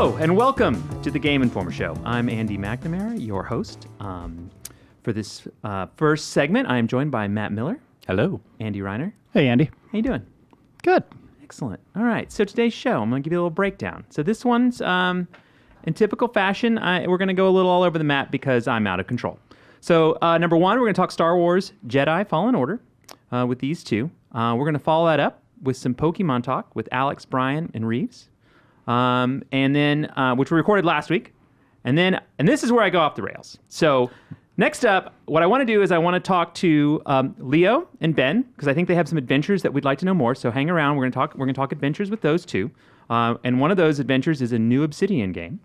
Hello, and welcome to the Game Informer Show. I'm Andy McNamara, your host. For this first segment, I am joined by Matt Miller. Hello. Andy Reiner. Hey, Andy. How you doing? Good. Excellent. All right, so today's show, I'm going to give you a little breakdown. So this one's, in typical fashion, we're going to go a little all over the map because I'm out of control. So number one, we're going to talk Star Wars Jedi Fallen Order with these two. We're going to follow that up with some Pokemon talk with Alex, Brian, and Reeves. And then, which we recorded last week. And this is where I go off the rails. So next up, what I want to do is I want to talk to Leo and Ben, because I think they have some adventures that we'd like to know more. So hang around. We're going to talk adventures with those two. And one of those adventures is a new Obsidian game.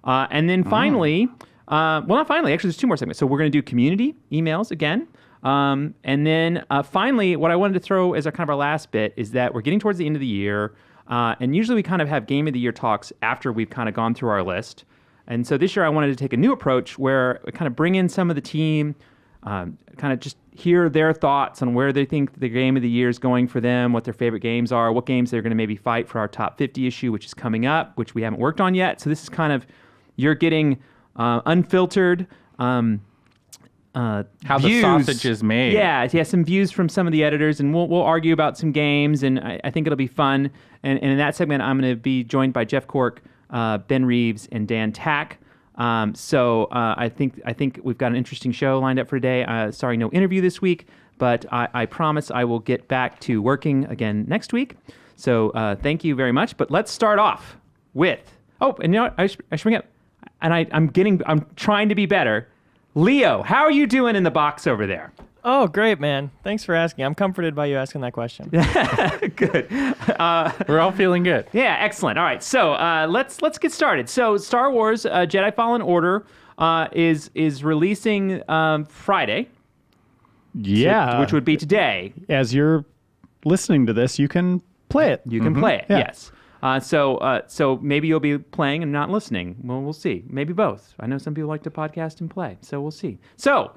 And then finally, well, not finally, actually, there's two more segments. So we're going to do community emails again. And then finally, what I wanted to throw as our last bit is that we're getting towards the end of the year. And usually we kind of have Game of the Year talks after we've kind of gone through our list. And so this year I wanted to take a new approach where we kind of bring in some of the team, kind of just hear their thoughts on where they think the Game of the Year is going for them, what their favorite games are, what games they're going to maybe fight for our top 50 issue, which is coming up, which we haven't worked on yet. So this is kind of, you're getting unfiltered how views. the sausage is made. Yeah, some views from some of the editors, and we'll argue about some games, and I think it'll be fun. And in that segment, I'm going to be joined by Jeff Cork, Ben Reeves, and Dan Tack. So I think we've got an interesting show lined up for today. Sorry, no interview this week, but I promise I will get back to working again next week. So thank you very much. But let's start off with and you know what? I should bring up, and I'm trying to be better. Leo, how are you doing in the box over there? Oh, great, man. Thanks for asking. I'm comforted by you asking that question. Good. We're all feeling good. Yeah, excellent. All right, so let's get started. So Star Wars Jedi Fallen Order is releasing Friday. Yeah. Which would be today. As you're listening to this, you can play it. You can play it, Yeah. yes. So maybe you'll be playing and not listening. Well, we'll see. Maybe both. I know some people like to podcast and play, so we'll see. So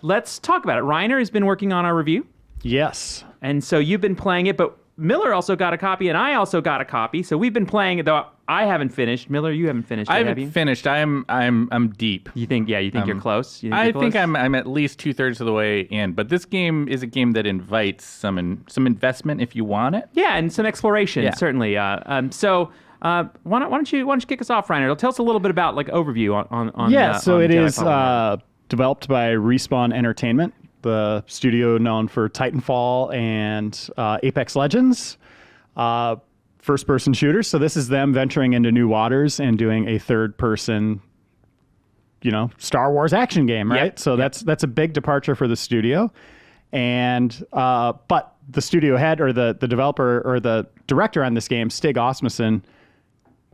let's talk about it. Reiner has been working on our review. Yes. And so you've been playing it, but Miller also got a copy, and I also got a copy. So we've been playing it, though I haven't finished. Miller, you haven't finished. I have haven't you? finished. I'm deep. You think? Yeah, you think you're close? I think I'm at least 2/3 of the way in. But this game is a game that invites some investment if you want it. Yeah, and some exploration certainly. So why don't you kick us off, Reiner? Tell us a little bit about overview on. Yeah. So on it Jedi is Fallen Order. developed by Respawn Entertainment, the studio known for Titanfall and Apex Legends. First-person shooters. So this is them venturing into new waters and doing a third-person, Star Wars action game, right? Yep. So that's a big departure for the studio. And but the studio head or the developer or the director on this game, Stig Asmussen,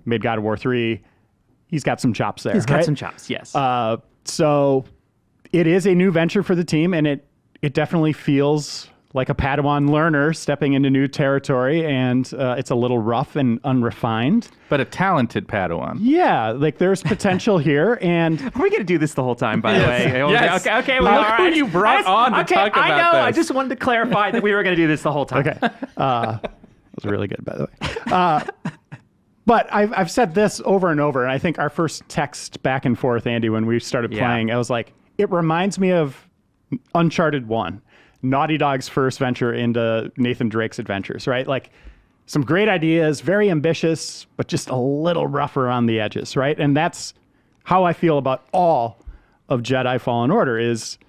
made God of War 3. He's got some chops there. He's got right? some chops, yes. So it is a new venture for the team, and it definitely feels like a Padawan learner stepping into new territory, and it's a little rough and unrefined. But a talented Padawan. Yeah, there's potential here, and Are we going to do this the whole time, by the way? Yes. Okay. Look all who right. you brought on to talk about I know. this. I just wanted to clarify that we were going to do this the whole time. okay, that was really good, by the way. But I've said this over and over, and I think our first text back and forth, Andy, when we started playing, I was like, it reminds me of Uncharted 1. Naughty Dog's first venture into Nathan Drake's adventures, right? Some great ideas, very ambitious, but just a little rougher on the edges, right? And that's how I feel about all of Jedi Fallen Order, is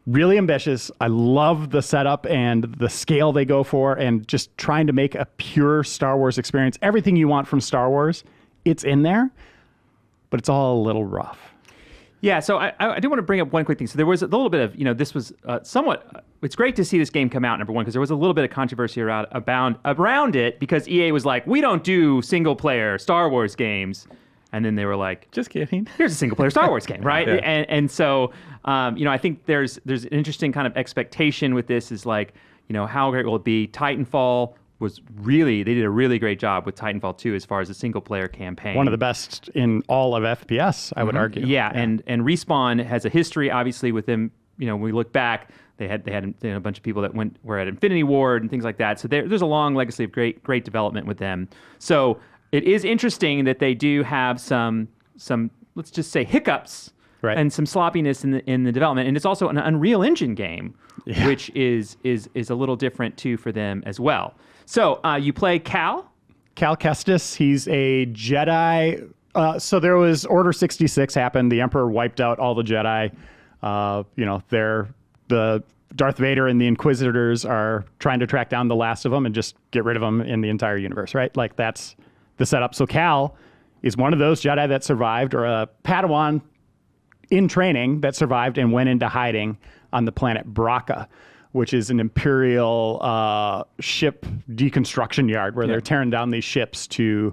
really ambitious. I love the setup and the scale they go for, and just trying to make a pure Star Wars experience. Everything you want from Star Wars, it's in there, but it's all a little rough. Yeah, so I do want to bring up one quick thing. So there was a little bit of, this was somewhat, it's great to see this game come out, number one, because there was a little bit of controversy around it, because EA was like, we don't do single-player Star Wars games. And then they were like, Just kidding. Here's a single-player Star Wars game, right? Yeah. And so, I think there's an interesting kind of expectation with this is how great will it be? Titanfall they did a really great job with Titanfall 2 as far as a single-player campaign. One of the best in all of FPS, I would argue. Yeah, and Respawn has a history, obviously, with them. When we look back, they had a bunch of people that were at Infinity Ward and things like that. So there's a long legacy of great development with them. So It is interesting that they do have some let's just say hiccups Right. and some sloppiness in the development, and it's also an Unreal Engine game, which is a little different too for them as well. So you play Cal. Cal Kestis, he's a Jedi. So there was Order 66 happened. The Emperor wiped out all the Jedi. The Darth Vader and the Inquisitors are trying to track down the last of them and just get rid of them in the entire universe, right? Like that's the setup. So Cal is one of those Jedi that survived, or a Padawan in training that survived and went into hiding on the planet Braca, which is an Imperial ship deconstruction yard where they're tearing down these ships to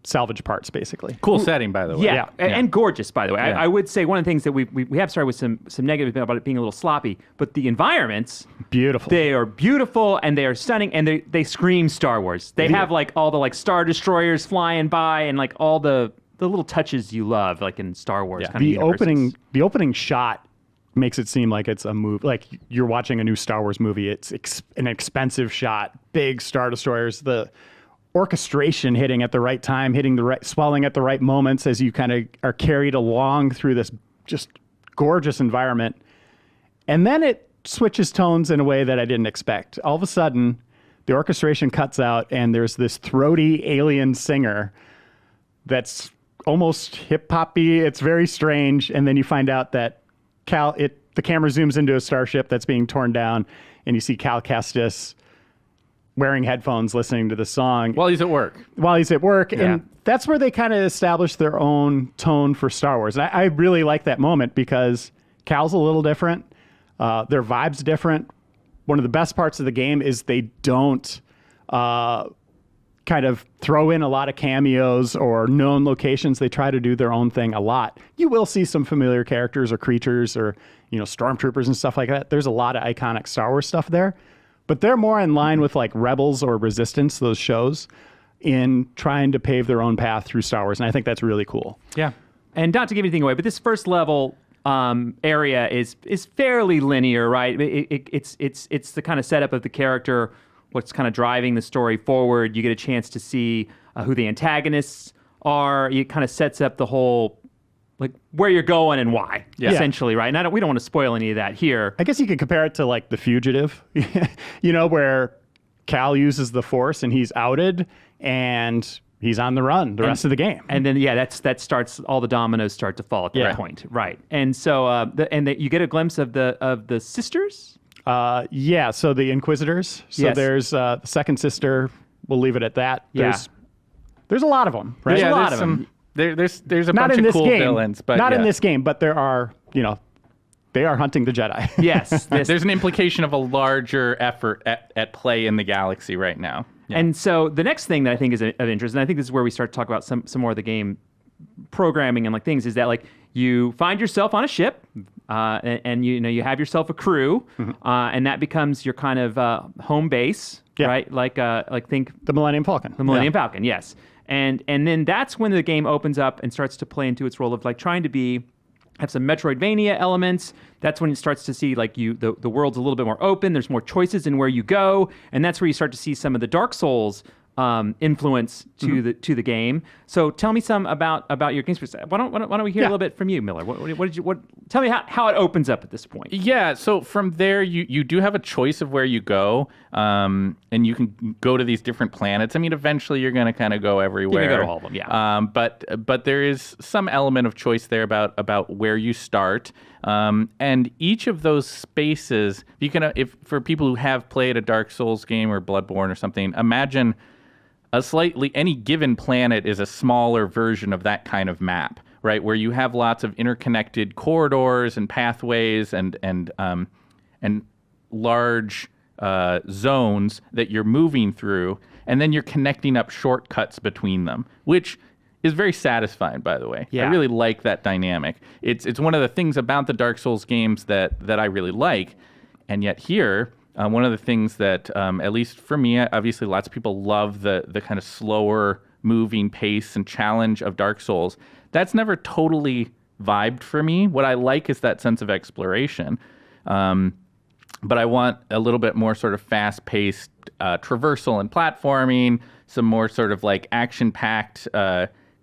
salvage parts, basically. Cool setting, by the way. Yeah, and gorgeous, by the way. Yeah. I would say one of the things that we have started with some negative about it being a little sloppy, but the environments, Beautiful. they are beautiful and they are stunning, and they scream Star Wars. They have like all the like Star Destroyers flying by and like all the little touches you love, like in Star Wars. Kind of universes. The opening shot makes it seem like it's a movie, like you're watching a new Star Wars movie. It's an expensive shot, big Star Destroyers, the orchestration hitting at the right time, swelling at the right moments as you kind of are carried along through this just gorgeous environment. And then it switches tones in a way that I didn't expect. All of a sudden, the orchestration cuts out and there's this throaty alien singer that's almost hip-hoppy. It's very strange. And then you find out that the camera zooms into a starship that's being torn down, and you see Cal Kestis wearing headphones, listening to the song. While he's at work. And that's where they kind of establish their own tone for Star Wars. And I really like that moment because Cal's a little different. Their vibe's different. One of the best parts of the game is they don't kind of throw in a lot of cameos or known locations. They try to do their own thing a lot. You will see some familiar characters or creatures or, stormtroopers and stuff like that. There's a lot of iconic Star Wars stuff there, but they're more in line with like Rebels or Resistance, those shows, in trying to pave their own path through Star Wars. And I think that's really cool. Yeah. And not to give anything away, but this first level area is fairly linear, right? It's the kind of setup of the character, what's kind of driving the story forward. You get a chance to see who the antagonists are. It kind of sets up the whole, like, where you're going and why, essentially, right? And we don't want to spoil any of that here. I guess you could compare it to, like, The Fugitive, where Cal uses the Force and he's outed and he's on the run the rest of the game. And then, that starts, all the dominoes start to fall at that point, right? And so, you get a glimpse of the sisters. So the Inquisitors. So there's the second sister. We'll leave it at that. There's a lot of them, right? There's a lot of them. There's a bunch of cool villains, but not in this game. But there are, they are hunting the Jedi. Yes, there's an implication of a larger effort at play in the galaxy right now. Yeah. And so the next thing that I think is of interest, and I think this is where we start to talk about some more of the game programming and like things, is that like you find yourself on a ship. And you have yourself a crew, and that becomes your kind of home base, right? Like think the Millennium Falcon. The Millennium Falcon, yes. And then that's when the game opens up and starts to play into its role of like trying to have some Metroidvania elements. That's when it starts to see like the world's a little bit more open. There's more choices in where you go, and that's where you start to see some of the Dark Souls influence to the game. So tell me some about your games. Why don't we hear a little bit from you, Miller? Tell me how it opens up at this point. Yeah, so from there you do have a choice of where you go, and you can go to these different planets. I mean, eventually you're going to kind of go everywhere. You're going to go to all of them, yeah. But there is some element of choice there about where you start. And each of those spaces, you can, if for people who have played a Dark Souls game or Bloodborne or something, imagine any given planet is a smaller version of that kind of map, right? Where you have lots of interconnected corridors and pathways and large zones that you're moving through, and then you're connecting up shortcuts between them, which is very satisfying, by the way. Yeah. I really like that dynamic. It's one of the things about the Dark Souls games that I really like, and yet here, one of the things that, at least for me, obviously lots of people love the kind of slower moving pace and challenge of Dark Souls. That's never totally vibed for me. What I like is that sense of exploration. But I want a little bit more sort of fast-paced traversal and platforming, some more sort of like action-packed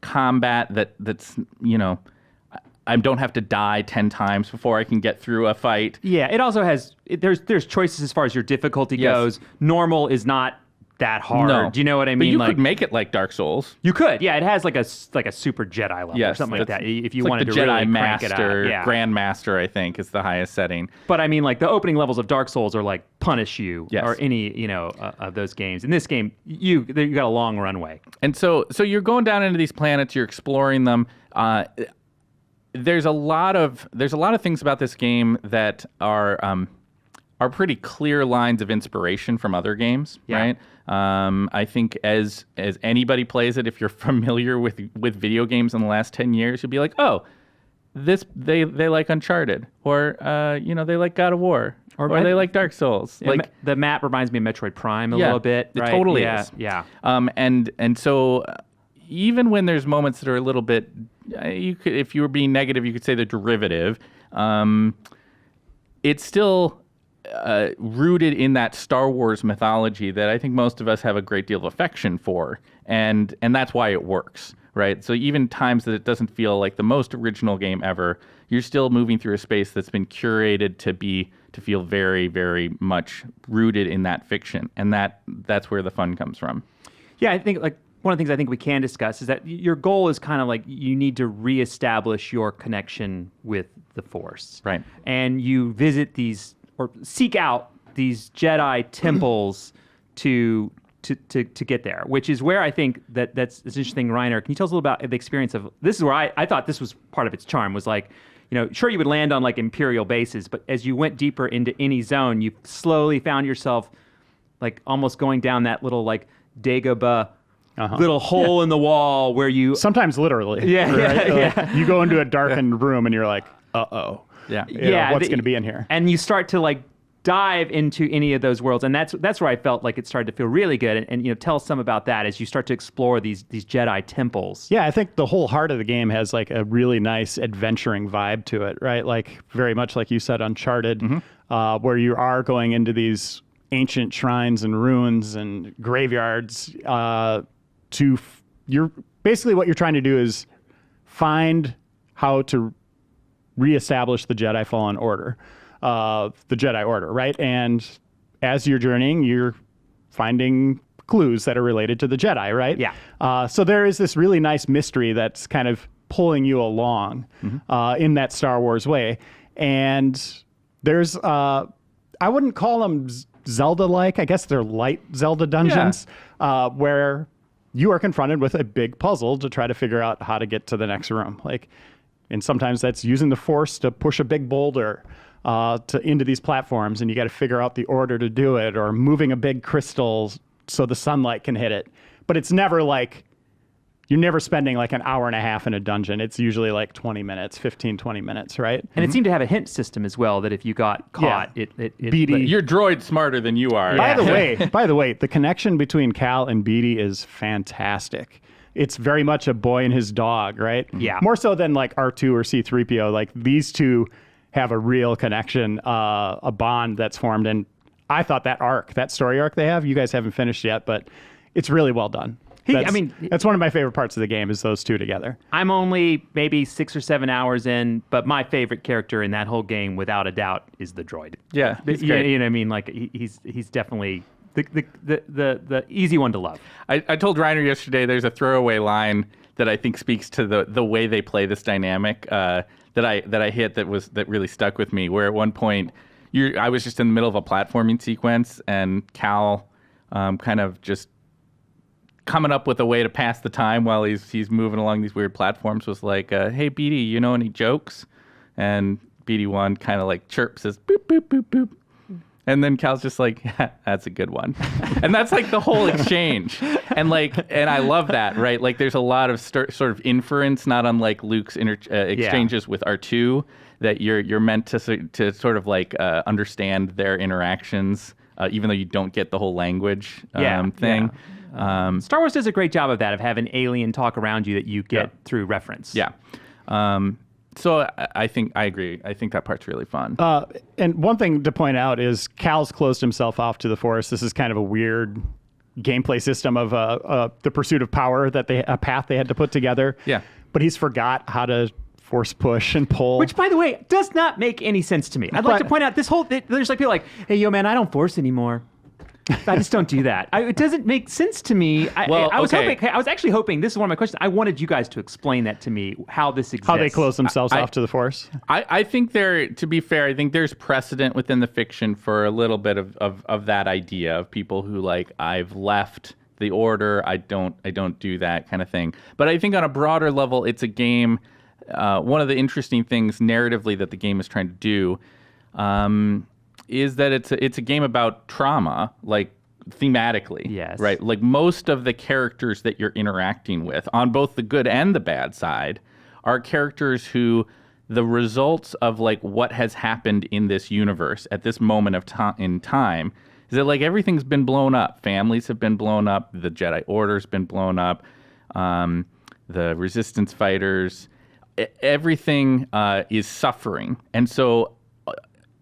combat that's I don't have to die 10 times before I can get through a fight. Yeah, it also has there's choices as far as your difficulty goes. Normal is not that hard. No. Do you know what I mean? But you could make it like Dark Souls. You could, yeah. It has like a super Jedi level or something like that. If you wanted the to Jedi really Master, crank it up. Yeah. Grandmaster, I think, is the highest setting. But I mean, like the opening levels of Dark Souls are like punish you, Yes. or any of those games. In this game, you got a long runway. And so you're going down into these planets, you're exploring them. There's a lot of things about this game that are pretty clear lines of inspiration from other games, right? I think as anybody plays it, if you're familiar with video games in the last 10 years, you'll be like, oh, they like Uncharted, or they like God of War, or they like Dark Souls. Yeah, like the map reminds me of Metroid Prime a little bit. It right? totally is. is. Yeah. And so even when there's moments that are a little bit, if you were being negative, you could say they're derivative. It's still rooted in that Star Wars mythology that I think most of us have a great deal of affection for, and that's why it works, right? So even times that it doesn't feel like the most original game ever, you're still moving through a space that's been curated to feel very, very much rooted in that fiction, and that's where the fun comes from. Yeah, I think like one of the things I think we can discuss is that your goal is kind of like you need to reestablish your connection with the Force, Right? And you visit these or seek out these Jedi temples to get there, which is where I think that's interesting. Reiner, can you tell us a little about the experience of this? Is where I thought this was part of its charm, was like, sure, you would land on like Imperial bases, but as you went deeper into any zone, you slowly found yourself like almost going down that little like Dagobah little hole in the wall where you Sometimes literally. Yeah. Like, you go into a darkened room and you're like, uh-oh. Yeah. What's going to be in here? And you start to like dive into any of those worlds, and that's where I felt like it started to feel really good. And tell us some about that as you start to explore these Jedi temples. Yeah, I think the whole heart of the game has like a really nice adventuring vibe to it, right? Like very much like you said, Uncharted, where you are going into these ancient shrines and ruins and graveyards. You're basically what you're trying to do is find how to reestablish the Jedi Fallen Order, the Jedi Order, right? And as you're journeying, you're finding clues that are related to the Jedi, right? Yeah. So there is this really nice mystery that's kind of pulling you along in that Star Wars way. And there's, I wouldn't call them Zelda-like. I guess they're light Zelda dungeons, where you are confronted with a big puzzle to try to figure out how to get to the next room. And sometimes that's using the Force to push a big boulder into these platforms, and you got to figure out the order to do it, or moving a big crystal so the sunlight can hit it. But it's never like, you're never spending like an hour and a half in a dungeon. It's usually like 20 minutes, 15, 20 minutes, right? And it seemed to have a hint system as well, that if you got caught, BD. Your droid's smarter than you are. By the way, the connection between Cal and BD is fantastic. It's very much a boy and his dog, right? Yeah. More so than like R2 or C-3PO. Like these two have a real connection, a bond that's formed. And I thought that story arc they have, you guys haven't finished yet, but it's really well done. That's one of my favorite parts of the game, is those two together. I'm only maybe 6 or 7 hours in, but my favorite character in that whole game, without a doubt, is the droid. Yeah, he's you great. know what I mean? Like he's definitely the easy one to love. I told Reiner yesterday there's a throwaway line that I think speaks to the way they play this dynamic that I hit that really stuck with me. Where at one point I was just in the middle of a platforming sequence, and Cal kind of just coming up with a way to pass the time while he's moving along these weird platforms was like, hey, BD, you know any jokes? And BD1 kind of like chirps, says, boop, boop, boop, boop. And then Cal's just like, yeah, that's a good one. And that's like the whole exchange. And I love that, right? Like there's a lot of sort of inference, not unlike Luke's exchanges with R2, that you're meant to sort of like understand their interactions, even though you don't get the whole language thing. Yeah. Star Wars does a great job of that, of having alien talk around you that you get through reference. Yeah. So I think I agree. I think that part's really fun. And one thing to point out is Cal's closed himself off to the forest. This is kind of a weird gameplay system of the pursuit of power a path they had to put together. Yeah. But he's forgot how to force push and pull. Which, by the way, does not make any sense to me. I'd like to point out this whole there's like people like, hey, yo, man, I don't force anymore. I just don't do that. It doesn't make sense to me. I was actually hoping, this is one of my questions, I wanted you guys to explain that to me, how this exists. How they close themselves off to the force. I think to be fair, I think there's precedent within the fiction for a little bit of that idea of people who like, I've left the order, I don't do that kind of thing. But I think on a broader level, it's a game. One of the interesting things narratively that the game is trying to do is that it's a game about trauma, like thematically. Yes. Right? Like most of the characters that you're interacting with on both the good and the bad side are characters who the results of like what has happened in this universe at this moment of in time is that like everything's been blown up. Families have been blown up. The Jedi Order's been blown up. The Resistance fighters, everything is suffering. And so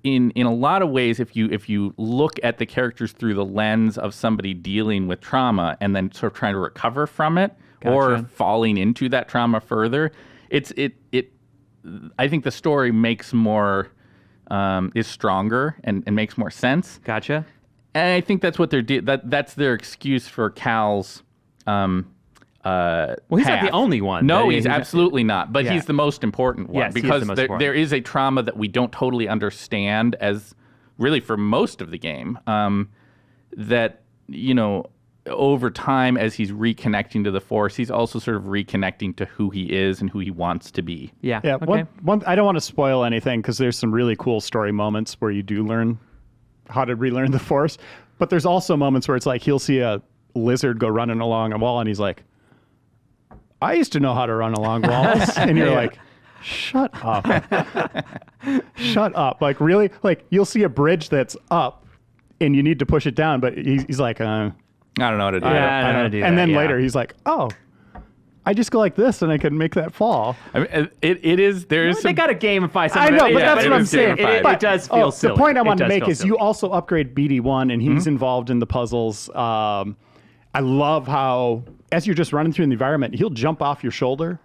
in a lot of ways, if you look at the characters through the lens of somebody dealing with trauma and then sort of trying to recover from it or falling into that trauma further, I think the story makes more is stronger and makes more sense. Gotcha. And I think that's what that's their excuse for Cal's. Well, he's not the only one. No, he's absolutely not. But he's the most important one. Yes, because he is the most important. There is a trauma that we don't totally understand as really for most of the game. That, over time as he's reconnecting to the Force, he's also sort of reconnecting to who he is and who he wants to be. Yeah. Okay. One, I don't want to spoil anything because there's some really cool story moments where you do learn how to relearn the Force. But there's also moments where it's like he'll see a lizard go running along a wall and he's like, I used to know how to run along walls. And you're like, shut up. Shut up. Like, really? Like, you'll see a bridge that's up and you need to push it down. But he's like, I don't know how to do I that. don't know how to do that. And then yeah. later he's like, oh, I just go like this and I can make that fall. I mean, it is, there is They some... got to gamify some I of know, it. but Yeah, that's what I'm saying. It does feel silly. The point I It wanted to does make feel is silly. you also upgrade BD1 and he's involved in the puzzles. I love how, as you're just running through the environment, he'll jump off your shoulder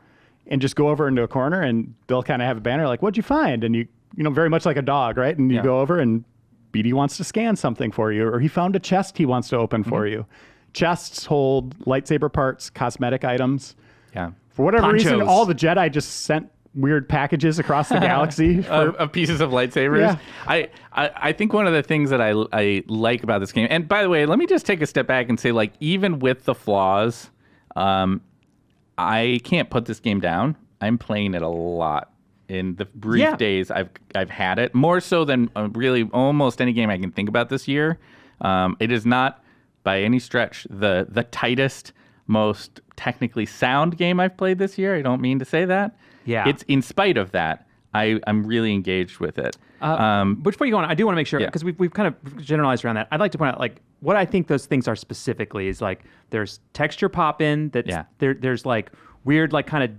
and just go over into a corner and they'll kind of have a banner like, what'd you find? And you very much like a dog, right? And you go over and BD wants to scan something for you, or he found a chest he wants to open for you. Chests hold lightsaber parts, cosmetic items. Yeah. For whatever reason, Ponchos. all the Jedi just sent weird packages across the galaxy. Of pieces of lightsabers. Yeah. I think one of the things that I like about this game, and by the way, let me just take a step back and say, like, even with the flaws, I can't put this game down. I'm playing it a lot in the brief days I've had it, more so than really almost any game I can think about this year. It is not by any stretch the tightest, most technically sound game I've played this year. I don't mean to say that. Yeah. It's in spite of that, I'm really engaged with it. Before you go on, I do want to make sure, because we've kind of generalized around that. I'd like to point out, like, what I think those things are specifically is, like, there's texture pop in that there's like weird, like, kind of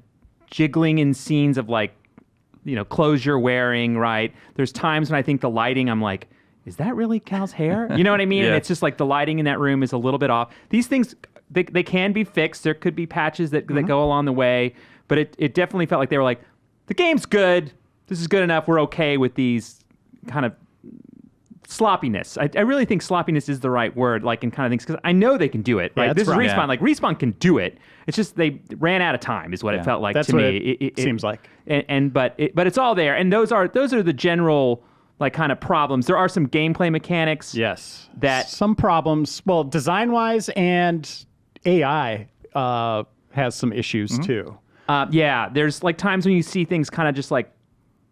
jiggling in scenes of, like, clothes you're wearing, right? There's times when I think the lighting, I'm like, is that really Cal's hair? You know what I mean? Yeah. And it's just like the lighting in that room is a little bit off. These things, they can be fixed. There could be patches that go along the way, but it definitely felt like they were like, the game's good. This is good enough. We're okay with these kind of sloppiness. I really think sloppiness is the right word, like in kind of things, because I know they can do it. Right? Yeah, This is that's right. Respawn. Yeah. Like, Respawn can do it. It's just they ran out of time, is what it felt like That's to what me. it seems like. But it's all there, and those are the general, like, kind of problems. There are some gameplay mechanics. Yes. That some problems, well, design-wise and AI has some issues too. There's like times when you see things kind of just like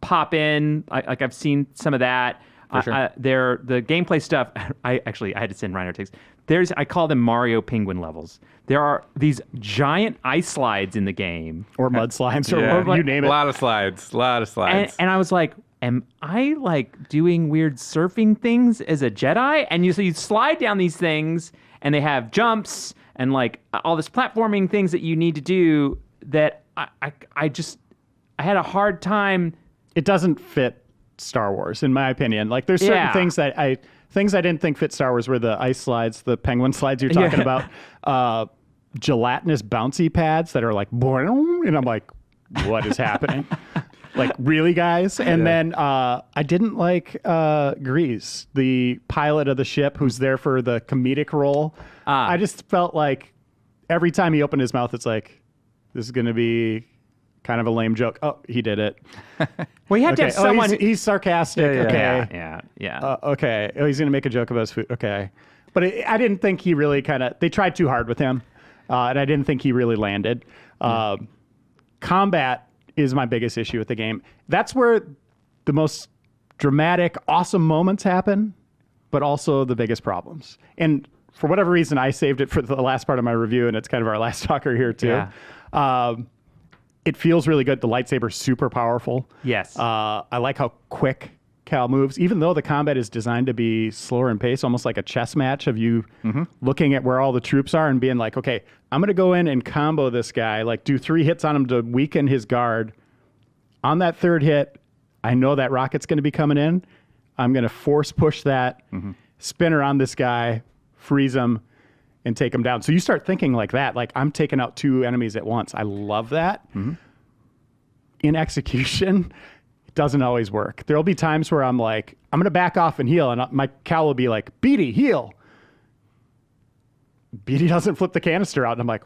pop in. Like I've seen some of that. For sure. The gameplay stuff. I had to send Reiner takes. I call them Mario Penguin levels. There are these giant ice slides in the game, Or mudslides, or Yeah. you name A it. lot of slides. and I was like, am I like doing weird surfing things as a Jedi? And you slide down these things, and they have jumps and like all this platforming things that you need to do. That I had a hard time. It doesn't fit Star Wars, in my opinion. Like, there's certain things that I didn't think fit Star Wars were the ice slides, the penguin slides you're talking about, gelatinous bouncy pads that are like, boing, and I'm like, what is happening? Like, really, guys? And then I didn't like Reeves, the pilot of the ship who's there for the comedic role. I just felt like every time he opened his mouth, it's like, this is going to be kind of a lame joke. Oh, he did it. Well, you have to have someone. He's sarcastic. Okay. Yeah. Okay. Oh, he's going to make a joke about his food. Okay. But I didn't think he really they tried too hard with him. And I didn't think he really landed. Combat is my biggest issue with the game. That's where the most dramatic, awesome moments happen, but also the biggest problems. And for whatever reason, I saved it for the last part of my review, and it's kind of our last talker here too. Yeah. It feels really good. The lightsaber's super powerful. Yes. I like how quick Cal moves, even though the combat is designed to be slower in pace, almost like a chess match of you looking at where all the troops are and being like, okay, I'm going to go in and combo this guy, like do 3 hits on him to weaken his guard. On that 3rd hit, I know that rocket's going to be coming in. I'm going to force push that, spin around this guy, freeze him, and take him down. So you start thinking like that, like I'm taking out 2 enemies at once. I love that. In execution, it doesn't always work. There'll be times where I'm like, I'm going to back off and heal, and my Cal will be like, Beatty, heal. Beatty doesn't flip the canister out, and I'm like,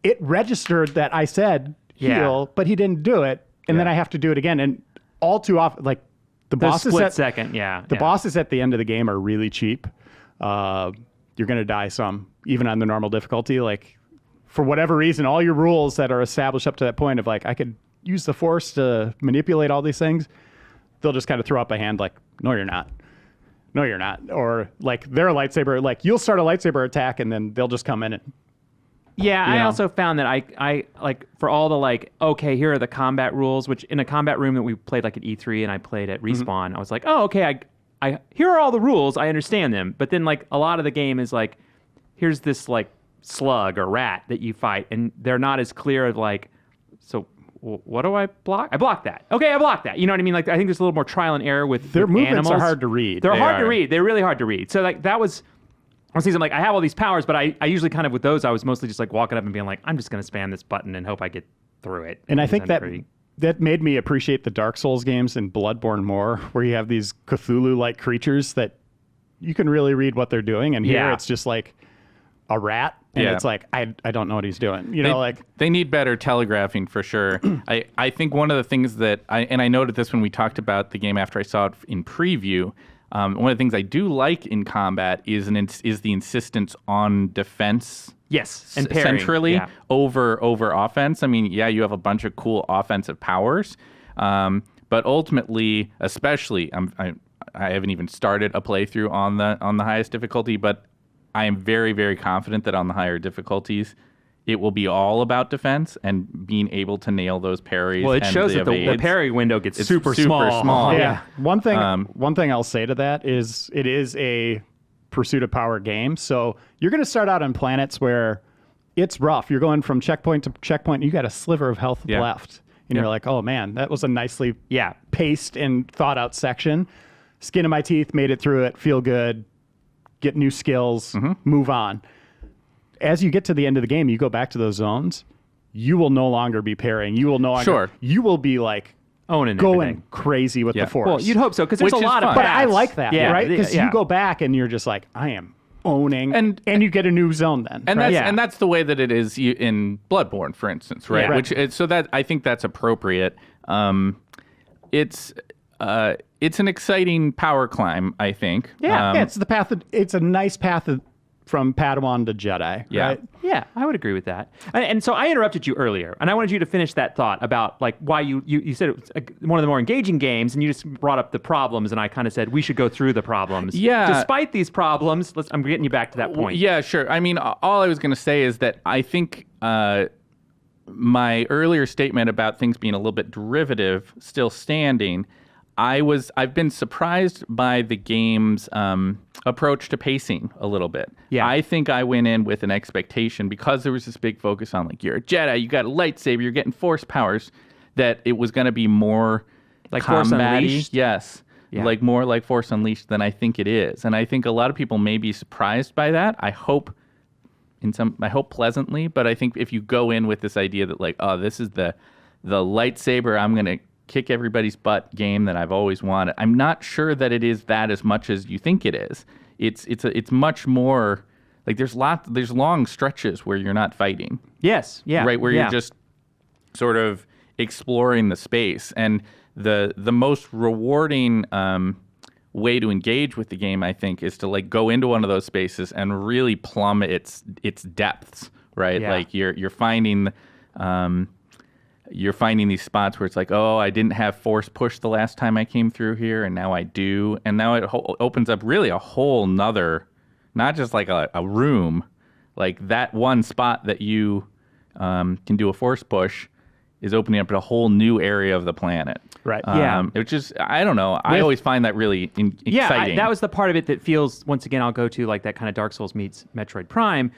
it registered that I said heal, but he didn't do it, and then I have to do it again. And all too often, like the bosses bosses at the end of the game are really cheap. You're going to die some, even on the normal difficulty. Like, for whatever reason, all your rules that are established up to that point of like, I could use the Force to manipulate all these things, they'll just kind of throw up a hand like, no, you're not. No, you're not. Or like their lightsaber, like you'll start a lightsaber attack and then they'll just come in and. Yeah, I also found that I like for all the like, okay, here are the combat rules, which in a combat room that we played like at E3 and I played at Respawn, I was like, oh, okay, I here are all the rules, I understand them. But then like a lot of the game is like, here's this like slug or rat that you fight, and they're not as clear of like, so what do I block? I block that. Okay, I block that. You know what I mean? Like I think there's a little more trial and error with their movements animals. Are hard to read. They're hard to read. They're really hard to read. So like that was. I'm like, I have all these powers, but I usually kind of with those, I was mostly just like walking up and being like, I'm just going to spam this button and hope I get through it. And I think that made me appreciate the Dark Souls games and Bloodborne more, where you have these Cthulhu-like creatures that you can really read what they're doing. And here it's just like a rat. And it's like, I don't know what he's doing. You know, like they need better telegraphing for sure. I think one of the things that I noted this when we talked about the game after I saw it in preview. One of the things I do like in combat is the insistence on defense. Yes, and parrying, centrally over offense. I mean, yeah, you have a bunch of cool offensive powers, but ultimately, especially, I haven't even started a playthrough on the highest difficulty, but I am very, very confident that on the higher difficulties, it will be all about defense and being able to nail those parries. Well, it shows that the parry window gets super small. Yeah. One thing I'll say to that is it is a pursuit of power game. So you're going to start out on planets where it's rough. You're going from checkpoint to checkpoint. You got a sliver of health left. And you're like, oh, man, that was a nicely paced and thought out section. Skin of my teeth, made it through it, feel good, get new skills, move on. As you get to the end of the game, you go back to those zones, you will no longer be parrying. You will no longer. You will be like owning going everything. Crazy with the Force. Well, you'd hope so, because there's a lot of paths. But I like that, right? Because you go back and you're just like, I am owning, and you get a new zone then. And right? that's the way that it is in Bloodborne, for instance, right? Yeah. Which so that I think that's appropriate. It's an exciting power climb, I think. Yeah, it's the path. It's a nice path from Padawan to Jedi. Yeah. Right? Yeah, I would agree with that. And so I interrupted you earlier, and I wanted you to finish that thought about like why you said it was one of the more engaging games, and you just brought up the problems, and I kind of said we should go through the problems. Yeah. Despite these problems, I'm getting you back to that point. Yeah, sure. I mean, all I was going to say is that I think my earlier statement about things being a little bit derivative still standing. I've been surprised by the game's approach to pacing a little bit. Yeah. I think I went in with an expectation, because there was this big focus on like, you're a Jedi, you got a lightsaber, you're getting Force powers, that it was going to be more Like Force combat-y. Unleashed? Yes. Yeah. Like more like Force Unleashed than I think it is. And I think a lot of people may be surprised by that. I hope pleasantly, but I think if you go in with this idea that like, oh, this is the lightsaber, I'm going to kick everybody's butt game that I've always wanted. I'm not sure that it is that as much as you think it is. It's much more like there's long stretches where you're not fighting. Yes. Yeah. Right, where you're just sort of exploring the space. And the most rewarding way to engage with the game, I think, is to like go into one of those spaces and really plumb its depths. Right, Yeah. like you're finding these spots where it's like, oh, I didn't have force push the last time I came through here, and now I do, and now it opens up really a whole nother, not just like a room, like that one spot that you can do a force push is opening up a whole new area of the planet. Right. Yeah. Which is, I don't know. I always find that really Yeah, exciting. that was the part of it that feels, once again, I'll go to like that kind of Dark Souls meets Metroid Prime.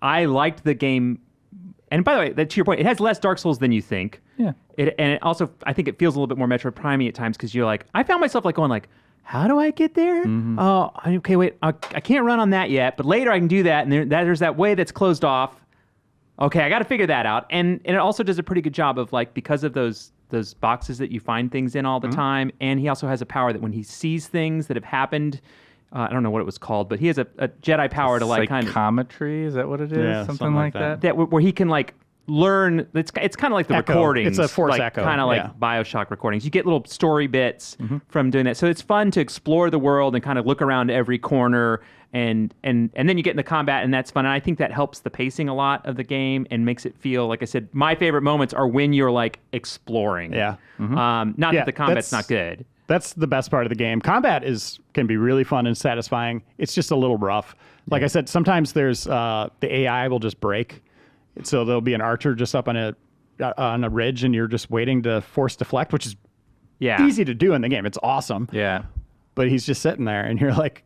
I liked the game, and by the way, to your point, it has less Dark Souls than you think. Yeah. And it also, I think it feels a little bit more Metroid Prime-y at times because you're like, I found myself like going like, how do I get there? Mm-hmm. Oh, okay, wait, I can't run on that yet, but later I can do that, and there's that way that's closed off. Okay, I got to figure that out, and it also does a pretty good job of like, because of those boxes that you find things in all the time, and he also has a power that when he sees things that have happened, I don't know what it was called, but he has a Jedi power to like kind of Psychometry, is that what it is? Yeah, something like that. where he can like learn. It's kind of like the Echo. recordings. It's a force like, echo, kind of like yeah. BioShock recordings. You get little story bits from doing that, so it's fun to explore the world and kind of look around every corner. And then you get into combat, and that's fun. And I think that helps the pacing a lot of the game and makes it feel, like I said, my favorite moments are when you're like exploring. Yeah. Not that the combat's not good. That's the best part of the game. Combat can be really fun and satisfying. It's just a little rough. Like I said, sometimes there's the AI will just break. So there'll be an archer just up on a ridge, and you're just waiting to force deflect, which is easy to do in the game. It's awesome. Yeah. But he's just sitting there, and you're like,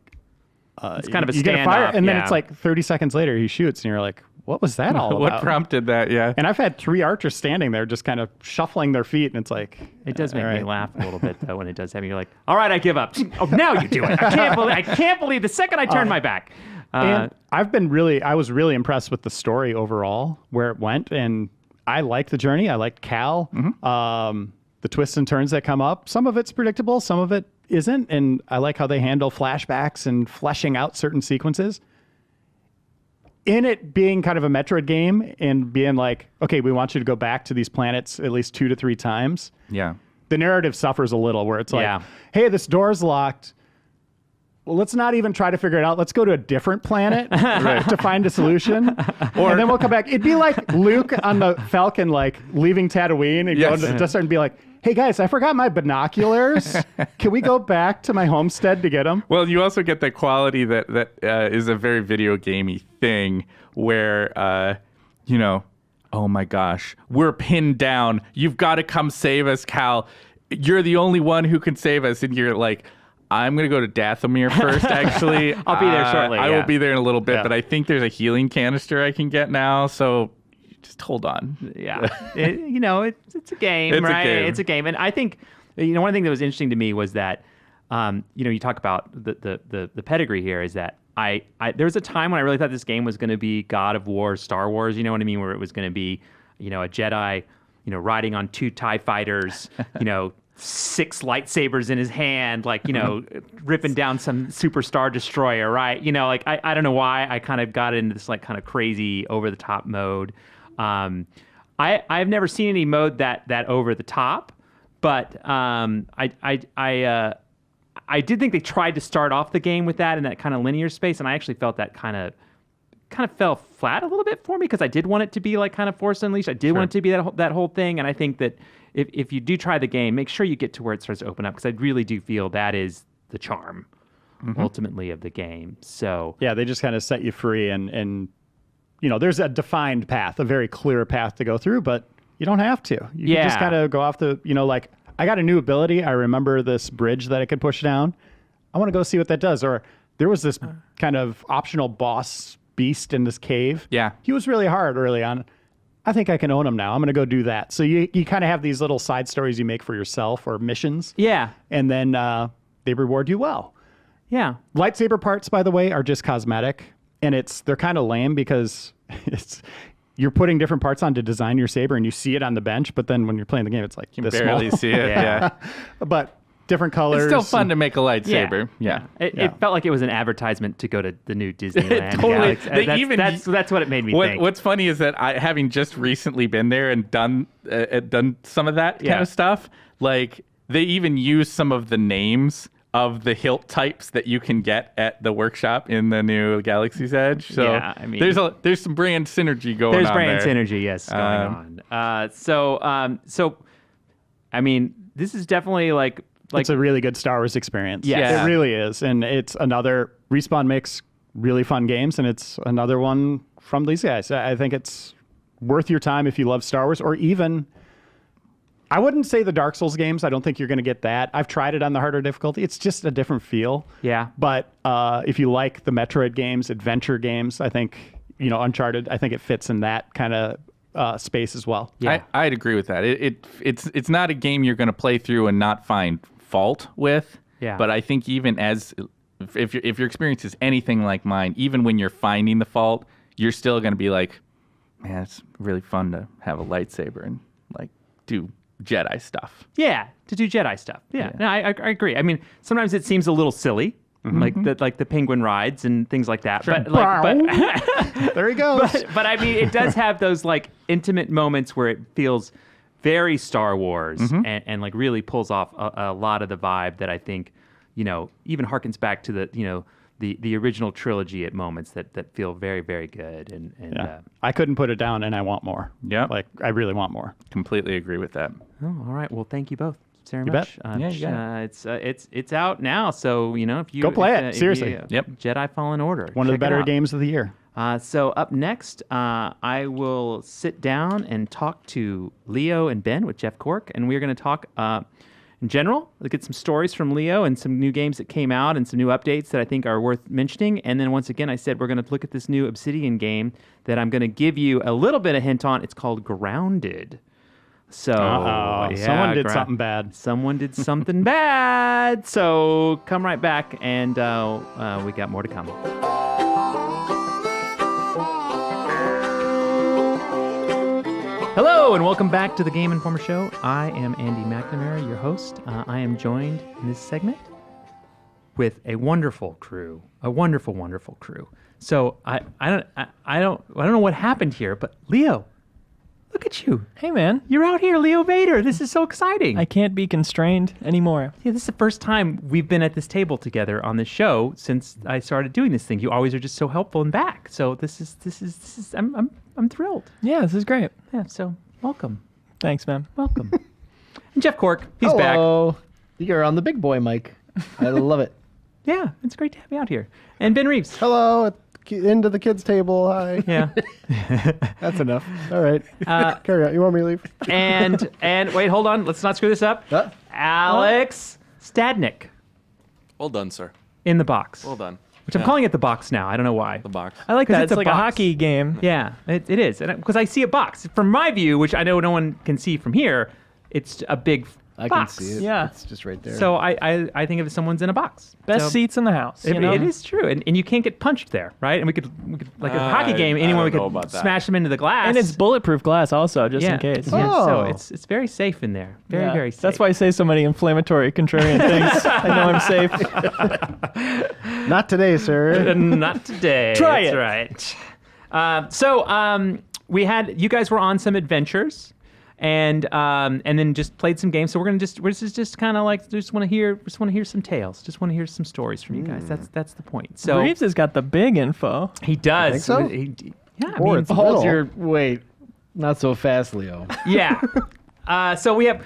It's kind of a you get a fire, standoff, and then yeah. it's like 30 seconds later he shoots, and you're like, what was that all What about? prompted that? Yeah. And I've had 3 archers standing there just kind of shuffling their feet, and it's like... It does make all me right. laugh a little bit though when it does happen. You're like, all right, I give up. Oh, now you do it. I can't believe the second I turned my back. And I was really impressed with the story overall, where it went, and I liked the journey. I liked Cal. The twists and turns that come up. Some of it's predictable, some of it isn't, and I like how they handle flashbacks and fleshing out certain sequences. In it being kind of a Metroid game and being like, okay, we want you to go back to these planets at least 2 to 3 times. Yeah. The narrative suffers a little, where it's like, Yeah. hey, this door's locked. Well, let's not even try to figure it out. Let's go to a different planet to find a solution. And then we'll come back. It'd be like Luke on the Falcon, like leaving Tatooine and going to the Death Star and be like, hey guys, I forgot my binoculars. Can we go back to my homestead to get them? Well, you also get the quality that is a very video gamey thing where, oh my gosh, we're pinned down. You've got to come save us, Cal. You're the only one who can save us. And you're like, I'm going to go to Dathomir first, actually. I'll be there shortly, I yeah. will be there in a little bit, Yeah. but I think there's a healing canister I can get now. So just hold on. Yeah. It's a game, It's a right? game. It's a game. And I think, one thing that was interesting to me was that, you talk about the pedigree here is that there was a time when I really thought this game was going to be God of War, Star Wars, you know what I mean? Where it was going to be, a Jedi, riding on 2 TIE fighters, 6 lightsabers in his hand, like, ripping down some super star destroyer, right? I don't know why I kind of got into this like kind of crazy over the top mode. I've never seen any mode that over the top, but I did think they tried to start off the game with that in that kind of linear space, and I actually felt that kind of fell flat a little bit for me because I did want it to be like kind of Force Unleashed. I did want it to be that whole thing, and I think that if you do try the game, make sure you get to where it starts to open up because I really do feel that is the charm ultimately of the game. So Yeah, they just kind of set you free, and there's a defined path, a very clear path to go through, but you don't have to. You can just Yeah. kind of go off the, like, I got a new ability. I remember this bridge that I could push down. I want to go see what that does. Or there was this kind of optional boss beast in this cave. Yeah. He was really hard early on. I think I can own them now. I'm going to go do that. So you kind of have these little side stories you make for yourself or missions. Yeah. And then they reward you well. Yeah. Lightsaber parts, by the way, are just cosmetic. And they're kind of lame because you're putting different parts on to design your saber and you see it on the bench. But then when you're playing the game, it's like You this barely small. see it. Yeah. But different colors. It's still fun to make a lightsaber. Yeah. It felt like it was an advertisement to go to the new Disneyland. Totally. Galaxy. That's what it made me think. What's funny is that having just recently been there and done some of that kind of stuff, like they even use some of the names of the hilt types that you can get at the workshop in the new Galaxy's Edge. So Yeah, I mean, there's some brand synergy going on. There's brand there. synergy, yes, going on. So I mean, this is definitely like it's a really good Star Wars experience. Yes. It really is. And it's another Respawn makes really fun games, and it's another one from these guys. I think it's worth your time if you love Star Wars, or even, I wouldn't say the Dark Souls games. I don't think you're going to get that. I've tried it on the harder difficulty. It's just a different feel. Yeah. But if you like the Metroid games, adventure games, I think, Uncharted, I think it fits in that kind of space as well. Yeah. I'd agree with that. It's not a game you're going to play through and not find fault with. Yeah. But I think even if your experience is anything like mine, even when you're finding the fault, you're still going to be like, man, it's really fun to have a lightsaber and like do Jedi stuff. Yeah, to do Jedi stuff. Yeah, no, I agree. I mean, sometimes it seems a little silly, like the penguin rides and things like that. Sure. But There he goes. but I mean, it does have those like intimate moments where it feels very Star Wars and like really pulls off a lot of the vibe that I think, even harkens back to the original trilogy at moments that feel very, very good. And I couldn't put it down, and I want more. Yeah. Like, I really want more. Completely agree with that. oh, all right. Well, thank you both very You much. bet. Yeah, you got it's out now. So if you Go play it. if you- Seriously. Yep. Jedi Fallen Order. One of the Check it better out. games of the year. So up next, I will sit down and talk to Leo and Ben with Jeff Cork, and we're going to talk in general, look at some stories from Leo and some new games that came out and some new updates that I think are worth mentioning. And then once again, I said we're going to look at this new Obsidian game that I'm going to give you a little bit of hint on. It's called Grounded. So Someone did something bad. Someone did something bad. So come right back, and we got more to come. Hello, and welcome back to the Game Informer Show. I am Andy McNamara, your host. I am joined in this segment with a wonderful crew, wonderful crew. So I don't know what happened here, but Leo, look at you. Hey, man. You're out here, Leo Vader. This is so exciting. I can't be constrained anymore. Yeah, this is the first time we've been at this table together on this show since I started doing this thing. You always are just so helpful and back. So this is I'm thrilled. Yeah, this is great. Yeah, so welcome. Thanks, man. Welcome. And Jeff Cork, he's back. Hello. You're on the big boy mic. I love it. Yeah, it's great to have you out here. And Ben Reeves. Hello. Into the kids' table. Hi. Yeah. That's enough. All right. Carry on. You want me to leave? and wait, hold on. Let's not screw this up. Alex Stadnick Well done, sir. in the box. Well done. Which I'm calling it the box now. I don't know why. The box. I like 'Cause that. it's It's a like a box. hockey game. Yeah, it is. And because I see a box. From my view, which I know no one can see from here, it's a big I can box. see it. Yeah. It's just right there. So I think of it as someone's in a box. Best So seats in the house. It, you know? it is true, and you can't get punched there, right? And we could like a hockey game. Anyone we don't know could about that. smash them into the glass. And it's bulletproof glass also, just yeah, in case. Yeah, so Oh. it's very safe in there. Very Yeah. very safe. That's why I say so many inflammatory, contrarian things. I know I'm safe. Not today, sir. Not today. Try That's it. right. So we had you guys were on some adventures, and then just played some games. So we're just kind of like just want to hear some tales. Just want to hear some stories from you guys. That's the point. So Reeves has got the big info. he does. think so? Yeah. I Or mean, it's Hold middle. your wait. Not so fast, Leo. yeah. So we have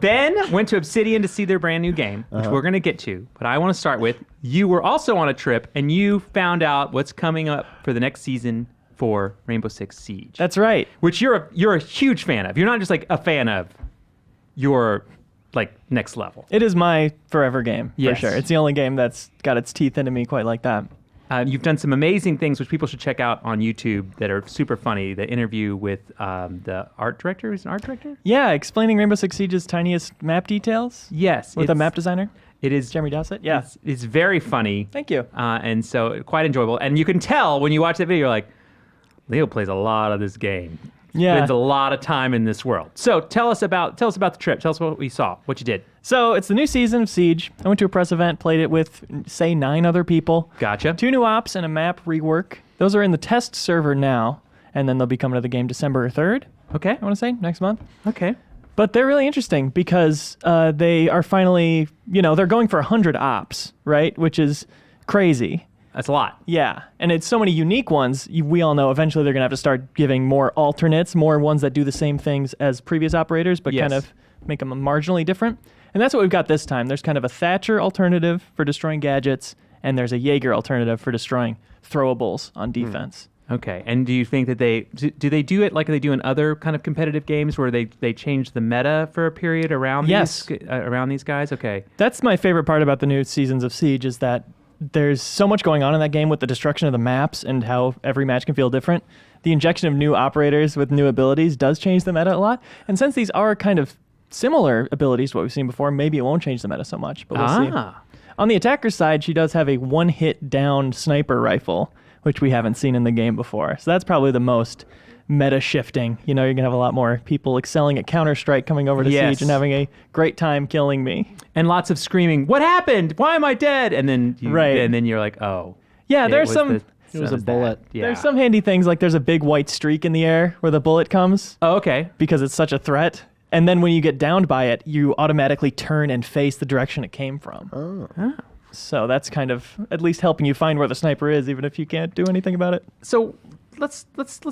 Ben went to Obsidian to see their brand new game, which we're going to get to. But I want to start with you were also on a trip and you found out what's coming up for the next season for Rainbow Six Siege. That's right. Which you're a huge fan of. You're not just like a fan of. You're like next level. It is my forever game, Yes. for sure. It's the only game that's got its teeth into me quite like that. You've done some amazing things, which people should check out on YouTube that are super funny. The interview with the art director. Who's an art director? Yeah, explaining Rainbow Six Siege's tiniest map details. Yes. With a map designer. It is. Jeremy Dossett. Yeah. It's very funny. Thank you. And so quite enjoyable. And you can tell when you watch that video, you're like, Leo plays a lot of this game. Yeah. Spends a lot of time in this world. So tell us about the trip. Tell us what we saw, what you did. So it's the new season of Siege. I went to a press event, played it with, say, 9 other people. Gotcha. 2 new ops and a map rework. Those are in the test server now, and then they'll be coming to the game December 3rd, Okay. I want to say, next month. Okay. But they're really interesting because they are finally, they're going for 100 ops, right? Which is crazy. That's a lot. Yeah, and it's so many unique ones. We all know eventually they're going to have to start giving more alternates, more ones that do the same things as previous operators, but Yes. kind of make them marginally different. And that's what we've got this time. There's kind of a Thatcher alternative for destroying gadgets, and there's a Jaeger alternative for destroying throwables on defense. Okay. And do you think that do they do it like they do in other kind of competitive games where they change the meta for a period around Yes. around these guys? Okay. That's my favorite part about the new seasons of Siege is that there's so much going on in that game with the destruction of the maps and how every match can feel different. The injection of new operators with new abilities does change the meta a lot. And since these are kind of similar abilities to what we've seen before, maybe it won't change the meta so much, but we'll see. On the attacker's side, she does have a one-hit down sniper rifle, which we haven't seen in the game before. So that's probably the most meta shifting. You're going to have a lot more people excelling at Counter-Strike coming over to Yes. Siege and having a great time killing me. And lots of screaming, "What happened? Why am I dead?" And then you're like, "Oh." Yeah, it there's was some... It was a that. bullet. Yeah. There's some handy things, like there's a big white streak in the air where the bullet comes Oh, okay. because it's such a threat. And then when you get downed by it, you automatically turn and face the direction it came from. Oh. So that's kind of at least helping you find where the sniper is, even if you can't do anything about it. So let's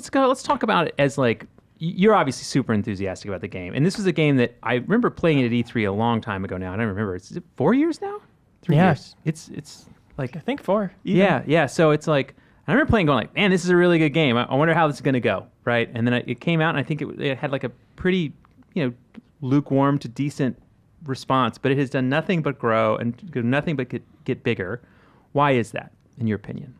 go. Let's talk about it as like you're obviously super enthusiastic about the game, and this was a game that I remember playing it at E3 a long time ago. Now I don't remember. Is it 4 years now? 3 Yeah. years. It's like I think 4. Even. yeah. So it's like I remember playing, going like, man, this is a really good game. I wonder how this is gonna go, right? And then it came out, and I think it had like a pretty lukewarm to decent response, but it has done nothing but grow and nothing but get bigger. Why is that, in your opinion?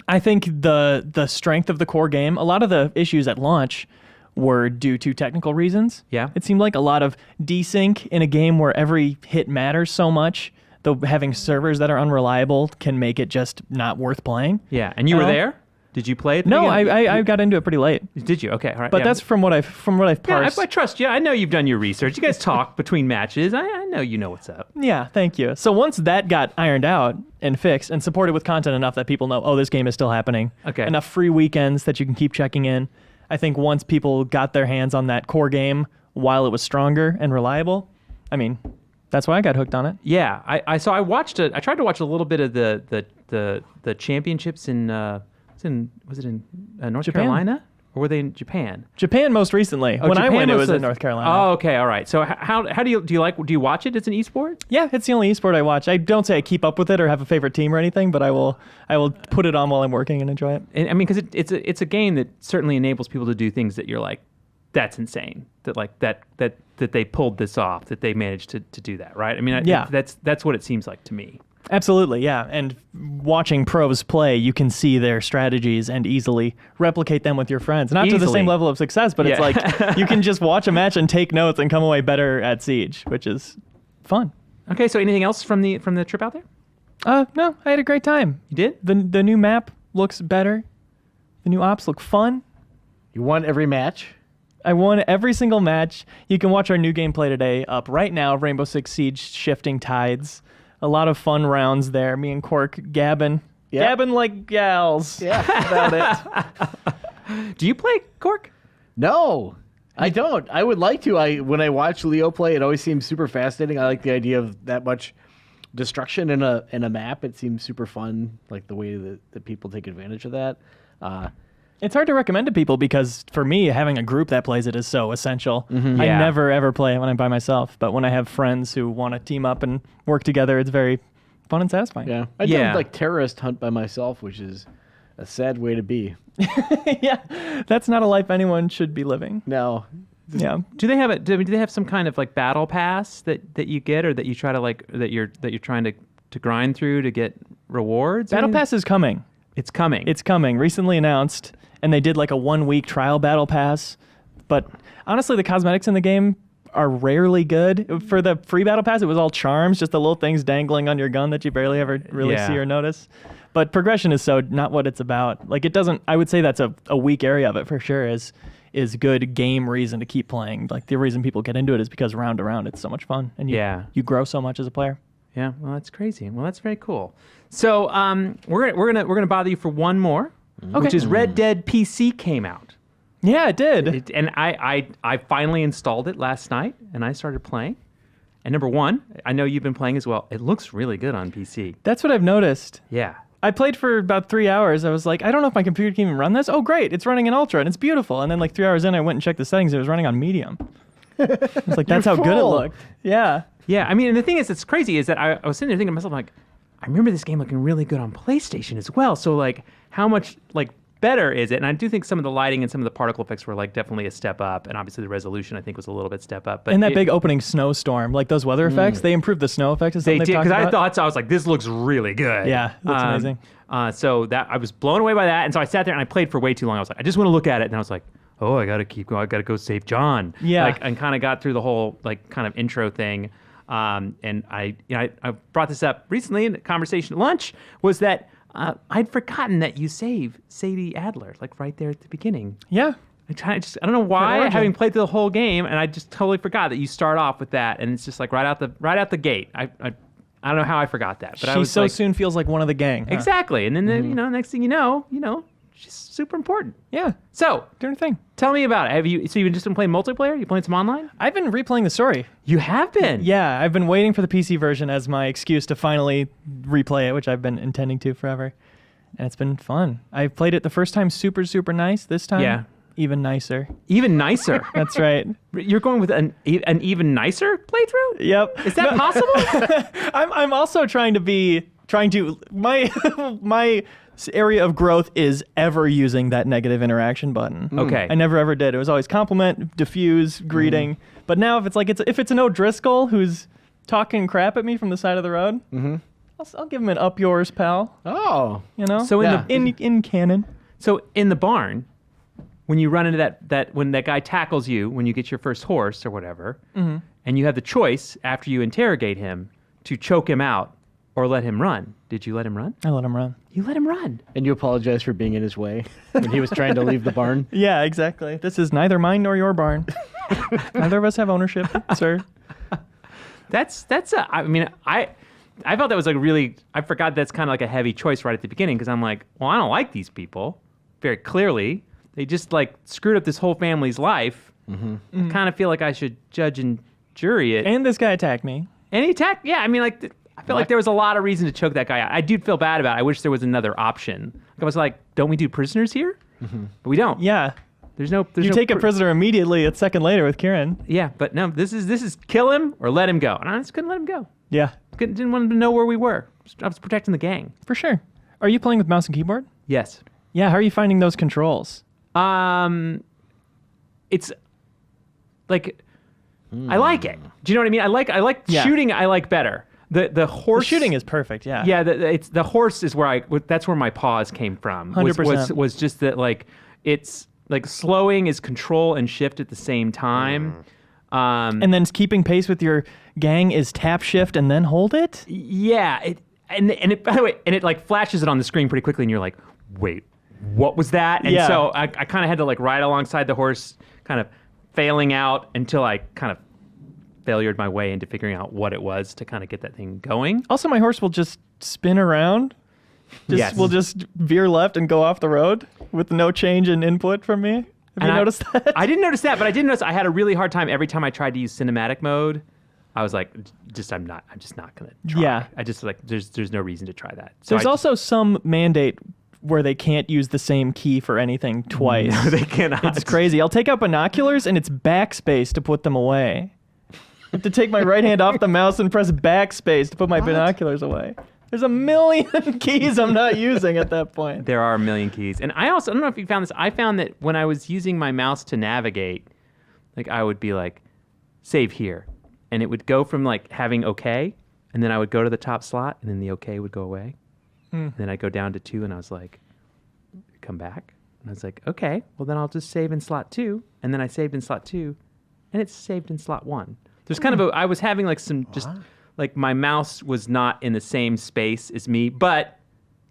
I think the strength of the core game, a lot of the issues at launch were due to technical reasons. Yeah. It seemed like a lot of desync in a game where every hit matters so much, though having servers that are unreliable can make it just not worth playing. Yeah, and you were Well, there? Did you play it? No, I got into it pretty late. Did you? Okay, all right. But yeah. that's from what I've Yeah, parsed. I trust you. I know you've done your research. You guys talk between matches. I know you know what's up. Yeah, thank you. So once that got ironed out and fixed and supported with content enough that people know, oh, this game is still happening. Okay. Enough free weekends that you can keep checking in. I think once people got their hands on that core game while it was stronger and reliable, I mean, that's why I got hooked on it. Yeah, I tried to watch a little bit of the championships in was it in North Japan. Carolina, or were they in Japan? Japan most recently. When I Japan went, it was was in North Carolina. Oh, okay, all right. So how do you watch it? It's an esport. Yeah, it's the only esport I watch. I don't say I keep up with it or have a favorite team or anything, but I will put it on while I'm working and enjoy it. And I mean, because it's a game that certainly enables people to do things that you're like, that's insane. That they pulled this off. That they managed to do that, right? I mean, Yeah. that's what it seems like to me. Absolutely, yeah. And watching pros play, you can see their strategies and easily replicate them with your friends. Not to the Easily. same level of success, but it's Yeah. like you can just watch a match and take notes and come away better at Siege, which is fun. Okay, so anything else from the trip out there? No, I had a great time. You did? The new map looks better. The new ops look fun. You won every match. I won every single match. You can watch our new gameplay today up right now, Rainbow Six Siege Shifting Tides. A lot of fun rounds there. Me and Cork gabbing. Yep. Gabbing like gals. Yeah. About it. Do you play Cork? No, I don't. I would like to. When I watch Leo play, it always seems super fascinating. I like the idea of that much destruction in a map. It seems super fun, like the way that people take advantage of that. It's hard to recommend to people because for me, having a group that plays it is so essential. I Yeah. never ever play it when I'm by myself, but when I have friends who want to team up and work together, it's very fun and satisfying. Yeah, I Yeah. did like terrorist hunt by myself, which is a sad way to be. Yeah, that's not a life anyone should be living. No, Yeah. Do they have some kind of like battle pass that you get, or that you try to like that you're trying to to grind through to get rewards? Battle Pass is coming. It's coming. It's coming. Recently announced, and they did like a 1-week trial Battle Pass. But honestly, the cosmetics in the game are rarely good. For the free Battle Pass, it was all charms, just the little things dangling on your gun that you barely ever really see or notice. But progression is so not what it's about. Like it doesn't. I would say that's a weak area of it for sure. Is good game reason to keep playing. Like the reason people get into it is because round to round it's so much fun, and you grow so much as a player. Yeah, well, that's crazy. Well, that's very cool. So we're gonna bother you for one more, which is Red Dead PC came out. Yeah, it did. And I finally installed it last night, and I started playing. And number one, I know you've been playing as well. It looks really good on PC. That's what I've noticed. Yeah. I played for about 3 hours. I was like, I don't know if my computer can even run this. Oh, great. It's running in Ultra, and it's beautiful. And then like 3 hours in, I went and checked the settings. It was running on Medium. It's like, that's how good it looked. Yeah. Yeah, I mean, and the thing is, that's crazy, is that I was sitting there thinking to myself, like, I remember this game looking really good on PlayStation as well. So, like, how much, like, better is it? And I do think some of the lighting and some of the particle effects were, like, definitely a step up. And obviously the resolution, I think, was a little bit step up. But and that big opening snowstorm, like those weather effects, they improved the snow effects. They did, because I thought so. I was like, this looks really good. Yeah, looks amazing. So that I was blown away by that. And so I sat there and I played for way too long. I was like, I just want to look at it. And I was like, oh, I got to keep going. I got to go save John. Yeah. Like, and kind of got through the whole, like, kind of intro thing. And I brought this up recently in a conversation at lunch, was that I'd forgotten that you save Sadie Adler, like right there at the beginning. Yeah. I don't know why, having played through the whole game, and I just totally forgot that you start off with that, and it's just like right out the gate. I don't know how I forgot that, but she I was so like, soon feels like one of the gang. Huh? Exactly, and then next thing you know, she's super important. Yeah. So Doing her thing. tell me about it. So you've just been playing multiplayer? You playing some online? I've been replaying the story. You have been. Yeah, I've been waiting for the PC version as my excuse to finally replay it, which I've been intending to forever. And it's been fun. I played it the first time super, super nice. This time, even nicer. Even nicer. That's right. You're going with an even nicer playthrough? Yep. Is that possible? I'm also trying to my area of growth is ever using that negative interaction button. Okay. I never ever did. It was always compliment, diffuse, greeting. But now if it's an O'Driscoll who's talking crap at me from the side of the road, I'll give him an up yours, pal. Oh. You know? So in canon. So in the barn, when you run into that when that guy tackles you, when you get your first horse or whatever, and you have the choice after you interrogate him to choke him out or let him run. Did you let him run? I let him run. You let him run. And you apologize for being in his way when he was trying to leave the barn. Yeah, exactly. This is neither mine nor your barn. Neither of us have ownership, sir. I felt that was like really, I forgot that's kind of like a heavy choice right at the beginning, because I'm like, well, I don't like these people very clearly. They just like screwed up this whole family's life. I kind of feel like I should judge and jury it. And this guy attacked me. And he attacked, I mean, like, I feel like there was a lot of reason to choke that guy out. I do feel bad about it. I wish there was another option. I was like, don't we do prisoners here? But we don't. Yeah. There's no take a prisoner immediately a second later with Kieran. Yeah, but no, this is kill him or let him go. And I just couldn't let him go. Yeah. Didn't want him to know where we were. I was protecting the gang. For sure. Are you playing with mouse and keyboard? Yes. Yeah, how are you finding those controls? It's like I like it. Do you know what I mean? I like shooting. I like better. The horse The shooting is perfect. Yeah. Yeah. The horse is where that's where my pause came from. 100%. Was just that, like, it's like slowing is control and shift at the same time. And then keeping pace with your gang is tap shift and then hold it? Yeah. It by the way, and it like flashes it on the screen pretty quickly, and you're like, wait, what was that? And so I kind of had to like ride alongside the horse, kind of failing out until I kind of failured my way into figuring out what it was to kind of get that thing going. Also, my horse will just spin around. Will just veer left and go off the road with no change in input from me. Have you noticed that? I didn't notice that, but I did notice I had a really hard time every time I tried to use cinematic mode. I was like, I'm just not gonna try. Yeah. I just like there's no reason to try that. So There's also some mandate where they can't use the same key for anything twice. No, they cannot. It's crazy. I'll take out binoculars and it's backspace to put them away. I have to take my right hand off the mouse and press backspace to put my binoculars away. There's a million keys I'm not using at that point. There are a million keys. And I don't know if you found this, I found that when I was using my mouse to navigate, like I would be like, save here. And it would go from like having okay, and then I would go to the top slot, and then the OK would go away. And then I'd go down to 2, and I was like, come back. And I was like, okay, well, then I'll just save in slot 2. And then I saved in slot 2, and it's saved in slot 1. There's kind of I was having like some just like my mouse was not in the same space as me, but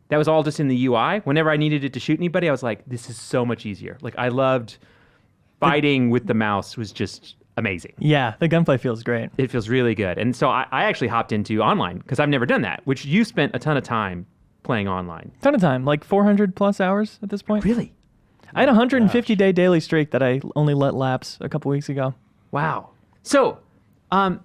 that was all just in the UI. Whenever I needed it to shoot anybody, I was like, this is so much easier. Like I loved fighting with the mouse was just amazing. Yeah, the gunplay feels great. It feels really good. And so I actually hopped into online because I've never done that, which you spent a ton of time playing online. Ton of time, like 400 plus hours at this point. Really? I had a 150-day daily streak that I only let lapse a couple weeks ago. Wow. So, are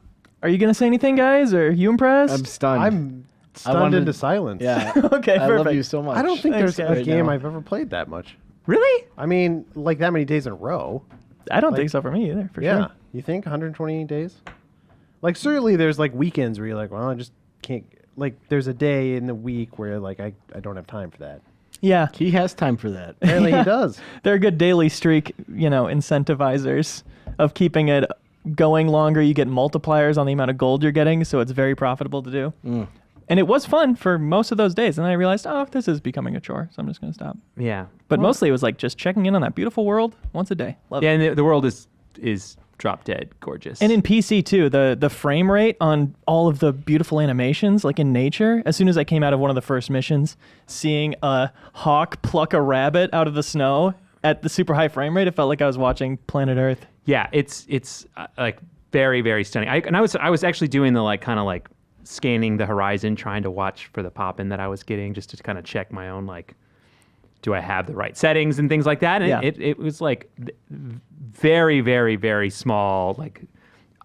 you going to say anything, guys? Are you impressed? I'm stunned. I'm stunned wanted- into silence. Yeah. Okay, I perfect. love you so much. I don't think Thanks, there's guys. a game now. I've ever played that much. really? I mean, like that many days in a row. I don't think so for me either, for Yeah. sure. You think 120 days? Like certainly there's like weekends where you're like, well, I just can't. Like there's a day in the week where like I don't have time for that. Yeah, He has time for that. Apparently he does. they're good daily streak, incentivizers of keeping it going longer. You get multipliers on the amount of gold you're getting, so it's very profitable to do. And it was fun for most of those days. And then I realized, this is becoming a chore, so I'm just going to stop. Yeah. But mostly it was like just checking in on that beautiful world once a day. Love it. Yeah, and the world is drop dead gorgeous. And in PC too, the frame rate on all of the beautiful animations, like in nature, as soon as I came out of one of the first missions, seeing a hawk pluck a rabbit out of the snow at the super high frame rate, it felt like I was watching Planet Earth. yeah, it's like very, very stunning. I was actually doing the like kind of like scanning the horizon, trying to watch for the pop-in that I was getting, just to kind of check my own like, do I have the right settings and things like that? And Yeah. it was like very, very, very small. Like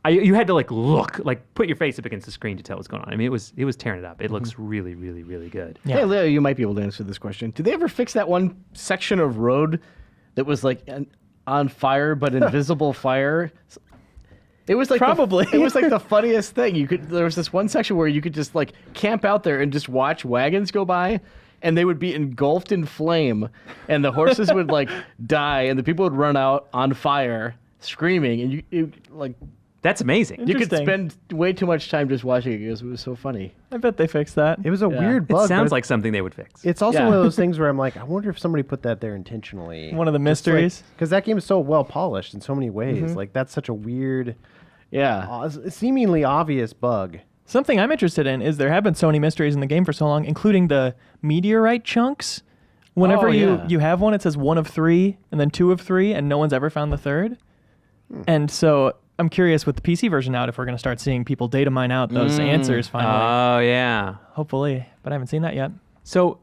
you had to like look, like put your face up against the screen to tell what's going on. I mean, it was tearing it up. It looks really, really, really good. Yeah. Hey, Leo, you might be able to answer this question. Did they ever fix that one section of road that was like on fire but invisible fire? It was like Probably. it was like the funniest thing. There was this one section where you could just like camp out there and just watch wagons go by, and they would be engulfed in flame, and the horses would like die, and the people would run out on fire screaming, and you That's amazing. you could Interesting. spend way too much time just watching it because it was so funny. I bet they fixed that. It was a weird bug. It sounds but like something they would fix. it's also Yeah. one of those things where I'm like, I wonder if somebody put that there intentionally. One of the mysteries. Because that game is so well polished in so many ways. Like that's such a weird, Yeah. seemingly obvious bug. Something I'm interested in is there have been so many mysteries in the game for so long, including the meteorite chunks. Whenever Oh, yeah. you have one, it says 1 of 3 and then 2 of 3, and no one's ever found the third. And so I'm curious with the PC version out if we're going to start seeing people data mine out those answers finally. Oh yeah. Hopefully, but I haven't seen that yet. So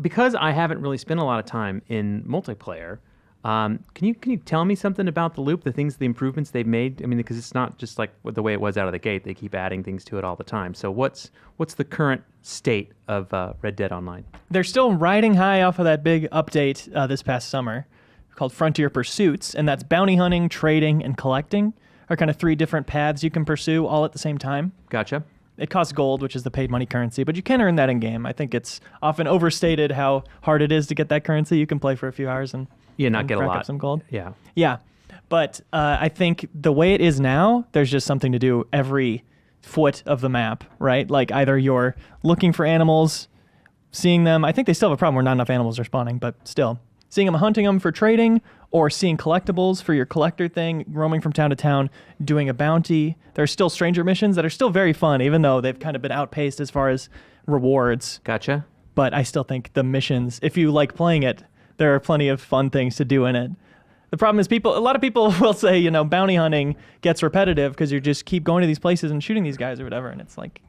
because I haven't really spent a lot of time in multiplayer, can you tell me something about the loop, the improvements they've made? I mean, because it's not just like the way it was out of the gate. They keep adding things to it all the time. So what's the current state of Red Dead Online? They're still riding high off of that big update this past summer called Frontier Pursuits, and that's bounty hunting, trading, and collecting are kind of 3 different paths you can pursue all at the same time. Gotcha. It costs gold, which is the paid money currency, but you can earn that in game. I think it's often overstated how hard it is to get that currency. You can play for a few hours and Not get a rack lot. up some gold. Yeah. Yeah, but I think the way it is now, there's just something to do every foot of the map, right? Like either you're looking for animals, seeing them. I think they still have a problem where not enough animals are spawning, but still. Seeing them, hunting them for trading, or seeing collectibles for your collector thing, roaming from town to town, doing a bounty. There are still stranger missions that are still very fun, even though they've kind of been outpaced as far as rewards. Gotcha. But I still think the missions, if you like playing it, there are plenty of fun things to do in it. The problem is a lot of people will say, bounty hunting gets repetitive because you just keep going to these places and shooting these guys or whatever. And it's like,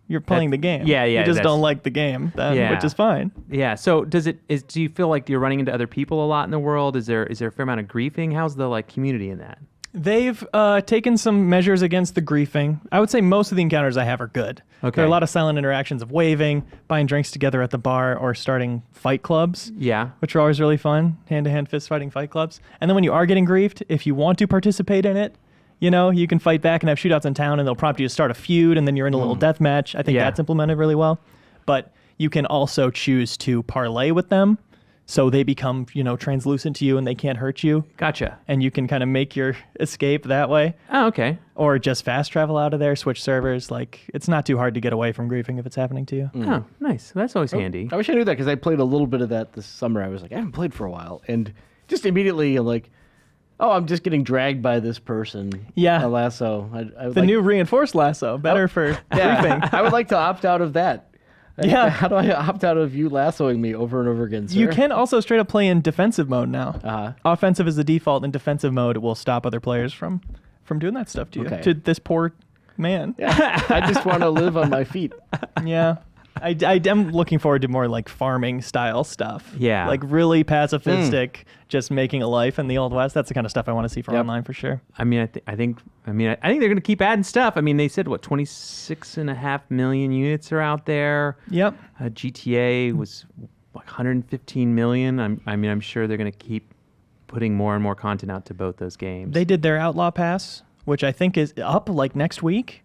you're playing the game. yeah, You just that's- don't like the game, then, which is fine. Yeah. So do you feel like you're running into other people a lot in the world? Is there a fair amount of griefing? How's the like community in that? They've taken some measures against the griefing. I would say most of the encounters I have are good. Okay. There are a lot of silent interactions of waving, buying drinks together at the bar, or starting fight clubs. Yeah. Which are always really fun, hand-to-hand fist fighting fight clubs. And then when you are getting griefed, if you want to participate in it, you can fight back and have shootouts in town, and they'll prompt you to start a feud, and then you're in a little death match. I think Yeah. that's implemented really well. But you can also choose to parlay with them. so they become, translucent to you and they can't hurt you. Gotcha. And you can kind of make your escape that way. Oh, okay. Or just fast travel out of there, switch servers. Like, it's not too hard to get away from griefing if it's happening to you. Oh, nice. That's always handy. I wish I knew that because I played a little bit of that this summer. I was like, I haven't played for a while. And just immediately, I'm like, oh, I'm just getting dragged by this person. Yeah. A lasso. I would The like, new reinforced lasso, better for griefing. I would like to opt out of that. Yeah. How do I opt out of you lassoing me over and over again, sir? You can also straight up play in defensive mode now. Uh-huh. Offensive is the default, and defensive mode will stop other players from doing that stuff to you. Okay. To this poor man. Yeah. I just want to live on my feet. Yeah. I am looking forward to more like farming style stuff. Yeah. Like really pacifistic, just making a life in the Old West. That's the kind of stuff I want to see for online for sure. I mean, I think they're going to keep adding stuff. I mean, they said 26.5 million units are out there. Yep. GTA was like 115 million. I'm sure they're going to keep putting more and more content out to both those games. They did their Outlaw Pass, which I think is up like next week,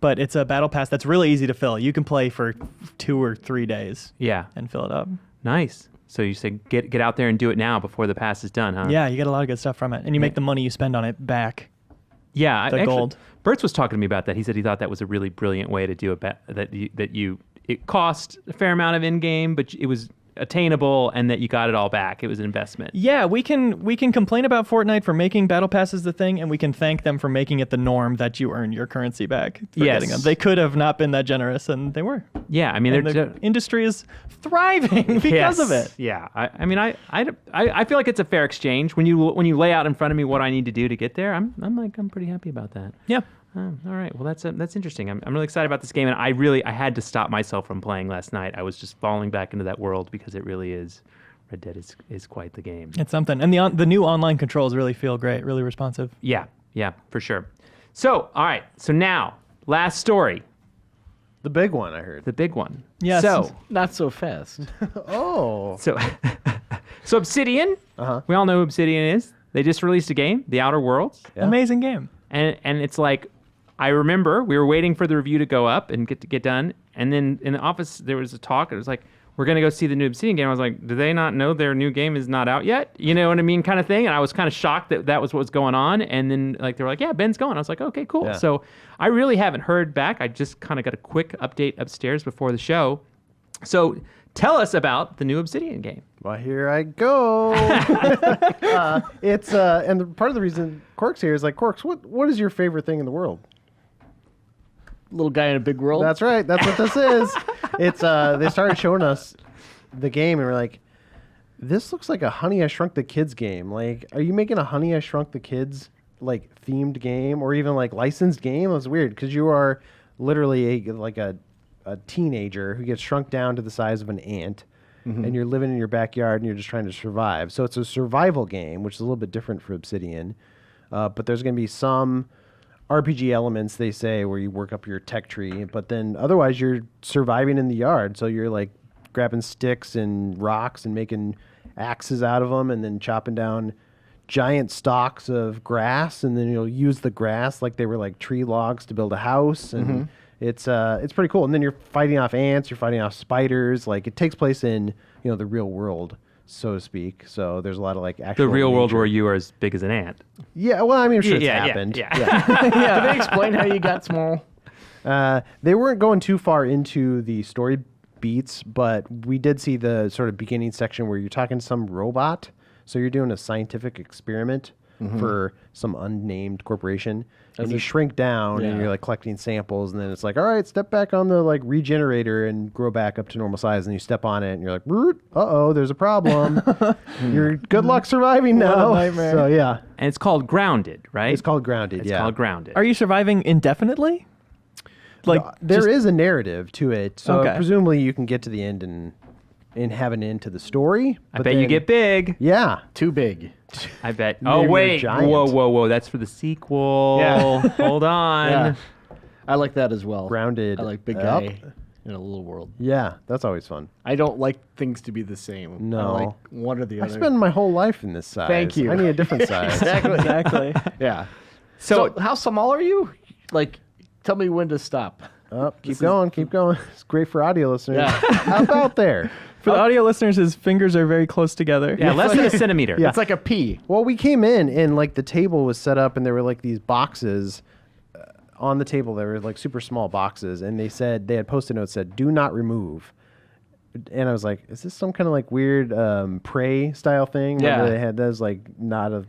but it's a battle pass that's really easy to fill. You can play for 2 or 3 days Yeah. and fill it up. Nice. So you say get out there and do it now before the pass is done, huh? Yeah, you get a lot of good stuff from it, and you make the money you spend on it back. Yeah, The gold. Bertz was talking to me about that. He said he thought that was a really brilliant way to do it. It cost a fair amount of in-game, but it was attainable, and that you got it all back. It was an investment. Yeah, we can complain about Fortnite for making battle passes the thing, and we can thank them for making it the norm that you earn your currency back for Yes. getting them. They could have not been that generous, and they were. Yeah, I mean, And the industry is thriving because of it. Yeah, I feel like it's a fair exchange when you lay out in front of me what I need to do to get there. I'm pretty happy about that. Yeah. Oh, all right. Well, that's interesting. I'm really excited about this game, and I had to stop myself from playing last night. I was just falling back into that world because it really is. Red Dead is quite the game. It's something. And the new online controls really feel great, really responsive. Yeah, for sure. So, all right. So now, last story, The big one, I heard. the big one. Yes. So, Not so fast. Oh. so Obsidian. Uh-huh. We all know who Obsidian is. They just released a game, The Outer Worlds, Yeah. Amazing game. and it's like, I remember we were waiting for the review to go up and get done, and then in the office there was a talk. It was like, we're gonna go see the new Obsidian game. I was like, do they not know their new game is not out yet? You know what I mean, kind of thing. And I was kind of shocked that was what was going on. And then like they were like, yeah, Ben's going. I was like, okay, cool. Yeah. So I really haven't heard back. I just kind of got a quick update upstairs before the show. So tell us about the new Obsidian game. Well, here I go. It's part of the reason Cork's here is like, Cork's, what is your favorite thing in the world? Little guy in a big world. That's right. That's what this is. It's they started showing us the game and we're like, this looks like a Honey I Shrunk the Kids game. Like, are you making a Honey I Shrunk the Kids like themed game or even like licensed game? It was weird because you are literally a teenager who gets shrunk down to the size of an ant. And you're living in your backyard and you're just trying to survive. So it's a survival game, which is a little bit different for Obsidian. But there's going to be some RPG elements, they say, where you work up your tech tree. But then otherwise you're surviving in the yard. So you're like grabbing sticks and rocks and making axes out of them and then chopping down giant stalks of grass. And then you'll use the grass like they were like tree logs to build a house. And it's pretty cool. And then you're fighting off ants, you're fighting off spiders. Like it takes place in, the real world, so to speak. So there's a lot of like actual The real world nature. where you are as big as an ant. Yeah, well, I mean, I'm sure it's Yeah, happened. yeah. Did they explain how you got small? They weren't going too far into the story beats, but we did see the sort of beginning section where you're talking to some robot. So you're doing a scientific experiment for some unnamed corporation. And you shrink down and Yeah. you're like collecting samples. And then it's like, all right, step back on the like regenerator and grow back up to normal size. And you step on it and you're like, uh-oh, there's a problem. You're good luck surviving now. nightmare. So yeah, And it's called Grounded, right? it's called Grounded. It's yeah. called Grounded. Are you surviving indefinitely? Like There just- is a narrative to it, so Okay. presumably you can get to the end and have an end to the story. I but bet you then- get big. Yeah, Too big. I bet. Maybe Oh you're wait, giant. whoa! That's for the sequel. Yeah. Hold on. Yeah. I like that as well. Grounded I like big up. guy in a little world. Yeah, that's always fun. I don't like things to be the same. No. I like one or the I other. spend my whole life in this size. Thank you. I need a different size. exactly. Yeah. So, how small are you? Like, tell me when to stop. Keep going. It's great for audio listeners. Yeah. How about there? For the audio listeners, his fingers are very close together. Yeah, less than a centimeter. Yeah. It's like a pea. Well, we came in and like the table was set up and there were like these boxes on the table. They were like super small boxes, and they had Post-it notes said "Do not remove." And I was like, "Is this some kind of like weird prey style thing?" Yeah. Where they had those like not a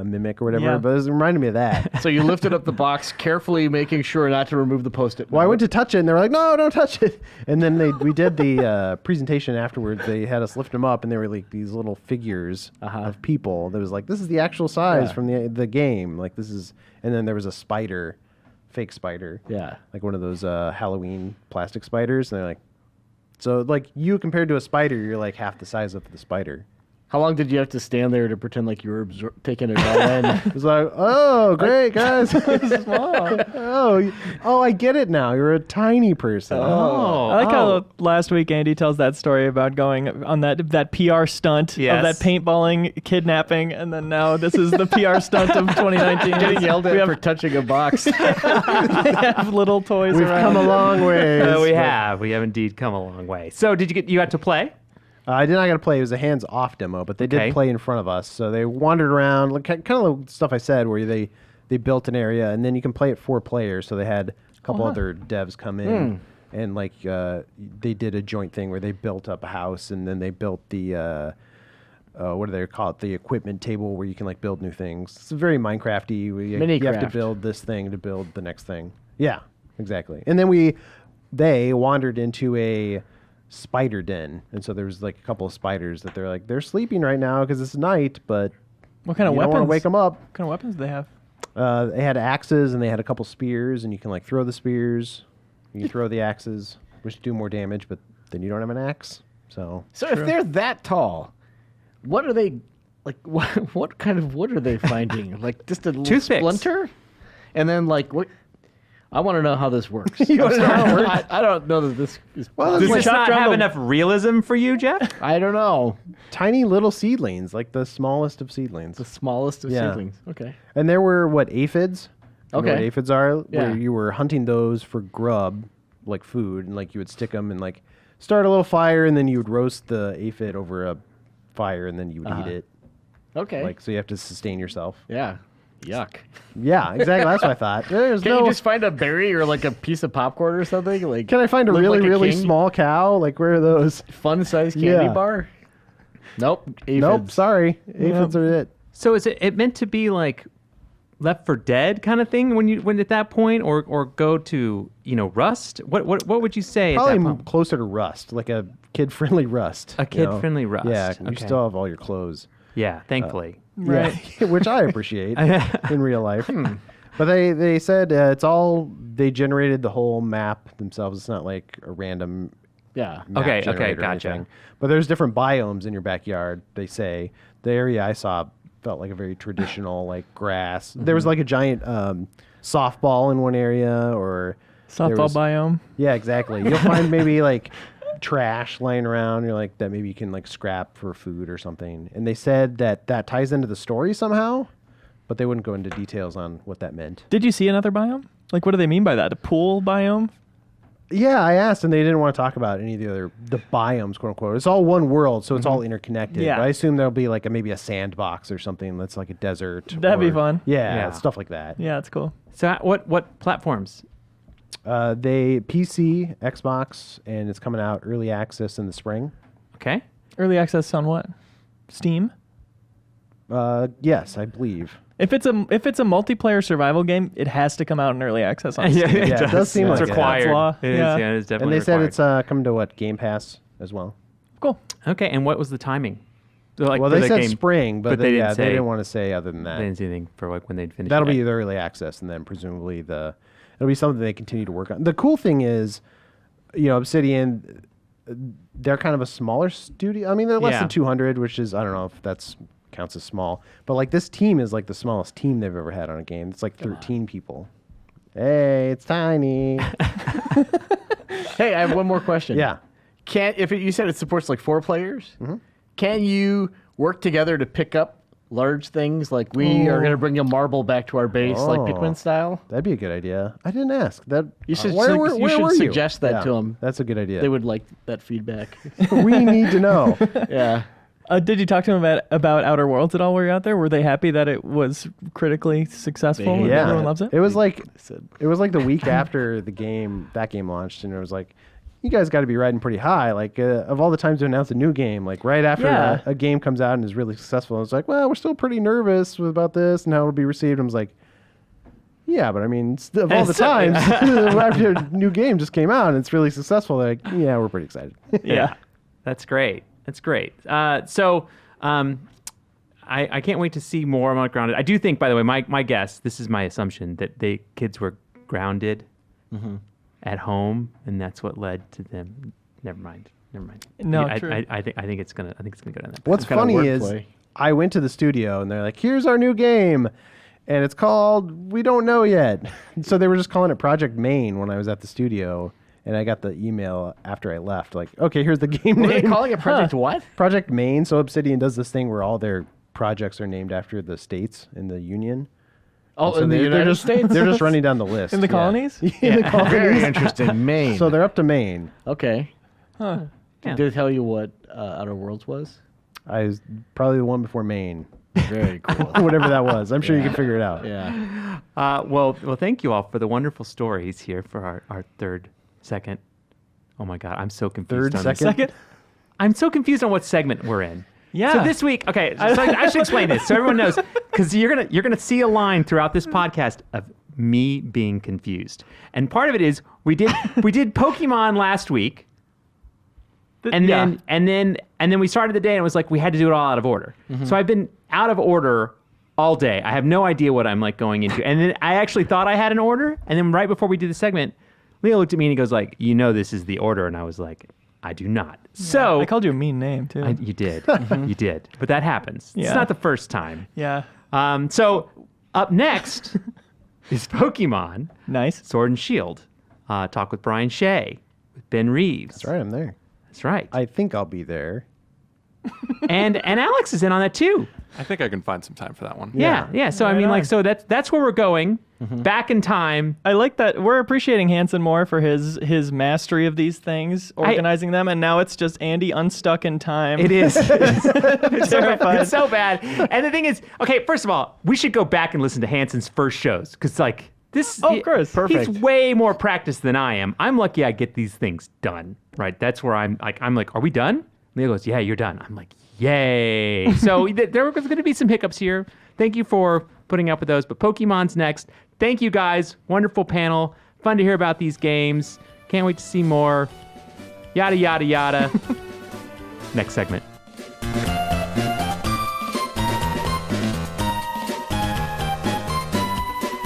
mimic or whatever, Yeah. but it reminded me of that. So you lifted up the box, carefully making sure not to remove the Post-it. Well, I went to touch it, and they were like, "No, don't touch it." And then we did the presentation afterwards. They had us lift them up, and they were like these little figures of people. That was like, "This is the actual size Yeah. from the game." Like this is, and then there was a spider, fake spider, Yeah. like one of those Halloween plastic spiders. And they're like, so like you compared to a spider, you're like half the size of the spider. How long did you have to stand there to pretend like you were taking it all in? It was like, oh, great, guys. Oh, I get it now. You're a tiny person. Oh. I like how last week Andy tells that story about going on that PR stunt Yes. of that paintballing, kidnapping, and then now this is the PR stunt of 2019. Getting yelled at we for touching a box. they have little toys We've around. come a long way. We have indeed come a long way. So you got to play? I did not get to play. It was a hands-off demo, but they Okay. did play in front of us. So they wandered around, like kind of the stuff I said, where they built an area, and then you can play it 4 players. So they had a couple other devs come in, and like they did a joint thing where they built up a house, and then they built the what do they call it? The equipment table where you can like build new things. It's very Minecrafty. You have to Minecraft. build this thing to build the next thing. Yeah, exactly. And then they wandered into a spider den, and so there was like a couple of spiders that they're sleeping right now because it's night, but What kind of you don't want weapons? to wake them up. What kind of weapons do they have? They had axes and they had a couple spears, and you can like throw the spears, you can throw the axes, which do more damage, but then you don't have an axe. So So if they're that tall, what are they like? What kind of wood are they finding? Like just a little Toothpicks. splinter, and then like what? I want to know how this works. You wanna know how it works? I don't know that this is. Well, Does it's this like not have enough realism for you, Jeff? I don't know. tiny little seedlings, like the smallest of seedlings. The smallest of Yeah. seedlings. Okay. And there were aphids. You know Okay. what aphids are? Yeah. Where you were hunting those for grub, like food, and like you would stick them and like start a little fire, and then you would roast the aphid over a fire, and then you would eat it. Okay. Like so, you have to sustain yourself. yeah. Yuck. Yeah, exactly. That's what I thought. There's Can't no. you just find a berry or like a piece of popcorn or something? Like Can I find a live really like really king? small cow? Like where are those? fun-sized candy Yeah. bar? Nope. Aphids. Nope. Sorry, aphids are it. So is it meant to be like Left for Dead kind of thing when at that point, or go to Rust? What would you say Probably at that point? closer to Rust, like a kid-friendly Rust. A you know? kid-friendly Rust, Yeah, you okay. still have all your clothes. Yeah, thankfully. Right. Yeah, which I appreciate in real life. But they said it's all they generated the whole map themselves. It's not like a random Yeah. map Okay, generator or gotcha. anything. But there's different biomes in your backyard. They say the area I saw felt like a very traditional like grass. There was like a giant softball in one area, or there Softball was- biome. Yeah, exactly. You'll find maybe like trash lying around. You're like that maybe you can like scrap for food or something. And they said that ties into the story somehow, but they wouldn't go into details on what that meant. Did you see another biome? Like, what do they mean by that? A pool biome? Yeah, I asked, and they didn't want to talk about any of the biomes, quote unquote. It's all one world, so it's all interconnected. Yeah. But I assume there'll be like maybe a sandbox or something that's like a desert. That'd be or- fun. Yeah, Yeah. stuff like that. Yeah, that's cool. So what platforms? They PC, Xbox, and it's coming out early access in the spring. Okay. Early access on what? Steam? Yes, I believe. If it's a multiplayer survival game, it has to come out in early access on Steam. it does seem it's like it. required. That's law. It is, Yeah. it is And definitely they said required. it's coming to what, Game Pass as well. Cool. Okay, and what was the timing? So, like, Well, for they the said game, spring, but, but they they, didn't say- didn't want to say other than that. They didn't see anything for like when they'd finish. That'll it. be the early access, and then presumably it'll be something they continue to work on. The cool thing is, Obsidian, they're kind of a smaller studio. I mean, they're less Yeah. than 200, which is, I don't know if that's counts as small, but like this team is like the smallest team they've ever had on a game. It's like 13 people. Hey, it's tiny. Hey, I have one more question. Yeah. You said it supports like 4 players? Can you work together to pick up large things, like we are gonna bring a marble back to our base, like Oh. Pikmin style. That'd be a good idea. I didn't ask. That You should where you were should you? suggest that Yeah, to them. That's a good idea. They would like that feedback. We need to know. Yeah. Did you talk to them about Outer Worlds at all while you're out there? Were they happy that it was critically successful? and Yeah, everyone loves it. It was like said- the week after that game launched, and it was like, you guys got to be riding pretty high. Like of all the times to announce a new game, like right after Yeah. a game comes out and is really successful, it's like, well, we're still pretty nervous about this and how it'll be received. I was like, yeah, but I mean, of all the times after a new game just came out and it's really successful, they're like, yeah, we're pretty excited. Yeah. That's great. That's great. So I can't wait to see more on Grounded. I do think, by the way, my guess, this is my assumption, that kids were grounded at home, and that's what led to them. Never mind. No, I, true. I think it's gonna go down that. What's Some kind of funny is wordplay. I went to the studio and they're like, here's our new game. And it's called, we don't know yet. So they were just calling it Project Main when I was at the studio. And I got the email after I left, like, okay, here's the game Were name. they calling it Project what? Project Main. So Obsidian does this thing where all their projects are named after the states in the Union. Oh, So in the they're United just, States? They're just running down the list. In the yeah. colonies? In the Very colonies. interesting. Maine. So they're up to Maine. okay. Yeah. Did they tell you what Outer Worlds was? I was probably the one before Maine. Very cool. Whatever that was. I'm sure you can figure it out. Yeah. Well, thank you all for the wonderful stories here for our second. Oh my God, I'm so confused. Third, on this. second? I'm so confused on what segment we're in. Yeah. So this week, okay, so I should explain this so everyone knows, because you're gonna see a line throughout this podcast of me being confused, and part of it is we did Pokemon last week, and then we started the day and it was like we had to do it all out of order. So I've been out of order all day. I have no idea what I'm like going into, and then I actually thought I had an order, and then right before we did the segment, Leo looked at me and he goes like, "You know this is the order," and I was like, "I do not." So I called you a mean name too. you did. You did. But that happens. It's Yeah. not the first time. Yeah. So up next is Pokemon Nice. Sword and Shield. Talk with Brian Shea, with Ben Reeves. That's right, I'm there. That's right. I think I'll be there. And Alex is in on that too. I think I can find some time for that one. Yeah. So I mean, like, so that's where we're going. Back in time. I like that we're appreciating Hanson more for his mastery of these things, organizing them, and now it's just Andy unstuck in time. It is. It's Terrified. so bad. And the thing is, okay, first of all, we should go back and listen to Hanson's first shows because, like, this. Oh, of course. He's Perfect. way more practiced than I am. I'm lucky I get these things done. Right. That's where I'm like, are we done? Leo goes, yeah, you're done. I'm like, yay. So there was going to be some hiccups here. Thank you for putting up with those. But Pokemon's next. Thank you guys. Wonderful panel. Fun to hear about these games. Can't wait to see more. Yada, yada, yada. Next segment.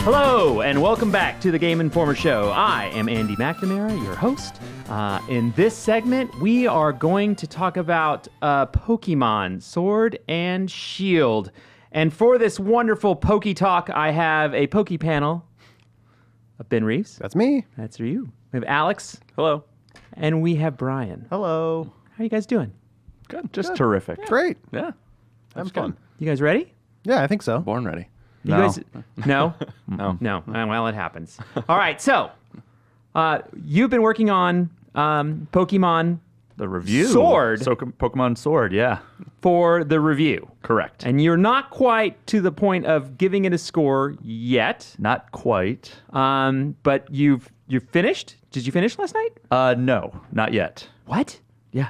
Hello, and welcome back to the Game Informer Show. I am Andy McNamara, your host. In this segment, we are going to talk about Pokemon Sword and Shield. And for this wonderful Poke Talk, I have a Poke panel of Ben Reeves. That's me. That's you. We have Alex. Hello. And we have Brian. Hello. How are you guys doing? Good. Just terrific. Great. Yeah. That's fun. You guys ready? Yeah, I think so. Born ready. You No. guys, no? No. No. Well, it happens. All right. So, you've been working on Pokemon The review. Sword. So Pokemon Sword, yeah. for the review. Correct. And you're not quite to the point of giving it a score yet. Not quite. But you've finished? Did you finish last night? No, not yet. What? Yeah.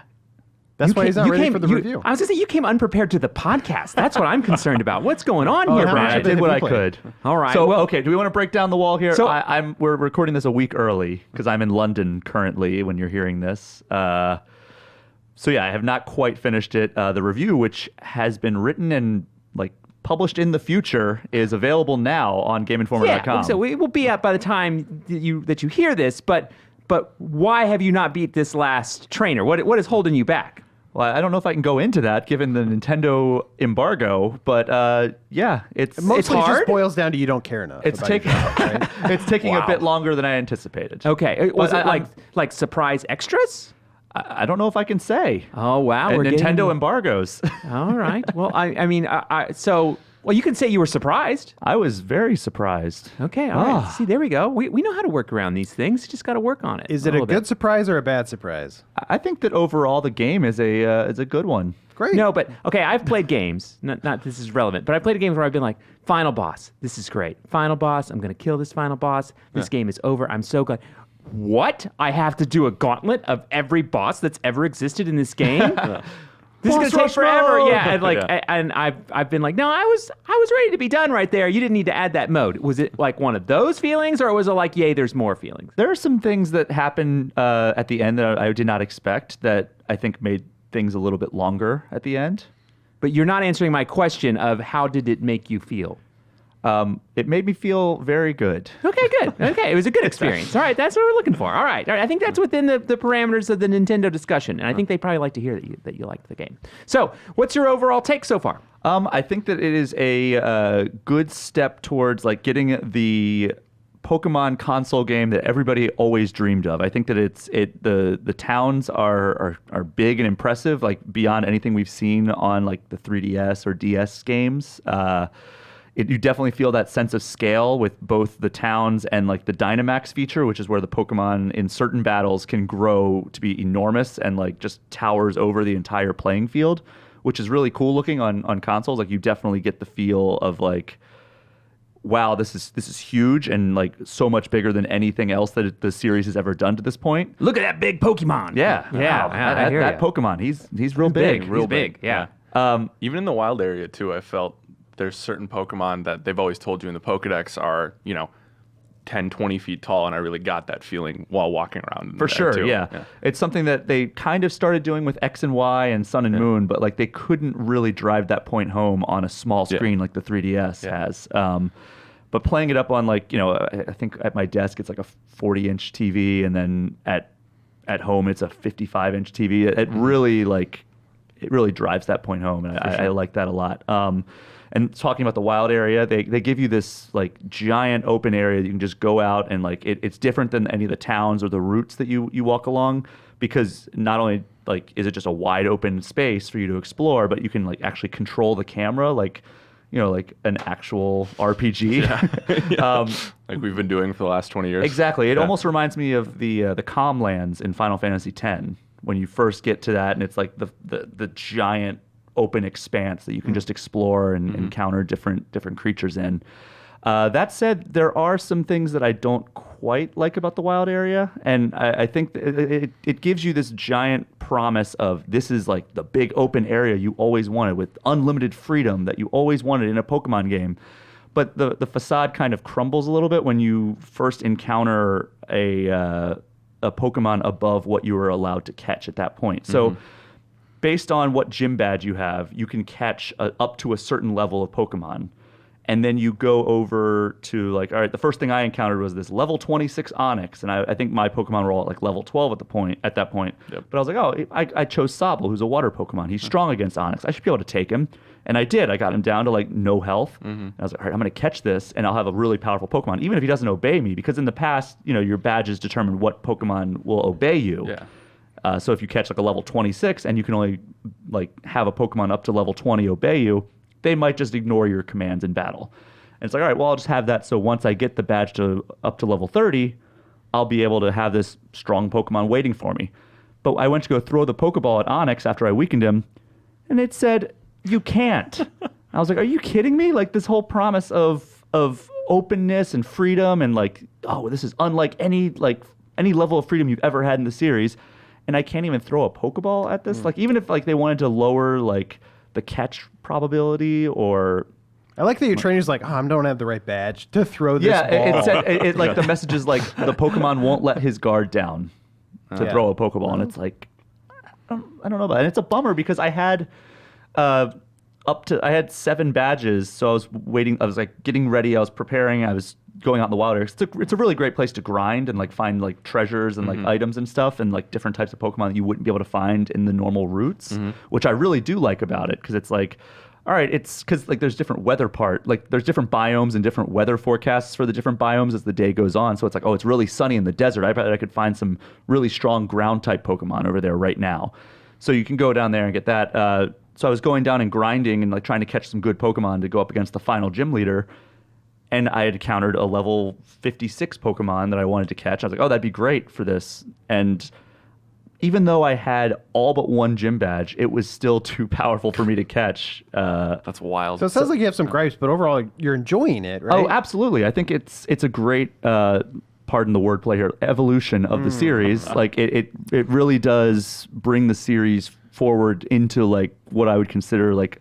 That's why he's not ready for the review. I was going to say, you came unprepared to the podcast. That's what I'm concerned about. What's going on here, how much Brian? I have they did what I played? could. All right. So, well, okay, do we want to break down the wall here? So- We're recording this a week early because I'm in London currently when you're hearing this. So yeah, I have not quite finished it. The review, which has been written and published in the future, is available now on GameInformer.com. yeah, so it will be up by the time that you hear this, but why have you not beat this last trainer? What is holding you back? Well, I don't know if I can go into that given the Nintendo embargo, but yeah, it's Mostly it hard? just boils down to you don't care enough. It's about taking yourself, right? it's taking a bit longer than I anticipated. Okay, was But it like surprise extras? I don't know if I can say. Oh wow, we're Nintendo getting... embargoes. All right. Well, I mean, well, you can say you were surprised. I was very surprised. Okay. All right. See, there we go. We know how to work around these things. You just got to work on it. Is it a little good bit. surprise or a bad surprise? I think that overall the game is a good one. Great. No, but okay, I've played games. Not this is relevant, but I've played games where I've been like, final boss. This is great. Final boss. I'm gonna kill this final boss. This game is over. I'm so glad. What? I have to do a gauntlet of every boss that's ever existed in this game? This is gonna take forever. Yeah, and like, and I've been like, no, I was ready to be done right there. You didn't need to add that mode. Was it like one of those feelings, or was it like, yay, there's more feelings? There are some things that happen at the end that I did not expect that I think made things a little bit longer at the end. But you're not answering my question of how did it make you feel? It made me feel very good. Okay, good. Okay, it was a good experience. All right, that's what we're looking for. All right, I think that's within the parameters of the Nintendo discussion, and I think they probably like to hear that you liked the game. So, what's your overall take so far? I think that it is a good step towards like getting the Pokemon console game that everybody always dreamed of. I think that the towns are big and impressive, like beyond anything we've seen on like the 3DS or DS games. You definitely feel that sense of scale with both the towns and like the Dynamax feature, which is where the Pokemon in certain battles can grow to be enormous and like just towers over the entire playing field, which is really cool looking on consoles. Like you definitely get the feel of like, wow, this is huge and like so much bigger than anything else that the series has ever done to this point. Look at that big Pokemon. Yeah, Yeah, wow. I hear that ya. Pokemon, he's real big. Real big. Yeah. Even in the wild area too, I felt there's certain Pokemon that they've always told you in the Pokedex are 10, 20 feet tall, and I really got that feeling while walking around. For sure, too. yeah. It's something that they kind of started doing with X and Y and Sun and Moon, but like they couldn't really drive that point home on a small screen like the 3DS has. But playing it up on like, I think at my desk it's like a 40-inch TV, and then at home it's a 55-inch TV. It really drives that point home, and I like that a lot. And talking about the wild area, they give you this like giant open area that you can just go out and like it's different than any of the towns or the routes that you walk along, because not only like is it just a wide open space for you to explore, but you can like actually control the camera like an actual RPG. Like we've been doing for the last 20 years. Exactly. It almost reminds me of the Calm Lands in Final Fantasy X when you first get to that, and it's like the giant open expanse that you can just explore and encounter different creatures in. That said, there are some things that I don't quite like about the wild area, and I think it gives you this giant promise of this is like the big open area you always wanted with unlimited freedom that you always wanted in a Pokemon game. But the facade kind of crumbles a little bit when you first encounter a Pokemon above what you were allowed to catch at that point. So based on what gym badge you have, you can catch up to a certain level of Pokemon. And then you go over to like, all right, the first thing I encountered was this level 26 Onix. And I think my Pokemon were all at like level 12 at that point. Yep. But I was like, oh, I chose Sobble, who's a water Pokemon. He's strong against Onix. I should be able to take him. And I did. I got him down to like no health. And I was like, all right, I'm going to catch this and I'll have a really powerful Pokemon, even if he doesn't obey me. Because in the past, your badges determine what Pokemon will obey you. Yeah. So if you catch like a level 26 and you can only like have a Pokemon up to level 20 obey you, they might just ignore your commands in battle. And it's like, all right, well, I'll just have that. So once I get the badge up to level 30, I'll be able to have this strong Pokemon waiting for me. But I went to go throw the Pokeball at Onix after I weakened him, and it said, you can't. I was like, are you kidding me? Like this whole promise of openness and freedom and like, oh, this is unlike any level of freedom you've ever had in the series. And I can't even throw a Pokeball at this. Like even if like they wanted to lower like the catch probability or I like that your trainer's like, I don't have the right badge to throw this ball. It said it like the message is like the Pokemon won't let his guard down to throw a Pokeball, and it's like I don't know about it. And it's a bummer because I had I had 7 badges, so I was waiting. I was like getting ready. I was preparing. I was going out in the wild area. It's a really great place to grind and like find like treasures and like items and stuff and like different types of Pokemon that you wouldn't be able to find in the normal routes, which I really do like about it because it's like all right, it's because like there's different weather there's different biomes and different weather forecasts for the different biomes as the day goes on. So it's like, oh, it's really sunny in the desert. I bet I could find some really strong ground type Pokemon over there right now. So you can go down there and get that. So I was going down and grinding and like trying to catch some good Pokemon to go up against the final gym leader. And I had encountered a level 56 Pokemon that I wanted to catch. I was like, oh, that'd be great for this. And even though I had all but one gym badge, it was still too powerful for me to catch. That's wild. So it sounds like you have some gripes, but overall you're enjoying it, right? Oh, absolutely. I think it's a great, pardon the wordplay here, evolution of the series. Like it really does bring the series forward into like what I would consider like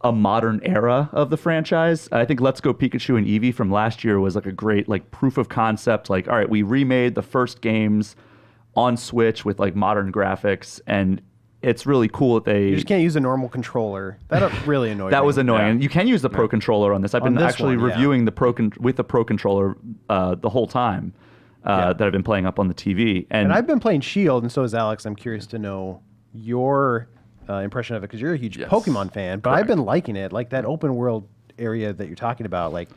a modern era of the franchise. I think Let's Go Pikachu and Eevee from last year was like a great like proof of concept. Like, all right, we remade the first games on Switch with like modern graphics, and it's really cool that they You just can't use a normal controller. That really annoyed me. that was annoying. You can use the Pro Controller on this. I've been this actually one, yeah. reviewing with the Pro Controller the whole time that I've been playing up on the TV. And I've been playing Shield, and so has Alex. I'm curious to know your impression of it because you're a huge Pokemon fan. But I've been liking it, like that open world area that you're talking about. Like,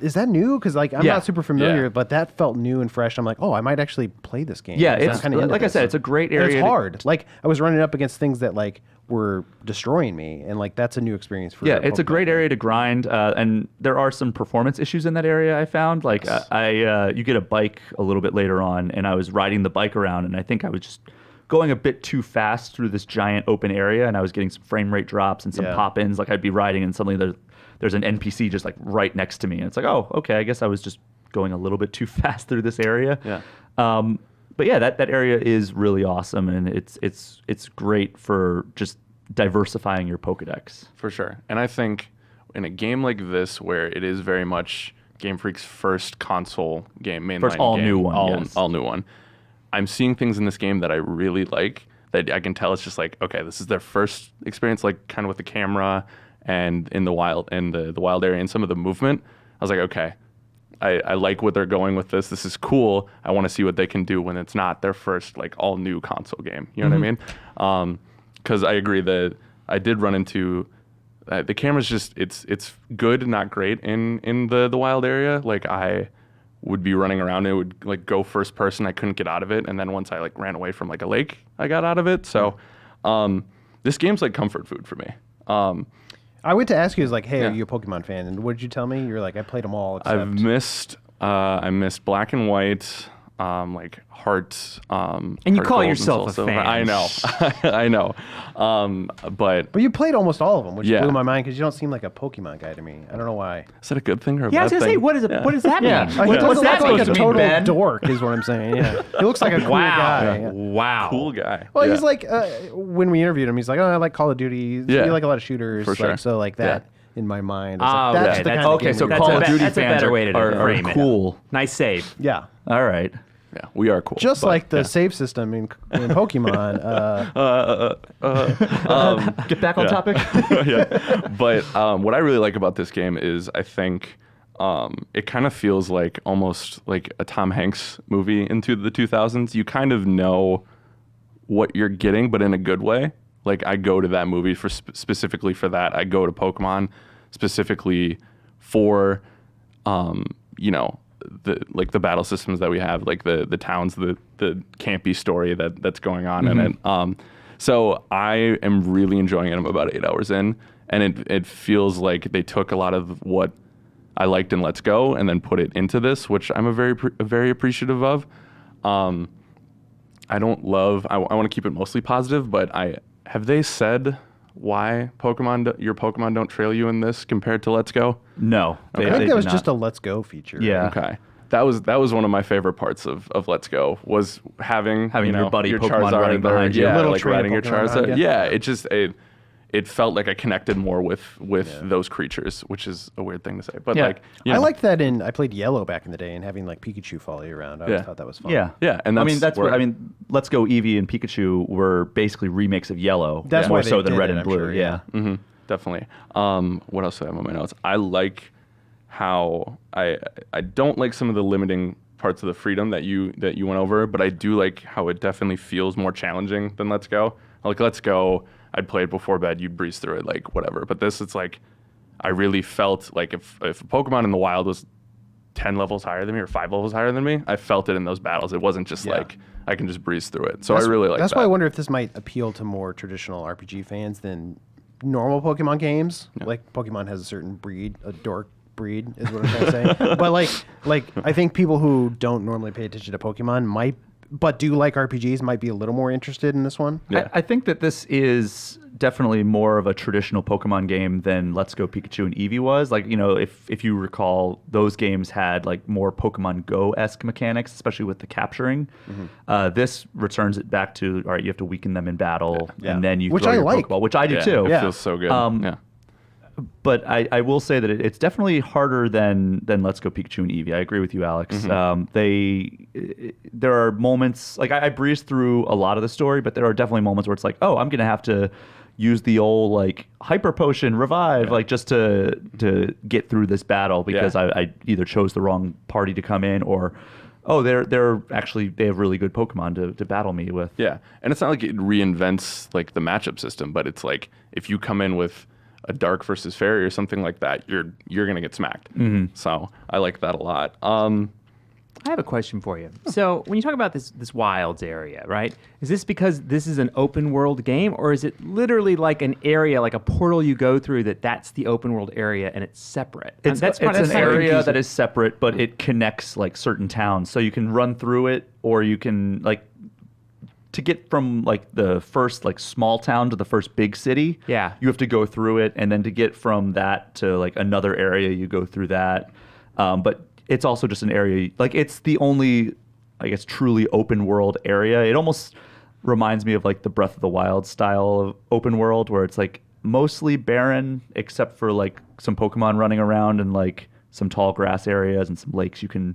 is that new? Because like I'm not super familiar, but that felt new and fresh. I'm like, oh, I might actually play this game. Yeah, So I'm it's kinda into like I this. said, it's a great And area. it's hard. Like I was running up against things that like were destroying me, and like that's a new experience for. Yeah, it's a Pokemon great fan. area to grind, and there are some performance issues in that area. I found like you get a bike a little bit later on, and I was riding the bike around, and I think I was just going a bit too fast through this giant open area, and I was getting some frame rate drops and some pop-ins. Like I'd be riding, and suddenly there's an NPC just like right next to me, and it's like, oh, okay, I guess I was just going a little bit too fast through this area. Yeah. But yeah, that area is really awesome, and it's great for just diversifying your Pokedex. For sure. And I think in a game like this, where it is very much Game Freak's first console game, mainline First all game, new one, yes. all new one, I'm seeing things in this game that I really like, that I can tell it's just like, okay, this is their first experience, like kind of with the camera and in the wild area and some of the movement. I was like, okay, I like what they're going with this. This is cool. I want to see what they can do when it's not their first like all new console game. You know what I mean? Because I agree that I did run into the camera's just it's good, not great in the wild area. Like I would be running around, it would like go first person. I couldn't get out of it, and then once I like ran away from like a lake, I got out of it. So this game's like comfort food for me. I went to ask you, is like, hey, are you a Pokemon fan? And what did you tell me? You're like, I played them all. Except... I missed Black and White, like Heart. And you Heart call Gold yourself and a Soul fan. Silver. I know, I know. But you played almost all of them, which Yeah. blew my mind because you don't seem like a Pokemon guy to me. I don't know why. is that a good thing or a Yeah, I bad was gonna thing? say, what does that mean? Yeah. He What's doesn't that look like supposed a to mean, total Ben? dork, is what I'm saying. Yeah, he looks like a cool guy. Yeah. Wow. Cool guy. Well, Yeah. he's like when we interviewed him, he's like, oh, I like Call of Duty. Yeah. You like a lot of shooters, For sure. like, so like that. In my mind, I was Ah, like, that's okay, the that's- kind of Okay, game so we're Call doing. of Duty that's a fans better way to are frame it. cool. Nice save. Yeah, All right. Yeah, we are cool. just but- like the save system in Pokemon. Get back on topic. Yeah. But what I really like about this game is I think it kind of feels like almost like a Tom Hanks movie into the 2000s. You kind of know what you're getting, but in a good way. Like I go to that movie for specifically for that. I go to Pokemon specifically for, you know, the battle systems that we have, like the towns, the campy story that's going on in it. So I am really enjoying it. I'm about 8 hours in, and it feels like they took a lot of what I liked in Let's Go and then put it into this, which I'm very appreciative of. I don't love. I want to keep it mostly positive, but have they said why your Pokemon don't trail you in this compared to Let's Go? No. I think that was just a Let's Go feature. Yeah. Okay. That was one of my favorite parts of Let's Go, was having you know, your buddy Pokemon Charizard running behind you. Yeah, Little like train of riding your Pokemon Charizard. around you. Yeah, it felt like I connected more with those creatures, which is a weird thing to say. But Yeah. like, you I know, liked that I played Yellow back in the day and having like Pikachu follow you around. I always Yeah. thought that was fun. Yeah. Yeah, and I mean, that's where- Let's Go Eevee and Pikachu were basically remakes of Yellow. That's more why they so than did Red it, and I'm Blue. sure, yeah. Mm-hmm, definitely. What else do I have on my notes? I like how I don't like some of the limiting parts of the freedom that you went over, but I do like how it definitely feels more challenging than Let's Go. Like Let's Go, I'd play it before bed, you'd breeze through it, like whatever. But this, it's like I really felt like if a Pokemon in the wild was 10 levels higher than me or 5 levels higher than me, I felt it in those battles. It wasn't just like I can just breeze through it. So I really like that. That's why I wonder if this might appeal to more traditional RPG fans than normal Pokemon games. Like Pokemon has a certain breed, a dork breed is what I'm trying to say. But like I think people who don't normally pay attention to Pokemon might, but do like RPGs, might be a little more interested in this one. Yeah. I think that this is definitely more of a traditional Pokemon game than Let's Go Pikachu and Eevee was. Like, you know, if you recall, those games had like more Pokemon Go-esque mechanics, especially with the capturing. This returns it back to, all right, you have to weaken them in battle, and then you Which throw I your like. Pokeball, which I do too. It feels so good. Yeah. But I will say that it's definitely harder than Let's Go Pikachu and Eevee. I agree with you, Alex. There are moments, like I breezed through a lot of the story, but there are definitely moments where it's like, oh, I'm going to have to use the old like hyper potion revive, like just to get through this battle because I either chose the wrong party to come in or they're actually, they have really good Pokemon to battle me with. Yeah, and it's not like it reinvents like the matchup system, but it's like if you come in with a dark versus fairy or something like that, you're gonna get smacked. So I like that a lot. I have a question for you. So when you talk about this wilds area, right? Is this because this is an open world game, or is it literally like an area, like a portal you go through that's the open world area and it's separate? It's an area that is separate, but it connects like certain towns. So you can run through it, or you can like to get from like the first like small town to the first big city. Yeah. You have to go through it, and then to get from that to like another area, you go through that. But it's also just an area, like it's the only, I guess, truly open world area. It almost reminds me of like the Breath of the Wild style of open world, where it's like mostly barren except for like some Pokemon running around and like some tall grass areas and some lakes you can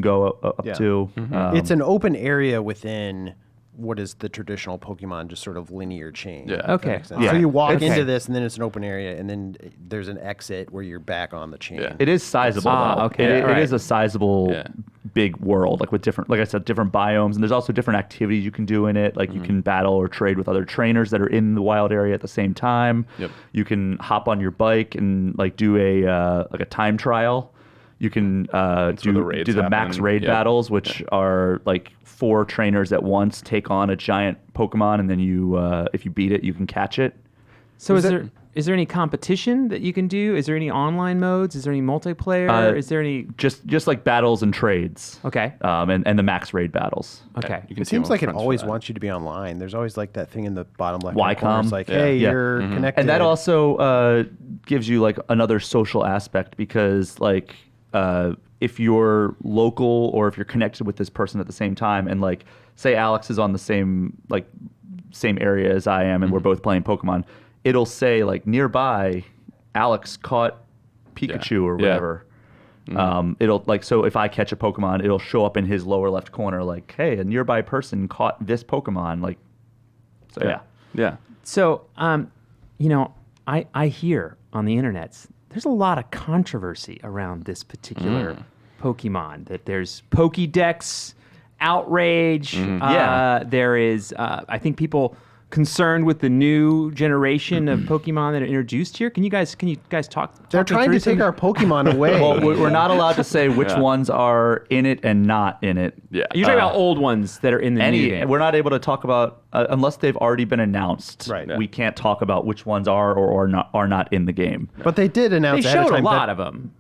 go up to. It's an open area within what is the traditional Pokemon just sort of linear chain. Yeah. if that Okay. makes sense. Yeah. So you walk Okay. into this, and then it's an open area, and then there's an exit where you're back on the chain. Yeah. It is sizable. though. okay, It right. is a sizable Yeah. big world, like with different, like I said, different biomes, and there's also different activities you can do in it. Like you can battle or trade with other trainers that are in the wild area at the same time. Yep. You can hop on your bike and like do a like a time trial. You can where the do raids the max happen. raid Yep. battles, which are like 4 trainers at once take on a giant Pokemon, and then you if you beat it, you can catch it. So is there any competition that you can do? Is there any online modes? Is there any multiplayer? Is there any? Just like battles and trades. Okay. And the max raid battles. Okay. You can It team seems up like with it friends for always that. wants you to be online. There's always like that thing in the bottom left Wycom. corner. It's like, hey, Yeah. you're connected. And that also gives you like another social aspect, because like if you're local or if you're connected with this person at the same time, and like say Alex is on the same area as I am, and we're both playing Pokemon, it'll say like nearby Alex caught Pikachu or Yeah. whatever. It'll like, so if I catch a Pokemon, it'll show up in his lower left corner like, hey, a nearby person caught this Pokemon. Like, so yeah. Yeah. So, you know, I hear on the internets there's a lot of controversy around this particular Pokemon. That there's Pokédex outrage. Yeah. There is, I think, people concerned with the new generation of Pokemon that are introduced here. Can you guys talk? They're me trying through to take some- our Pokemon away. Well, we're not allowed to say which ones are in it and not in it. Yeah. You're talking about old ones that are in the new game. We're not able to talk about unless they've already been announced. Right. Yeah. We can't talk about which ones are or are not in the game. But they did They announce ahead of showed a time lot that of them.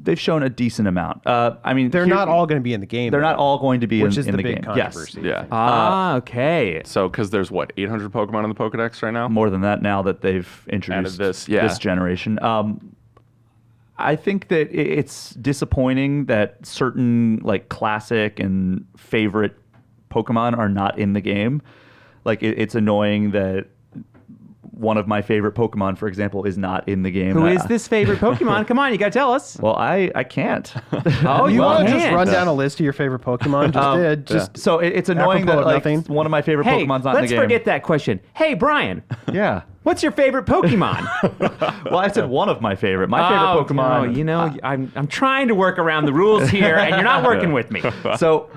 They've shown a decent amount. I mean, they're not all going to be in the game. They're not though, all going to be which in, is in the the big game. controversy. Yes. Yeah. Okay. So, because there's what, 800 Pokemon in the Pokedex right now? More than that now that they've introduced this, yeah. this generation. I think that it's disappointing that certain like classic and favorite Pokemon are not in the game. Like it's annoying that one of my favorite Pokemon, for example, is not in the game. Who And is this favorite Pokemon? Come on, you gotta tell us. Well, I can't. Oh, You want to just can't. run down a list of your favorite Pokemon? Just did. Just So it's annoying Apropos that of like nothing. one of my favorite Hey, Pokemon's not in let's the game. forget that question. Hey, Brian, Yeah. what's your favorite Pokemon? Well, I said one of my favorite. My favorite Pokemon. Oh, you know, I'm trying to work around the rules here, and you're not working with me. So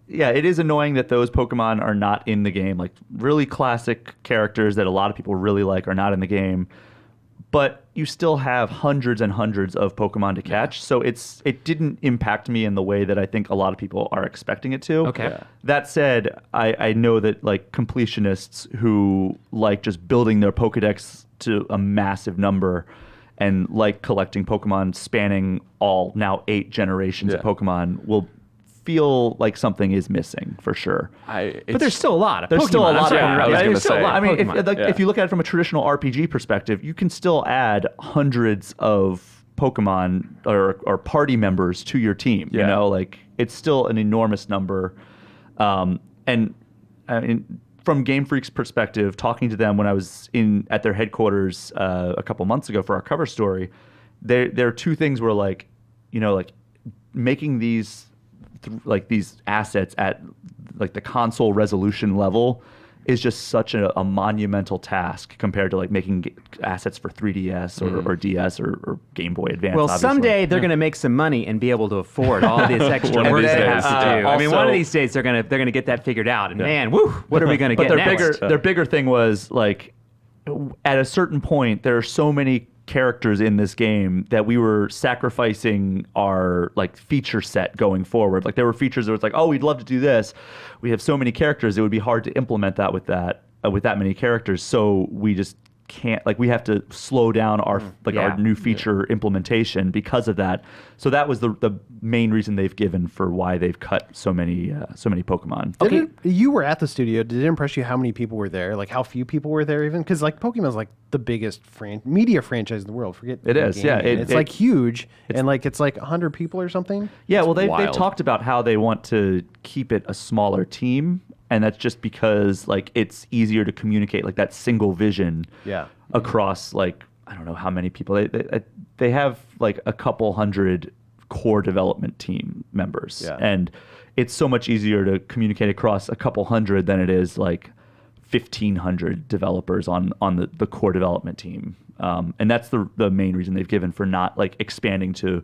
yeah, it is annoying that those Pokemon are not in the game. Like really classic characters that a lot of people really like are not in the game. But you still have hundreds and hundreds of Pokemon to catch, so it didn't impact me in the way that I think a lot of people are expecting it to. Okay. Yeah. That said, I know that like completionists who like just building their Pokedex to a massive number and like collecting Pokemon spanning all now 8 generations of Pokemon will feel like something is missing for sure. But there's still a lot of There's Pokemon. still a lot of I was Pokemon. gonna There's still a say. lot. I mean, Pokemon. if you look at it from a traditional RPG perspective, you can still add hundreds of Pokemon or party members to your team. You Yeah. know, like it's still an enormous number. And I mean, from Game Freak's perspective, talking to them when I was at their headquarters a couple months ago for our cover story, there are 2 things where like, you know, like making these assets at like the console resolution level is just such a monumental task compared to like making assets for 3DS or DS or Game Boy Advance. Well, obviously. someday they're going to make some money and be able to afford all this extra One of work these they days. have to do. I mean, one Also- of these days they're gonna get that figured out. And man, woo, what are we gonna But get their next? their bigger thing was like at a certain point there are so many characters in this game that we were sacrificing our like feature set going forward. Like there were features that was like, oh, we'd love to do this. We have so many characters, it would be hard to implement that with that many characters. So we just can't, like we have to slow down our our new feature implementation because of that. So that was the main reason they've given for why they've cut so many Pokemon. You were at the studio. Did it impress you how many people were there? Like how few people were there even? Because like Pokemon's like the biggest media franchise in the world. Forget It is, yeah. It's like huge. And like it's like 100 people or something. Yeah, well, they've wild. talked about how they want to keep it a smaller team, and that's just because like it's easier to communicate like that single vision across like I don't know how many people they have like a couple hundred core development team members, and it's so much easier to communicate across a couple hundred than it is like 1,500 developers on the core development team, and that's the main reason they've given for not like expanding to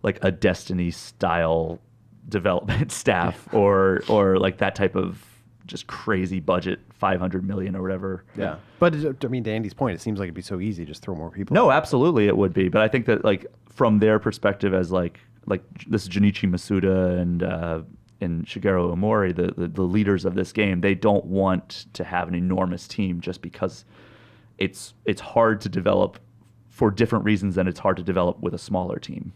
like a Destiny style development staff or like that type of just crazy budget, 500 million or whatever. Yeah. But I mean, to Andy's point, it seems like it'd be so easy just throw more people. No, absolutely it would be. But I think that like from their perspective as like this is Junichi Masuda and Shigeru Omori, the leaders of this game, they don't want to have an enormous team just because it's hard to develop for different reasons than it's hard to develop with a smaller team.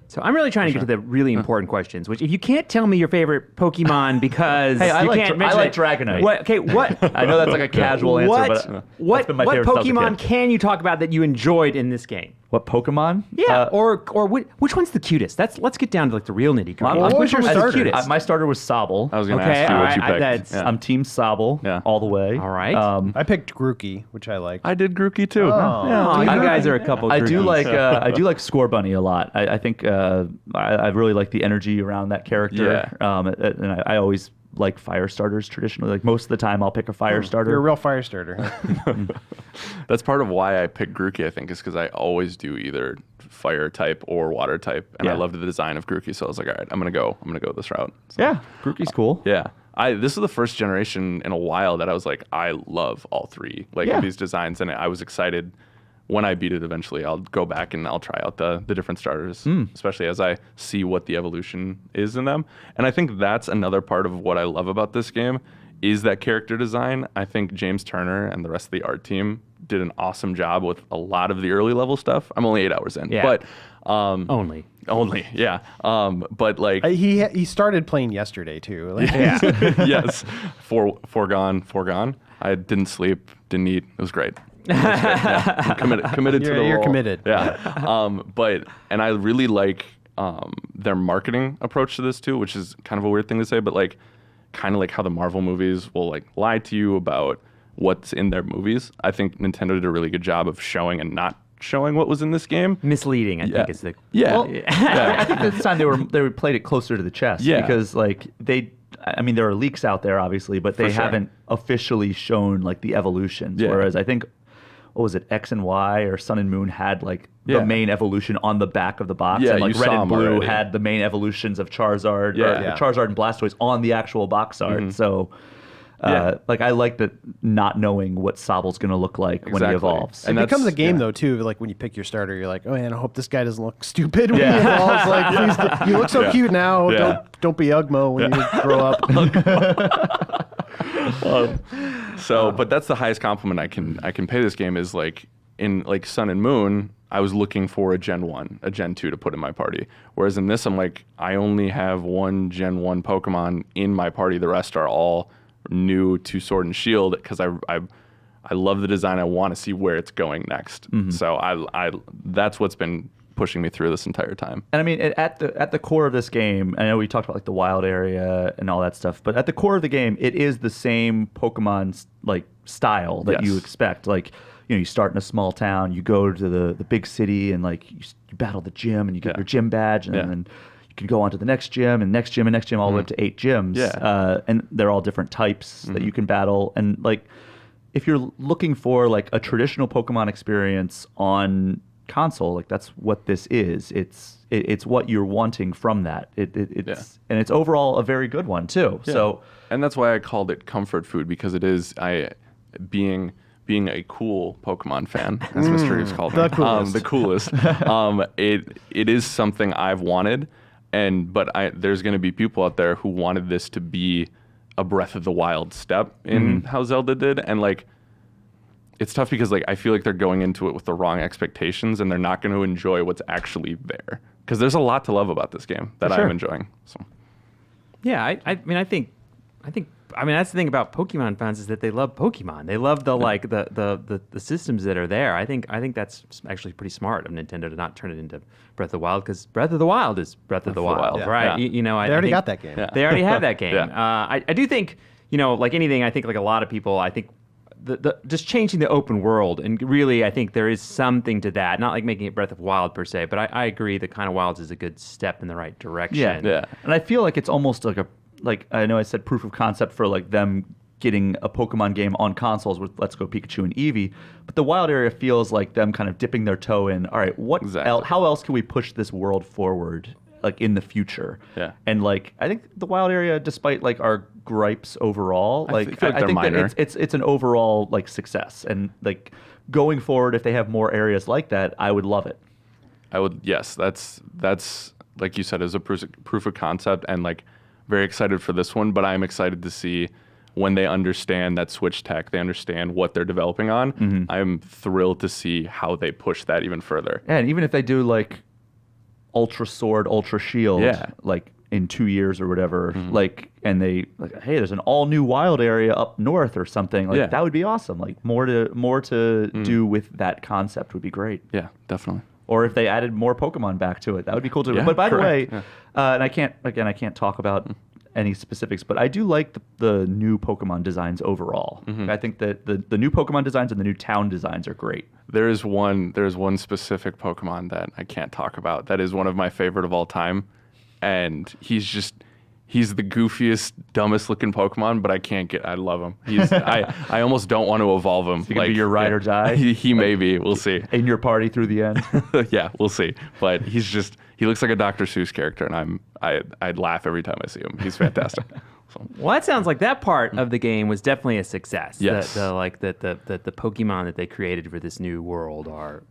So I'm really trying to get to the really important questions. Which, if you can't tell me your favorite Pokemon because Hey, I you like can't Dra- I mention like it, Dragonite. What? Okay, what? I know that's like a casual answer, what? but What that's been my favorite since I was a Pokemon kid. can you talk about that you enjoyed in this game? What Pokemon? Yeah, or which one's the cutest? Let's get down to like the real nitty gritty. What Which was your one's the starter? cutest? My starter was Sobble. I was going to Okay, ask you all what you right, picked. that's- Yeah. I'm Team Sobble Yeah. all the way. All right. I picked Grookey, which I liked. I did Grookey too. Oh, you guys are a couple. I do groupies. like Score Bunny a lot. I think I really like the energy around that character. Yeah. And I always like fire starters traditionally. Like most of the time, I'll pick a fire starter. You're a real fire starter. That's part of why I picked Grookey, I think, is because I always do either fire type or water type, and I Yeah. loved the design of Grookey, so I was like, all right, I'm gonna go this route. So, Yeah, Grookey's cool. yeah. This is the first generation in a while that I was like, I love all three of these designs, and I was excited when I beat it eventually. I'll go back and I'll try out the different starters, especially as I see what the evolution is in them. And I think that's another part of what I love about this game is that character design. I think James Turner and the rest of the art team did an awesome job with a lot of the early level stuff. I'm only 8 hours in, Yeah. but only. yeah. But like he started playing yesterday too. Like, yes, foregone. I didn't sleep, didn't eat. It was great. I'm committed to the role. You're committed. Yeah. And I really like their marketing approach to this too, which is kind of a weird thing to say, but like kind of like how the Marvel movies will like lie to you about what's in their movies. I think Nintendo did a really good job of showing and not showing what was in this game. Misleading, I think is the. Yeah. Well, I think this time they played it closer to the chest. Yeah. Because like I mean, there are leaks out there obviously, but they For sure. haven't officially shown like the evolutions. Yeah. Whereas I think, what was it, X and Y or Sun and Moon had like the main evolution on the back of the box. Yeah, and like you Red saw and 'em Blue already. had the main evolutions of Charizard, Yeah. Charizard and Blastoise on the actual box art. So, like I like that not knowing what Sobble's going to look like when he Exactly. evolves. And It becomes a that's- game yeah. though too. Like when you pick your starter, you're like, oh man, I hope this guy doesn't look stupid when he evolves. Like, please, you look so cute now. Yeah. Don't be Ugmo when you grow up. So, but that's the highest compliment I can pay this game is like in like Sun and Moon, I was looking for a Gen 1, a Gen 2 to put in my party. Whereas in this, I'm like, I only have one Gen 1 Pokemon in my party. The rest are all new to Sword and Shield because I love the design. I want to see where it's going next. So I that's what's been pushing me through this entire time. And I mean, at the core of this game, I know we talked about like the wild area and all that stuff, but at the core of the game, it is the same Pokemon like style that you Yes. expect. Like, you know, you start in a small town, you go to the big city, and like you battle the gym, and you get your gym badge, and then you can go on to the next gym, and next gym, and next gym, all the way up to 8 gyms. Yeah. And they're all different types that you can battle, and like if you're looking for like a traditional Pokemon experience on console, like that's what this is. It's what you're wanting from that. It's and it's overall a very good one too. Yeah. So and that's why I called it comfort food because it is being a cool Pokemon fan, as Mr. Reeves called me. The coolest. It is something I've wanted, but there's going to be people out there who wanted this to be a Breath of the Wild step in how Zelda did, and like it's tough because like I feel like they're going into it with the wrong expectations, and they're not going to enjoy what's actually there because there's a lot to love about this game that I'm enjoying. So Yeah, I mean, I think that's the thing about Pokemon fans is that they love Pokemon. They love the like the systems that are there. I think that's actually pretty smart of Nintendo to not turn it into Breath of the Wild because Breath of the Wild is Breath of the Wild, Yeah. right? Yeah. You know, They already think got that game. Yeah. They already have that game. Yeah. I do think, you know, like anything, I think like a lot of people, I think the just changing the open world, and really I think there is something to that. Not like making it Breath of Wild per se, but I agree that kind of Wilds is a good step in the right direction. Yeah. and I feel like it's almost like I know I said proof of concept for like them getting a Pokemon game on consoles with Let's Go Pikachu and Eevee, but the wild area feels like them kind of dipping their toe in. All right, what Exactly. how else can we push this world forward like in the future? Yeah. And like I think the wild area, despite like our gripes overall, I like feel like they're think minor. that it's an overall like success, and like going forward, if they have more areas like that, I would love it. I would, yes, that's like you said, is a proof of concept, and like very excited for this one. But I'm excited to see when they understand that Switch tech, they understand what they're developing on. I'm thrilled to see how they push that even further. And even if they do like Ultra Sword, Ultra Shield, like in 2 years or whatever, like, and they like, hey, there's an all new wild area up north or something, like that would be awesome. Like more to do with that concept would be great. Yeah, definitely. Or if they added more Pokemon back to it, that would be cool too. Yeah, but by correct. the way, and I can't talk about any specifics, but I do like the new Pokemon designs overall. I think that the new Pokemon designs and the new town designs are great. There's one specific Pokemon that I can't talk about. That is one of my favorite of all time, and he's the goofiest, dumbest looking Pokemon, but I love him. I almost don't want to evolve him. He could be your ride or die? He may be. We'll see. In your party through the end. Yeah, we'll see. But he looks like a Dr. Seuss character, and I'd laugh every time I see him. He's fantastic. So. Well, that sounds like that part of the game was definitely a success. Yes. The Pokemon that they created for this new world are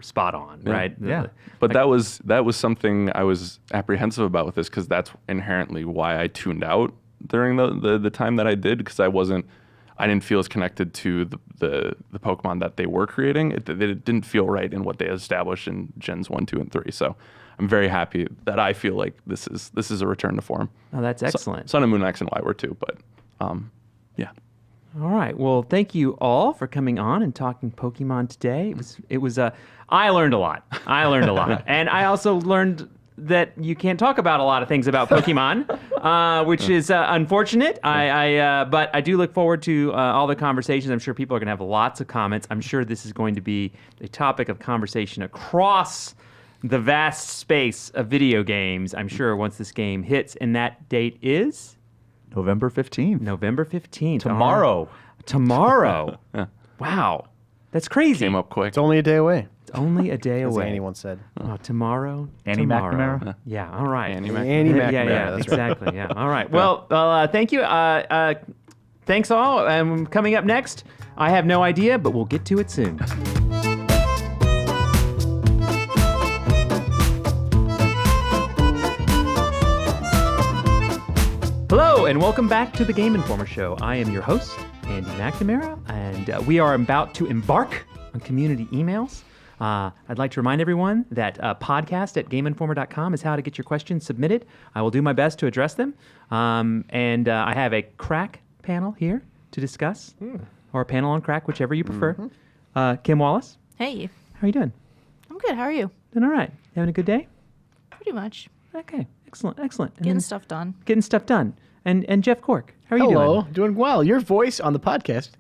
spot on, right? Yeah. But that was something I was apprehensive about with this because that's inherently why I tuned out during the time that I did because I didn't feel as connected to the Pokemon that they were creating. It didn't feel right in what they established in Gens 1, 2, and 3. So I'm very happy that I feel like this is a return to form. Oh, that's excellent. Sun and Moon X and Y were too, but yeah. All right. Well, thank you all for coming on and talking Pokemon today. It was I learned a lot. And I also learned that you can't talk about a lot of things about Pokemon, which is unfortunate. But I do look forward to all the conversations. I'm sure people are going to have lots of comments. I'm sure this is going to be a topic of conversation across the vast space of video games. I'm sure once this game hits, and that date is November 15th. November 15th. Tomorrow. Tomorrow. Wow. That's crazy. Came up quick. It's only a day away. It's Only a day As away. Annie once said. Oh, tomorrow. Annie tomorrow. McNamara? Yeah. All right. Annie Annie McNamara. Yeah, That's right. exactly. Yeah. All right. Well, thank you. Thanks all. Coming up next, I have no idea, but we'll get to it soon. Hello, and welcome back to the Game Informer Show. I am your host, Andy McNamara, and we are about to embark on community emails. I'd like to remind everyone that podcast at GameInformer.com is how to get your questions submitted. I will do my best to address them. And I have a crack panel here to discuss, or a panel on crack, whichever you prefer. Kim Wallace, Hey, how are you doing? I'm good. How are you? Doing all right. Having a good day? Pretty much. Okay, excellent. And Getting then stuff done. Getting stuff done. And Jeff Cork, how are you Hello, doing? doing well. Your voice on the podcast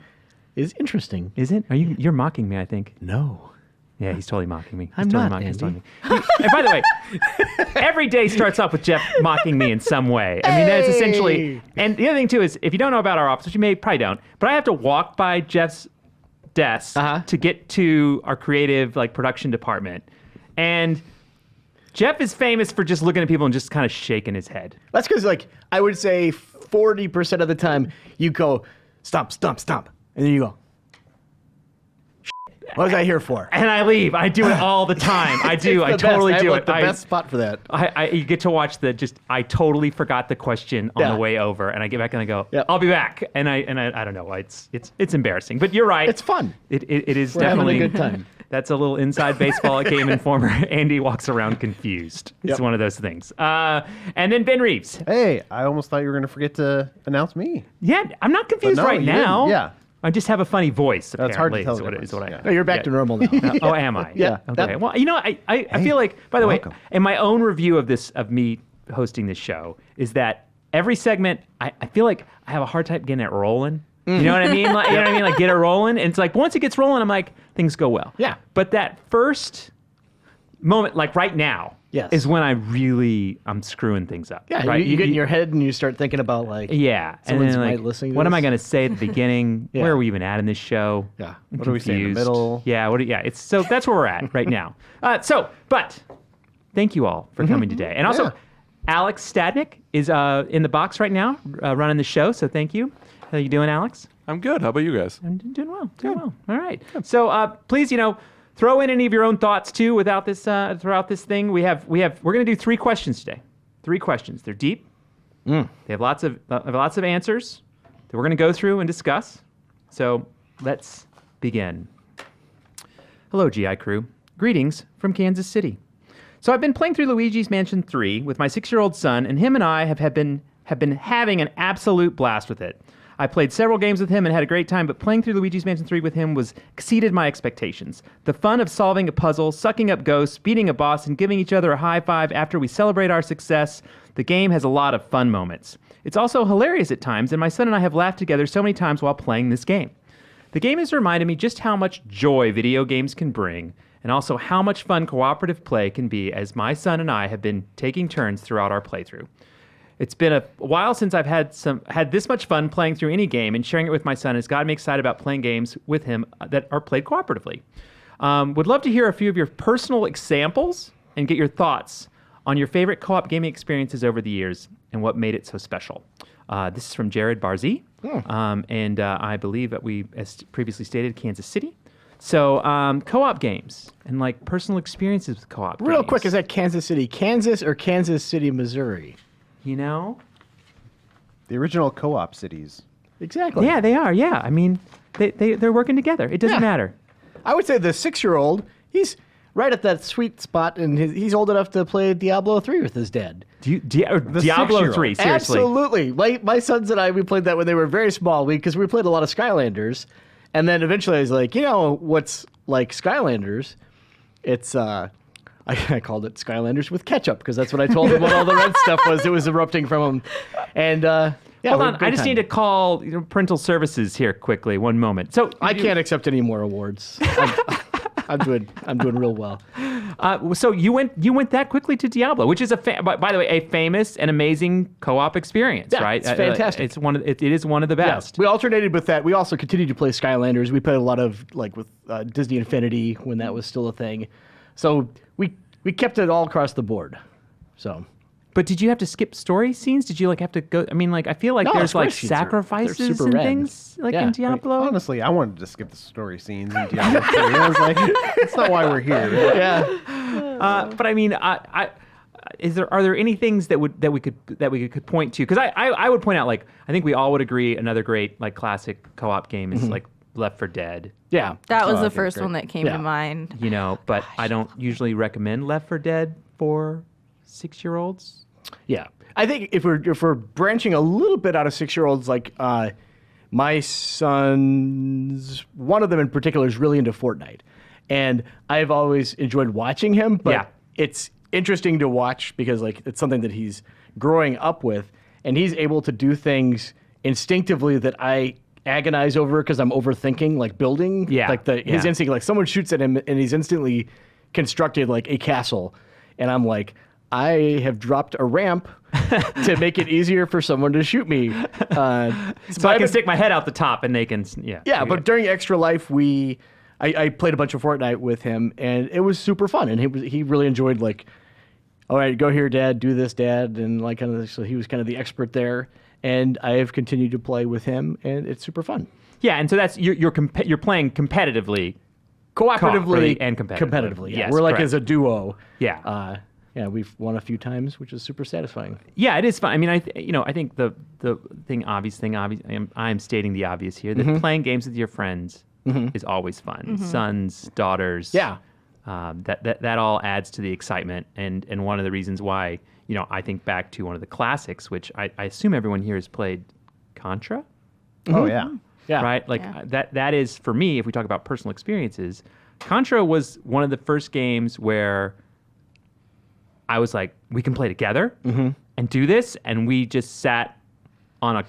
is interesting. Is it? You're mocking me, I think. No. Yeah, he's totally mocking me. I'm He's totally not, mocking, he's Andy. totally and by the way, every day starts off with Jeff mocking me in some way. I mean, that's essentially. And the other thing too is, if you don't know about our office, which you probably don't, but I have to walk by Jeff's desk to get to our creative production department, and Jeff is famous for just looking at people and just kind of shaking his head. That's because, I would say 40% of the time you go, stop. And then you go, what was I here for? And I leave. I do it all the time. I do. I The totally best. do I have, it. the best spot for that. You get to watch I totally forgot the question on the way over, and I get back and I go, I'll be back. And I don't know. It's embarrassing, but you're right. It's fun. It is We're definitely having a good time. That's a little inside baseball at Game Informer. Andy walks around confused. It's one of those things. And then Ben Reeves. Hey, I almost thought you were going to forget to announce me. Yeah, I'm not confused no, right you didn't. now. Yeah. I just have a funny voice. That's hard to apparently, tell is the what difference. I Yeah. No, you're back to normal now. Oh, am I? Yeah. Okay. Well, I feel like, by the welcome. way, in my own review of me hosting this show, is that every segment, I feel like I have a hard time getting it rolling. You know what I mean? You know what I mean? Get it rolling. And it's once it gets rolling, I'm like, things go well. Yeah. But that first moment, right now, Yes. is when I'm screwing things up. Yeah, right? you get in your head and you start thinking about, Yeah. someone's and then, might listening to what am I this. going to say at the beginning? Yeah. Where are we even at in this show? Yeah. I'm What do we say in the confused. middle? Yeah. It's so that's where we're at right now. But thank you all for coming today. And also, Alex Stadnick is in the box right now, running the show. So thank you. How you doing, Alex? I'm good. How about you guys? I'm doing well. Doing well. All right. So please, throw in any of your own thoughts too. Throughout this thing, we're going to do 3 questions today. 3 questions. They're deep. They have lots of answers that we're going to go through and discuss. So let's begin. Hello, GI crew. Greetings from Kansas City. So I've been playing through Luigi's Mansion 3 with my 6-year-old son, and him and I have been having an absolute blast with it. I played several games with him and had a great time, but playing through Luigi's Mansion 3 with him exceeded my expectations. The fun of solving a puzzle, sucking up ghosts, beating a boss, and giving each other a high five after we celebrate our success. The game has a lot of fun moments. It's also hilarious at times, and my son and I have laughed together so many times while playing this game. The game has reminded me just how much joy video games can bring, and also how much fun cooperative play can be, as my son and I have been taking turns throughout our playthrough. It's been a while since I've had this much fun playing through any game, and sharing it with my son has gotten me excited about playing games with him that are played cooperatively. Would love to hear a few of your personal examples and get your thoughts on your favorite co-op gaming experiences over the years and what made it so special. This is from Jared Barzee, and I believe that we, as previously stated, Kansas City. So co-op games and personal experiences with co-op games. Real quick, is that Kansas City, Kansas, or Kansas City, Missouri? The original co-op cities. Exactly. Yeah, they are. Yeah, I mean, they're working together. It doesn't matter. I would say the 6-year-old, he's right at that sweet spot, and he's old enough to play Diablo 3 with his dad. Diablo 6-year-old. 3, seriously. Absolutely. My sons and I, we played that when they were very small because we played a lot of Skylanders. And then eventually I was like, what's like Skylanders? It's, I called it Skylanders with ketchup because that's what I told him what all the red stuff was. It was erupting from him. And, Hold on, I just need to call parental services here quickly. One moment. So I can't accept any more awards. I'm doing real well. So you went that quickly to Diablo, which is by the way, a famous and amazing co-op experience, Yeah, right? it's fantastic. It's it is one of the best. We alternated with that. We also continued to play Skylanders. We played a lot of with Disney Infinity when that was still a thing. So we kept it all across the board. So. But did you have to skip story scenes? Did you have to go? I mean, I feel like No, there's story scenes they're sacrifices super and rad. things Yeah. in Diablo. Honestly, I wanted to skip the story scenes in Diablo 3. I was like, that's not why we're here. Yeah. But I mean, are there any things that we could point to? Because I would point out I think we all would agree another great classic co-op game is Left 4 Dead. Yeah. That was the think first great. one that came Yeah. to mind. But I don't usually recommend Left 4 Dead for 6-year-olds. Yeah, I think if we're branching a little bit out of 6-year-olds, my sons, one of them in particular is really into Fortnite, and I've always enjoyed watching him. But it's interesting to watch because it's something that he's growing up with, and he's able to do things instinctively that I agonize over because I'm overthinking, building. Yeah. His instinct, someone shoots at him and he's instantly constructed a castle, and I'm like, I have dropped a ramp to make it easier for someone to shoot me. So I can stick my head out the top and they can, Yeah, but during Extra Life, I played a bunch of Fortnite with him, and it was super fun. And he really enjoyed all right, go here, Dad, do this, Dad, and so he was kind of the expert there. And I have continued to play with him, and it's super fun. Yeah, and so that's you're playing competitively, Cooperatively and competitively. Yeah, Yes, we're correct. as a duo. Yeah. Yeah, we've won a few times, which is super satisfying. Yeah, it is fun. I mean, I think the obvious thing, I am stating the obvious here that playing games with your friends is always fun. Sons, daughters. Yeah. That all adds to the excitement, and one of the reasons why I think back to one of the classics, which I assume everyone here has played, Contra. Oh, yeah. Yeah. Right. Yeah. That is for me. If we talk about personal experiences, Contra was one of the first games where I was like, we can play together and do this, and we just sat on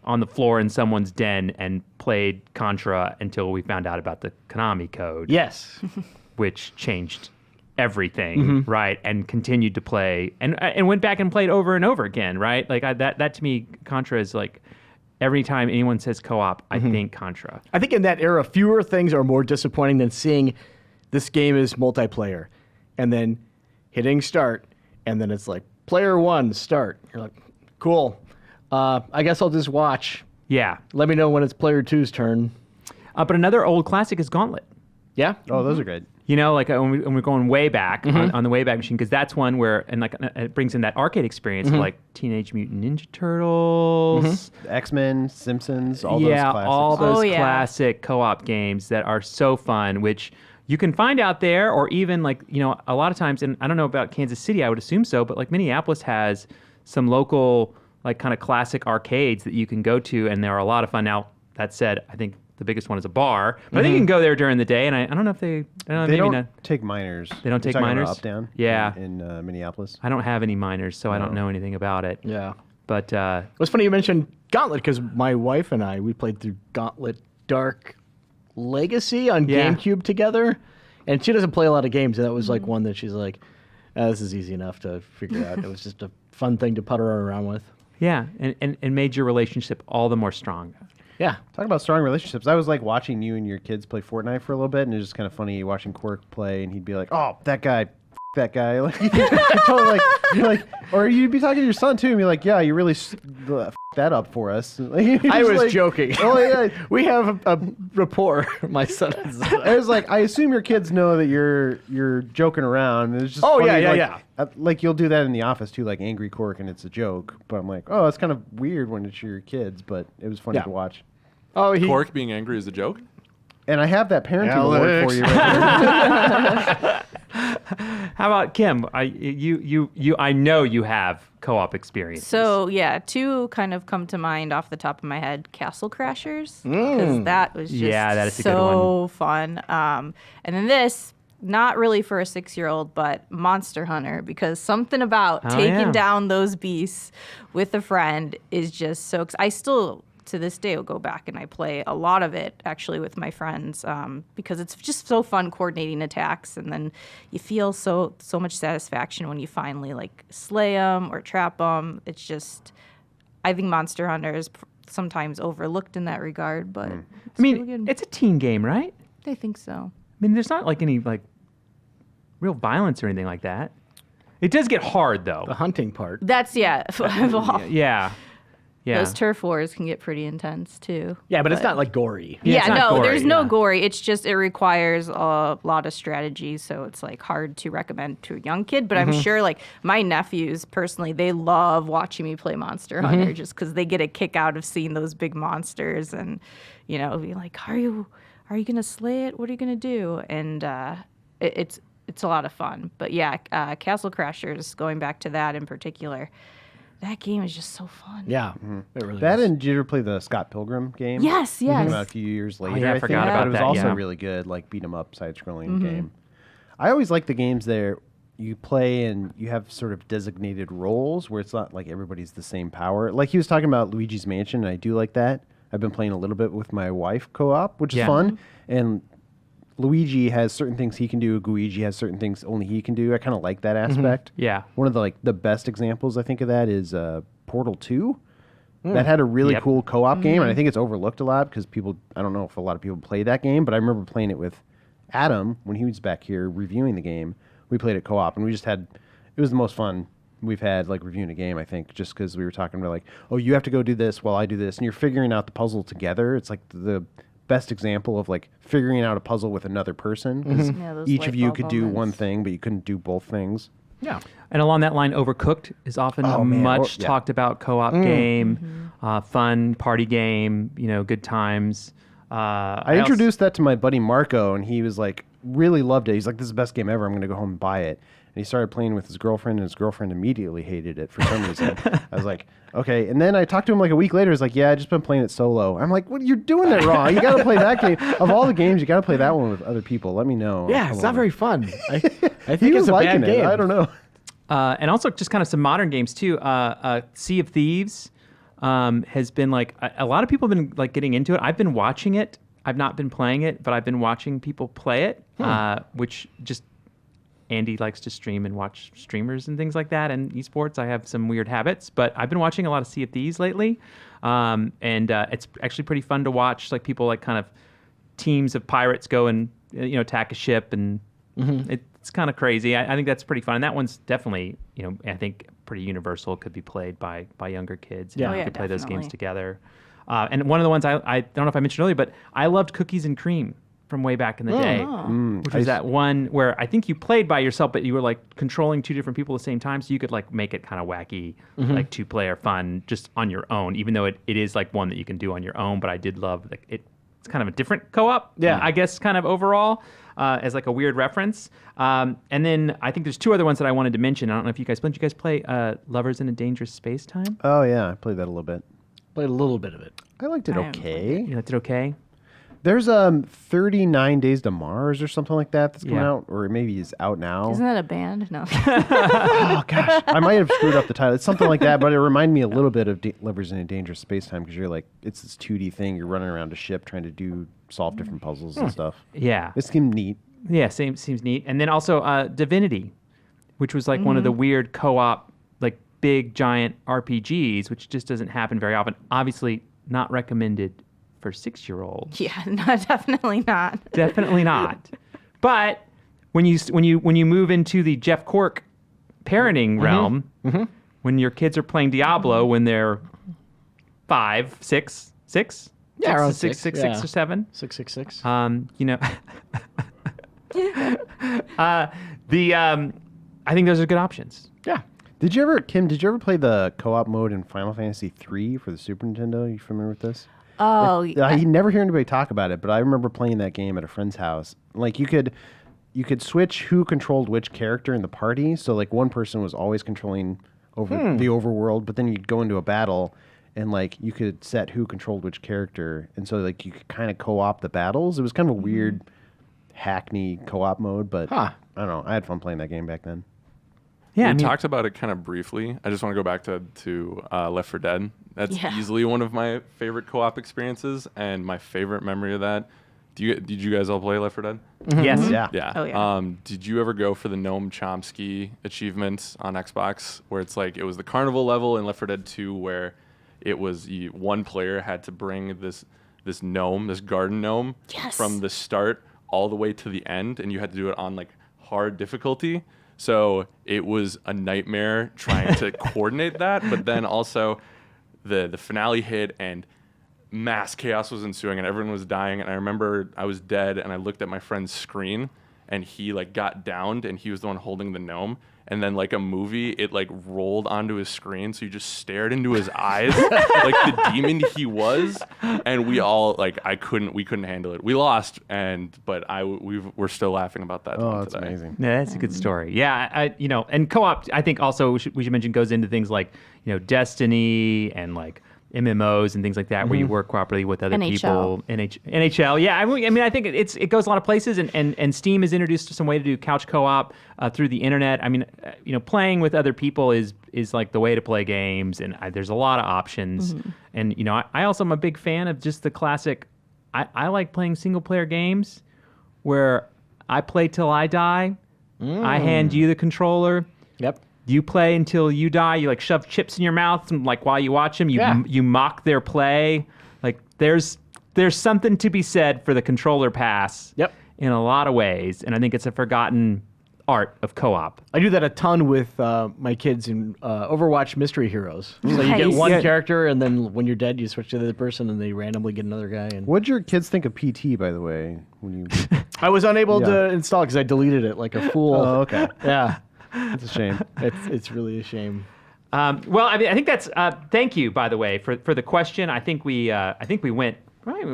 on the floor in someone's den and played Contra until we found out about the Konami code. Yes. Which changed everything, right? And continued to play and went back and played over and over again, right? That to me, Contra is every time anyone says co-op, I think Contra. I think in that era, fewer things are more disappointing than seeing this game is multiplayer and then hitting start, and then it's player 1, start. You're like, cool. I guess I'll just watch. Yeah. Let me know when it's player 2's turn. But another old classic is Gauntlet. Yeah? Oh, those are good. When we're going way back on the Wayback Machine, because that's one where it brings in that arcade experience of Teenage Mutant Ninja Turtles, X-Men, Simpsons, all those classics. all those Oh, yeah. classic co-op games that are so fun, which you can find out there, or even a lot of times, and I don't know about Kansas City, I would assume so, but Minneapolis has some local kind of classic arcades that you can go to, and they're a lot of fun. Now, that said, I think the biggest one is a bar, but I think you can go there during the day, and I don't know if they don't take minors. They don't You're take talking about minors? Up down. Yeah. In Minneapolis. I don't have any minors, so I don't know anything about it. Yeah. But It was funny you mentioned Gauntlet because my wife and I, we played through Gauntlet Dark Legacy on Yeah. GameCube together. And she doesn't play a lot of games, and that was one that she's like, this is easy enough to figure out. It was just a fun thing to putter around with. yeah, and made your relationship all the more strong. Yeah. Talk about strong relationships. I was watching you and your kids play Fortnite for a little bit, and it was just kind of funny watching Cork play, and he'd be like, "Oh, that guy, that guy." Totally or you'd be talking to your son too, and be like, "Yeah, you really that up for us." I was joking. Oh yeah. We have a rapport, my son is. I was like, I assume your kids know that you're joking around. And it's just Oh, funny, yeah. You'll do that in the office too, like Angry Cork, and it's a joke. But I'm like, oh, it's kind of weird when it's your kids, but it was funny Yeah. to watch. Oh, Cork being angry is a joke? And I have that parenting award Alex. for you right there. How about Kim? I know you have co-op experiences. So yeah, two kind of come to mind off the top of my head. Castle Crashers, because that was just that is a good so fun. And then this, not really for a 6-year-old, but Monster Hunter, because something about taking yeah. down those beasts with a friend is just so. I still to this day will go back and I play a lot of it actually with my friends because it's just so fun coordinating attacks, and then you feel so much satisfaction when you finally like slay them or trap them. It's just, I think Monster Hunter is sometimes overlooked in that regard, but it's really good. It's a teen game, right? I think so. I mean, there's not like any like real violence or anything like that. It does get hard though. The hunting part. That's Yeah. Yeah. Those turf wars can get pretty intense too. Yeah, but it's not like gory. Yeah, it's not gory, there's no yeah. gory. It's just it requires a lot of strategy, so it's like hard to recommend to a young kid. But I'm sure like my nephews personally, they love watching me play Monster Hunter just because they get a kick out of seeing those big monsters and be like, are you gonna slay it? What are you gonna do? And it's a lot of fun. But yeah, Castle Crashers, going back to that in particular. That game is just so fun. Yeah, it really That is. and did you ever play the Scott Pilgrim game? Yes. Came out a few years later. yeah, I think, forgot but about it was that, also yeah. really good, like beat 'em up, side-scrolling game. I always like the games there. You play and you have sort of designated roles where it's not like everybody's the same power. Like he was talking about Luigi's Mansion, and I do like that. I've been playing a little bit with my wife co-op, which is Yeah. fun. And Luigi has certain things he can do. Luigi has certain things only he can do. I kind of like that aspect. Yeah. One of the best examples I think of that is Portal 2. That had a really Yep. cool co-op game, and I think it's overlooked a lot because I don't know if a lot of people play that game, but I remember playing it with Adam when he was back here reviewing the game. We played it co-op, and it was the most fun we've had like reviewing a game, I think, just because we were talking about like, oh, you have to go do this while I do this, and you're figuring out the puzzle together. It's like the best example of like figuring out a puzzle with another person, 'cause Yeah, those each light of you bulb could do one moments. thing, but you couldn't do both things. Yeah. And along that line, Overcooked is often a man. much Yeah. talked about co-op game, fun party game, good times. I introduced that to my buddy Marco, and he was like, really loved it. He's like, this is the best game ever. I'm going to go home and buy it. And he started playing with his girlfriend, and his girlfriend immediately hated it for some reason. I was like, okay. And then I talked to him like a week later. He's like, yeah, I just been playing it solo. I'm like, what? You're doing it wrong. You got to play that game. Of all the games, you got to play that one with other people. Let me know. Yeah, it's not very fun. I He think was it's a liking bad it. game. I don't know. And also just kind of some modern games too. Sea of Thieves has been like a lot of people have been like getting into it. I've been watching it. I've not been playing it, but I've been watching people play it, which just Andy likes to stream and watch streamers and things like that. And esports, I have some weird habits, but I've been watching a lot of Sea of Thieves lately, and it's actually pretty fun to watch. Like people like kind of teams of pirates go and attack a ship, and it's kind of crazy. I think that's pretty fun. And that one's definitely I think pretty universal. Could be played by younger kids. Yeah. You Oh, yeah, could play those games definitely. together. And one of the ones I don't know if I mentioned earlier, but I loved Cookies and Cream from way back in the day, which was that one where I think you played by yourself, but you were like controlling two different people at the same time, so you could like make it kind of wacky, like 2-player fun just on your own, even though it is like one that you can do on your own. But I did love like it's kind of a different co-op, I guess, kind of overall. As like a weird reference. And then I think there's two other ones that I wanted to mention. I don't know if you guys played. Did you guys play Lovers in a Dangerous Space Time? Oh, yeah. I played that a little bit. Played a little bit of it. I liked it I haven't okay. You liked it okay? There's 39 Days to Mars or something like that that's coming Yeah. out, or maybe is out now. Isn't that a band? No. Oh gosh, I might have screwed up the title. It's something like that, but it reminded me a little bit of Lovers in a Dangerous Space Time because you're like, it's this 2D thing. You're running around a ship trying to solve different puzzles and stuff. Yeah. It seemed neat. Yeah, seems neat. And then also Divinity, which was like one of the weird co-op, like big giant RPGs, which just doesn't happen very often. Obviously not recommended for 6-year-olds. Yeah, no, definitely not. Definitely not. But when you move into the Jeff Cork parenting realm, when your kids are playing Diablo when they're 5, 6, 6, Yeah, around six, six, six yeah. or 7. 666. I think those are good options. Yeah. Kim, did you ever play the co-op mode in Final Fantasy III for the Super Nintendo? You familiar with this? Oh, I never hear anybody talk about it, but I remember playing that game at a friend's house. Like you could switch who controlled which character in the party. So like one person was always controlling over the overworld, but then you'd go into a battle and like you could set who controlled which character, and so like you could kind of co-op the battles. It was kind of a weird hackney co-op mode, but I don't know. I had fun playing that game back then. Yeah, We talked about it kind of briefly. I just want to go back to Left 4 Dead. That's Yeah. easily one of my favorite co-op experiences, and my favorite memory of that. Did you guys all play Left 4 Dead? Yes. Yeah. Yeah. Oh, yeah. Did you ever go for the Noam Chomsky achievement on Xbox, where it's like it was the carnival level in Left 4 Dead 2, where it was one player had to bring this gnome, this garden gnome, Yes. from the start all the way to the end, and you had to do it on like hard difficulty. So it was a nightmare trying to coordinate that, but then also the finale hit and mass chaos was ensuing and everyone was dying, and I remember I was dead and I looked at my friend's screen and he like got downed and he was the one holding the gnome, and then like a movie, it like rolled onto his screen, so you just stared into his eyes like the demon he was, and we all like we couldn't handle it. We lost, but we're still laughing about that. Oh, one that's today. amazing. Yeah, that's a good story. Yeah, and co-op, I think also we should mention goes into things like, Destiny and like MMOs and things like that, where you work cooperatively with other people. NHL. Yeah, I mean, I think it goes a lot of places, and Steam has introduced some way to do couch co-op through the internet. I mean, playing with other people is like the way to play games, and there's a lot of options. And I also am a big fan of just the classic. I like playing single player games where I play till I die. I hand you the controller. Yep. You play until you die. You like shove chips in your mouth, and like while you watch them, you mock their play. Like there's something to be said for the controller pass. Yep. In a lot of ways, and I think it's a forgotten art of co-op. I do that a ton with my kids in Overwatch Mystery Heroes. So you get Nice. one Yeah. character, and then when you're dead, you switch to the other person, and they randomly get another guy. And What'd your kids think of PT, by the way? When you? I was unable Yeah. to install because I deleted it like a fool. Oh, okay. Yeah, It's a shame. it's really a shame. Well, I mean, I think that's. Thank you, by the way, for the question. I think we went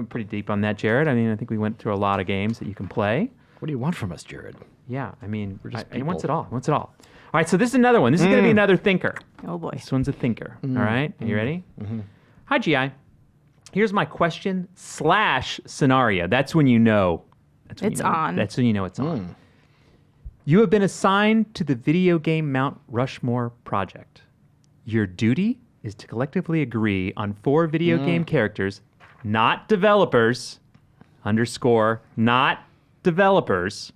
pretty deep on that, Jared. I mean, I think we went through a lot of games that you can play. What do you want from us, Jared? Yeah, I mean, just he wants it people. all. He wants it all. All right, so this is another one. This is going to be another thinker. Oh boy. This one's a thinker. All right, are you ready? Hi, GI. Here's my question / scenario. That's when you know. That's when It's you know, on. That's when you know it's on. You have been assigned to the video game Mount Rushmore project. Your duty is to collectively agree on 4 video game characters, not developers, not developers,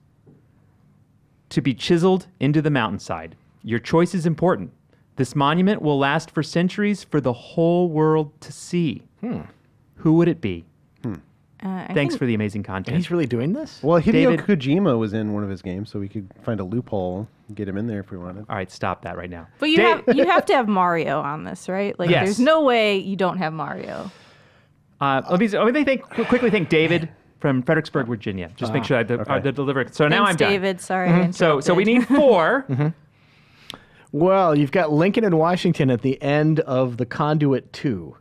to be chiseled into the mountainside. Your choice is important. This monument will last for centuries for the whole world to see. Who would it be? Thanks for the amazing content. He's really doing this? Well, Hideo David- Kojima was in one of his games, so we could find a loophole and get him in there if we wanted. All right, stop that right now. But you have to have Mario on this, right? Like, Yes. there's no way you don't have Mario. Let me quickly thank David from Fredericksburg, Virginia. Just make sure I deliver. So now Thanks, I'm done. David. Sorry. I So we interrupted. need 4. Well, you've got Lincoln and Washington at the end of the Conduit 2.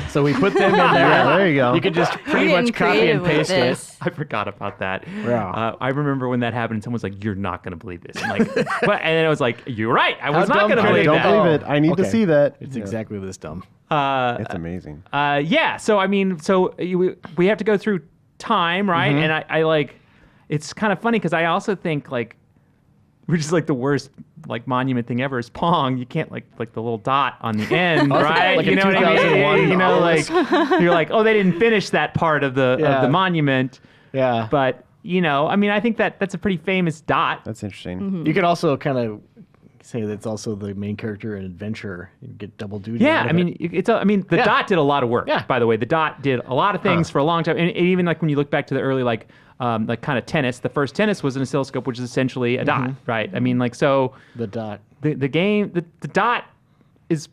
So we put them in there. Yeah, there you go. You could just pretty We're much getting copy and creative with paste it. this. I forgot about that. Yeah. I remember when that happened. Someone's like, "You're not going to believe this." I'm like, "What?" And then I was like, "You're right. I was How not dumb going to could it believe be? that." Don't believe it. I need to Okay. see that. It's Yeah. exactly this dumb. It's amazing. Yeah. So I mean, we have to go through time, right? And I like, it's kind of funny because I also think like, which is like the worst like monument thing ever is Pong. You can't like the little dot on the end, right? like you in know what I mean? 2001 You know, like you're like, oh, they didn't finish that part of the monument. Yeah. But I mean, I think that's a pretty famous dot. That's interesting. You could also kind of say that's also the main character in Adventure. You get double duty. Yeah, out of I mean, it. the dot did a lot of work. Yeah. By the way, the dot did a lot of things for a long time, and even like when you look back to the early like kind of tennis, the first tennis was an oscilloscope, which is essentially a dot, right? I mean, like so the dot. the game, the dot is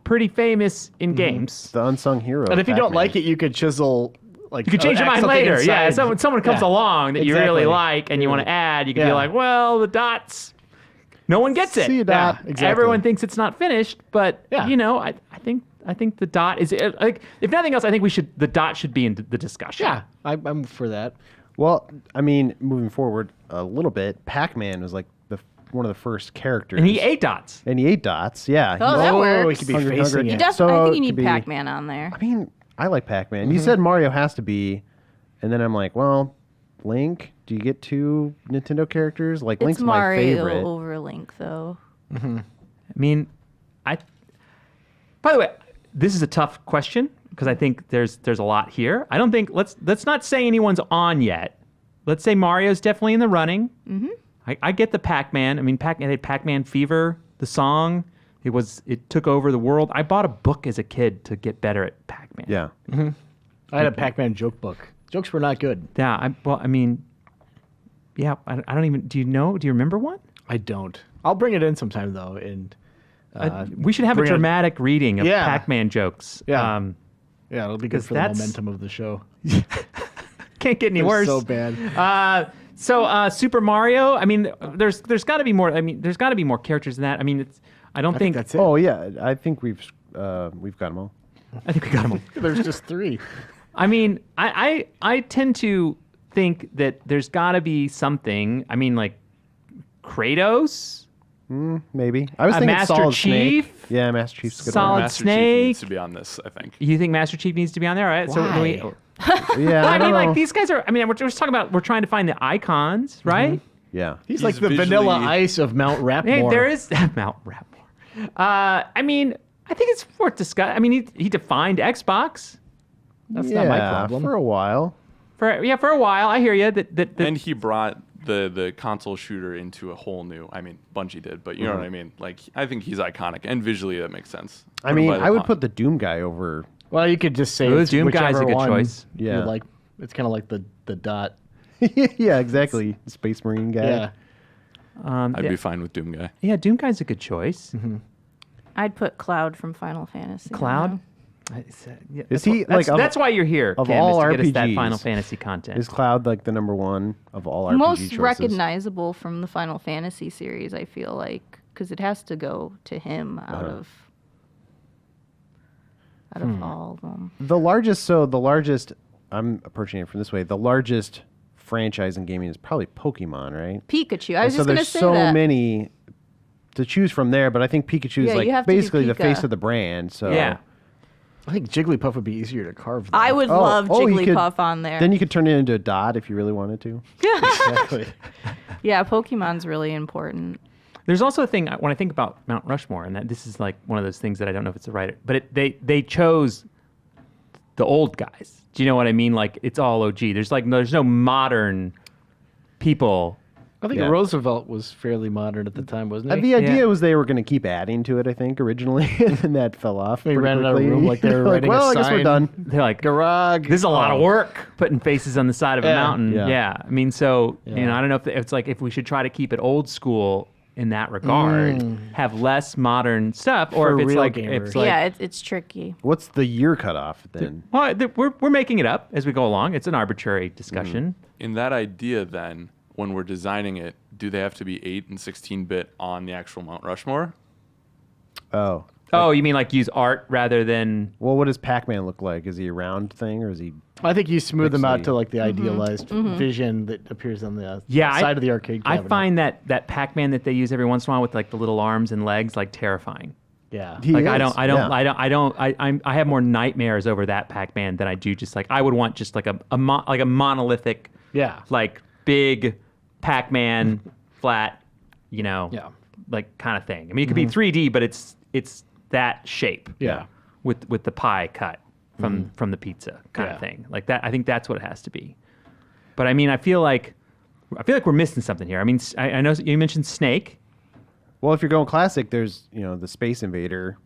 pretty famous in games. The unsung hero. And if you don't Pac-Man. like it, you could chisel. Like You could change your mind something later. Yeah, inside. someone comes Yeah. along that you really Exactly. like and you want to add, you can be Yeah. like, well, the dots. No one gets it. See a dot. Yeah, exactly. Everyone thinks it's not finished, but Yeah. I think the dot is like, if nothing else, I think the dot should be in the discussion. Yeah, I'm for that. Well, I mean, moving forward a little bit, Pac-Man was like one of the first characters. And he ate dots. And he ate dots. Yeah. Oh, that He works. could be Hungry, facing hungry. it. You I So think it you need could be- Pac-Man on there. I mean, I like Pac-Man. You said Mario has to be, and then I'm like, well, Link. Do you get 2 Nintendo characters? Like It's Link's my Mario favorite. over Link, though. I mean, by the way, this is a tough question because I think there's a lot here. I don't think let's not say anyone's on yet. Let's say Mario's definitely in the running. Mm-hmm. I get the Pac-Man. I mean, they had Pac-Man Fever, the song. It took over the world. I bought a book as a kid to get better at Pac-Man. Yeah. I had a Pac-Man joke book. Jokes were not good. Yeah. I don't even. Do you remember one? I don't. I'll bring it in sometime though, and we should have a bring it- dramatic reading of Yeah. Pac-Man jokes. Yeah. yeah, it'll be good 'cause for the that's- momentum of the show. Can't get any It's worse. so bad. So Super Mario. I mean, there's got to be more. I mean, there's got to be more characters than that. I mean, I don't I think think that's it. Oh yeah, I think we've got them all. I think we got them. There's just 3. I mean, I tend to think that there's got to be something. I mean, like Kratos, Maybe. I was thinking Master Solid Chief? Snake. Yeah, Master Chief's a good Solid one. Master Chief needs Snake. to be on this, I think. You think Master Chief needs to be on there? All right. So Why? Yeah, I I mean, don't like know. these guys are. I mean, we're just talking about. We're trying to find the icons, right? Yeah. He's like the visually- Vanilla Ice of Mount Rapmore. Hey, there is Mount Rapmore. I mean, I think it's worth discussing. I mean, he defined Xbox That's yeah, not my problem. for a while. for a while. I hear you. That And he brought the console shooter into a whole new. I mean, Bungie did, but you know what I mean. Like, I think he's iconic, and visually that makes sense. I Put him mean, by the I would pond. put the Doom guy over. Well, you could just say Ooh, it's Doom Guy's a whichever good one choice. you Yeah. like. It's kind of like the dot. Yeah, exactly. Space Marine guy. Yeah. I'd yeah, be fine with Doom Guy. yeah, Doom Guy's a good choice. I'd put Cloud from Final Fantasy. Cloud. Is That's he, wh- that's, like, of- that's why you're here, of Kim, all is to get us that RPGs, Final Fantasy content. Is Cloud like the number one of all RPG Most choices? recognizable from the Final Fantasy series, I feel like, because it has to go to him out of all of them. The largest, I'm approaching it from this way, the largest franchise in gaming is probably Pokemon, right? Pikachu. I was And just so going to there's say so that. many to choose from there, but I think Pikachu Yeah, is you have like to do basically the face Pika. of the brand. So yeah. I think Jigglypuff would be easier to carve. Though. I would Oh, love you could- Jigglypuff on there. Then you could turn it into a dot if you really wanted to. Exactly. Yeah, Pokemon's really important. There's also a thing when I think about Mount Rushmore, and that this is like one of those things that I don't know if it's the right, but they chose the old guys. Do you know what I mean? Like it's all OG. There's no modern people. I think Yeah. Roosevelt was fairly modern at the time, wasn't he? The idea Yeah. was they were going to keep adding to it, I think, originally, and that fell off. They pretty ran out of quickly. room, like they were writing a well, I guess we're sign. done. They're like, Garage. this is a lot of work putting faces on the side of a Yeah. mountain. Yeah. Yeah. I mean, so you Yeah. know, I don't know if it's like if we should try to keep it old school in that regard, have less modern stuff, or For if it's real like gamers. it's like. Yeah, it's tricky. What's the year cutoff then? Well, we're making it up as we go along. It's an arbitrary discussion. In that idea, then, when we're designing it, do they have to be 8 and 16-bit on the actual Mount Rushmore? Oh. Oh, you mean like use art rather than? Well, what does Pac-Man look like? Is he a round thing or is he... I think you smooth them out Pixely. to like the idealized vision that appears on the Yeah, side of the arcade I cabinet. find that Pac-Man that they use every once in a while with like the little arms and legs like terrifying. Yeah. He Like is, I have more nightmares over that Pac-Man than I do just like I would want just like a monolithic Yeah. like big Pac-Man flat, you know, Yeah. like kind of thing. I mean, it could be 3D, but it's that shape. Yeah. With the pie cut from the pizza kind Yeah. of thing. Like that. I think that's what it has to be. But I mean, I feel like we're missing something here. I mean, I know you mentioned Snake. Well, if you're going classic, there's, the Space Invader.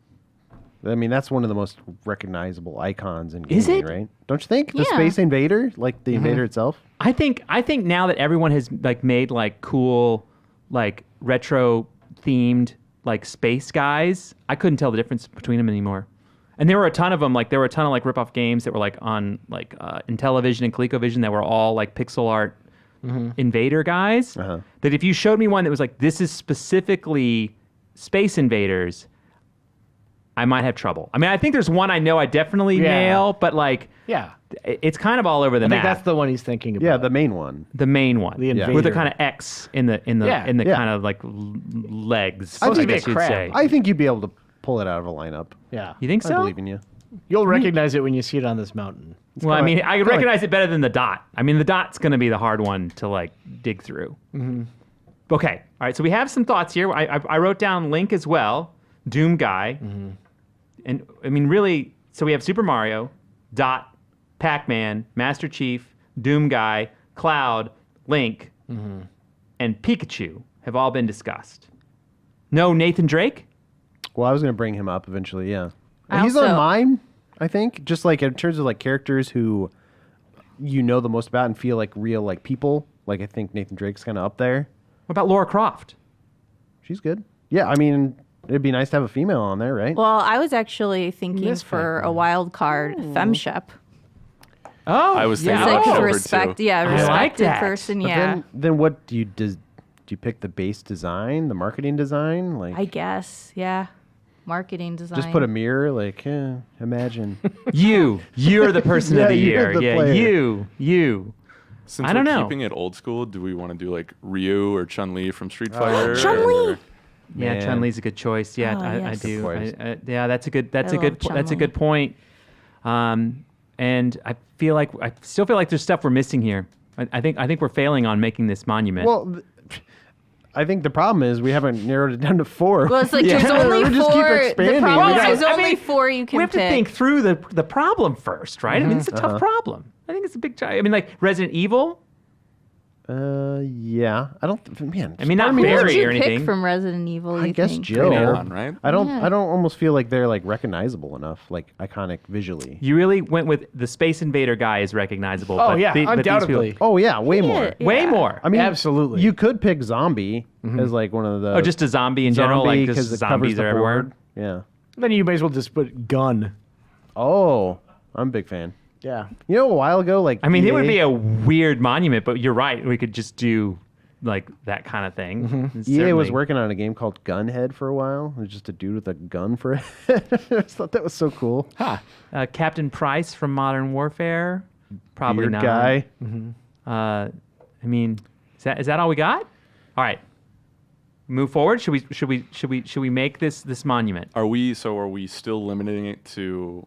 I mean, that's one of the most recognizable icons in gaming, Is it? right? Don't you think? The Yeah. Space Invader, like the Invader itself? I think now that everyone has like made like cool, like retro themed like space guys, I couldn't tell the difference between them anymore. And there were a ton of them. Like there were a ton of like rip-off games that were like on like Intellivision and ColecoVision that were all like pixel art Invader guys. Uh-huh. That if you showed me one that was like this is specifically Space Invaders, I might have trouble. I mean, I think there's one I know I definitely Yeah. nail, but like Yeah. it's kind of all over the I map. think that's the one he's thinking about. Yeah, the main one. The main one, The with the Invader. kind of X in the Yeah. kind Yeah. of like legs. I I think guess they you'd crab. say. I think you'd be able to pull it out of a lineup. Yeah. You think I so? believe in you. You'll recognize it when you see it on this mountain. Well, I mean, I kinda recognize it better than the dot. I mean, the dot's going to be the hard one to like dig through. Okay, all right. So we have some thoughts here. I wrote down Link as well, Doom Guy, And I mean, really, so we have Super Mario, Dot, Pac-Man, Master Chief, Doom Guy, Cloud, Link, and Pikachu have all been discussed. No Nathan Drake? Well, I was going to bring him up eventually, yeah. I He's also- on mine, I think. Just like in terms of like characters who you know the most about and feel like real like people. Like I think Nathan Drake's kind of up there. What about Laura Croft? She's good. Yeah, I mean, it'd be nice to have a female on there, right? Well, I was actually thinking for a wild card, FemShep. Oh, I was thinking It's like about a Shepard, too. yeah, like respected that. person. But Yeah, then what do you pick the base design, the marketing design? Like I guess. Yeah, marketing design. just put a mirror, like imagine. You're the person of Yeah, the you're year. the Yeah, player. you. Since I don't we're know. keeping it old school, do we want to do like Ryu or Chun-Li from Street Fighter? Chun-Li! or- Yeah, Man. Chun-Li's a good choice. Yeah, Oh, I yes. do. Good choice. Yeah, that's a good. That's I a good. love That's a Chun-Li. good point. And I still feel like there's stuff we're missing here. I think we're failing on making this monument. Well, I think the problem is we haven't narrowed it down to 4. Well, it's like there's Yeah. only We just keep four. expanding. The problem We is got- there's I only mean, 4 you can we have pick. to think through the problem first, right? I mean, it's a tough problem. I think it's a big. I mean, like Resident Evil. Yeah. I don't. Man. I mean, not Who would very you or pick anything. from Resident Evil? I you guess think? Jill. Leon, right? I don't. Yeah. I don't almost feel like they're like recognizable enough, like iconic visually. You really went with the Space Invader guy is recognizable. Oh but yeah, but these people- undoubtedly. Oh yeah, way more. Yeah. way more. I mean, Absolutely. You could pick zombie as like one of the. Oh, just a zombie in general, zombie, like just 'cause it covers zombies the are everywhere. board. Yeah. Then you may as well just put gun. Oh, I'm a big fan. Yeah. You know, a while ago, like I mean, it would EA be a weird monument, but you're right. We could just do like that kind of thing. EA was Certainly. working on a game called Gunhead for a while. It was just a dude with a gun for a head. I just thought that was so cool. Captain Price from Modern Warfare, probably Weird not. guy. I mean, is that all we got? All right, move forward. Should we make this monument? Are we still limiting it to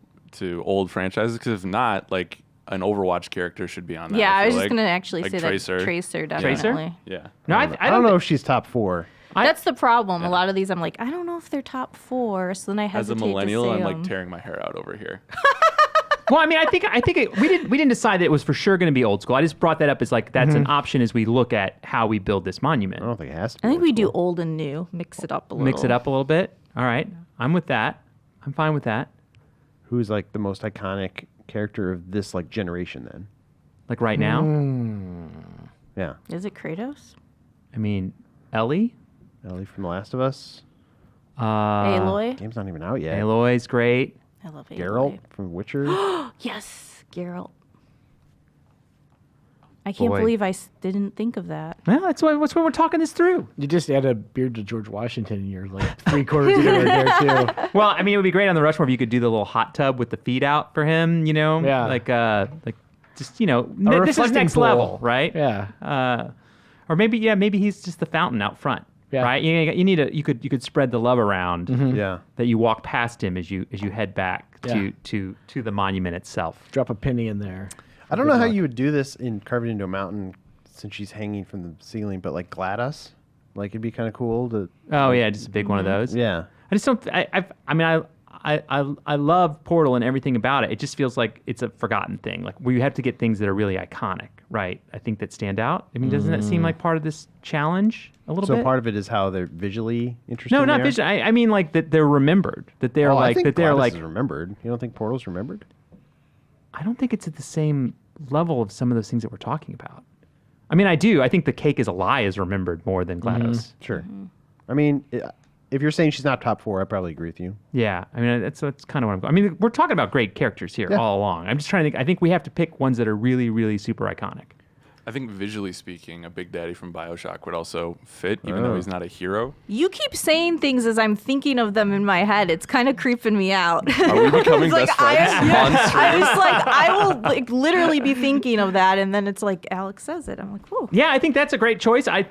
old franchises? Because if not, like an Overwatch character should be on that. Yeah, I was feel just like. gonna actually Like say Tracer. that Tracer definitely. Yeah. No, I don't know if she's top 4. That's the problem. A lot of these, I'm like, I don't know if they're top 4. So then I As a hesitate millennial, to say I'm like 'em. tearing my hair out over here. Well, I mean, I think we didn't decide that it was for sure going to be old school. I just brought that up as like that's an option as we look at how we build this monument. I don't think it has to be. I think old we do school. old and new, mix it up a little. Mix it up a little bit. All right, I'm with that. I'm fine with that. Who's like the most iconic character of this like generation then? Like right now, Yeah. Is it Kratos? I mean, Ellie, Ellie from The Last of Us. Aloy? Game's not even out yet. Aloy's great. I love Aloy. Geralt from Witcher. Yes, Geralt. I can't Boy. believe I didn't think of that. Well, that's why we're talking this through. You just add a beard to George Washington and you're like 3/4 of the way there too. Well, I mean, it would be great on the Rushmore if you could do the little hot tub with the feet out for him. You know, Yeah. like just this is reflecting next pool. level, right? Yeah. Or maybe he's just the fountain out front, Yeah. right? You could spread the love around Yeah. that you walk past him as you head back Yeah. to the monument itself. Drop a penny in there. I don't know how you would do this in carve it into a mountain since she's hanging from the ceiling, but like GLaDOS, like it'd be kind of cool to. Oh yeah, just a big one of those. Yeah. I just don't. I love Portal and everything about it. It just feels like it's a forgotten thing. Like we have to get things that are really iconic, right? I think that stand out. I mean, doesn't that seem like part of this challenge a little So bit? part of it is how they're visually interesting. no, not they are? vision. I mean, like that they're remembered. That they're Oh, I like think that they're GLaDOS like. is remembered. You don't think Portal's remembered? I don't think it's at the same level of some of those things that we're talking about. I mean, I do. I think the cake is a lie is remembered more than GLaDOS. Sure. I mean, if you're saying she's not top 4, I probably agree with you. Yeah, I mean that's kind of what I'm. I mean, we're talking about great characters here Yeah. all along. I'm just trying to think. I think we have to pick ones that are really, really super iconic. I think visually speaking, a Big Daddy from BioShock would also fit, even though he's not a hero. You keep saying things as I'm thinking of them in my head. It's kind of creeping me out. Are we becoming It's like, best friends on stream? I was like, I will like literally be thinking of that, and then it's like Alex says it. I'm like, whoa. Yeah, I think that's a great choice. I don't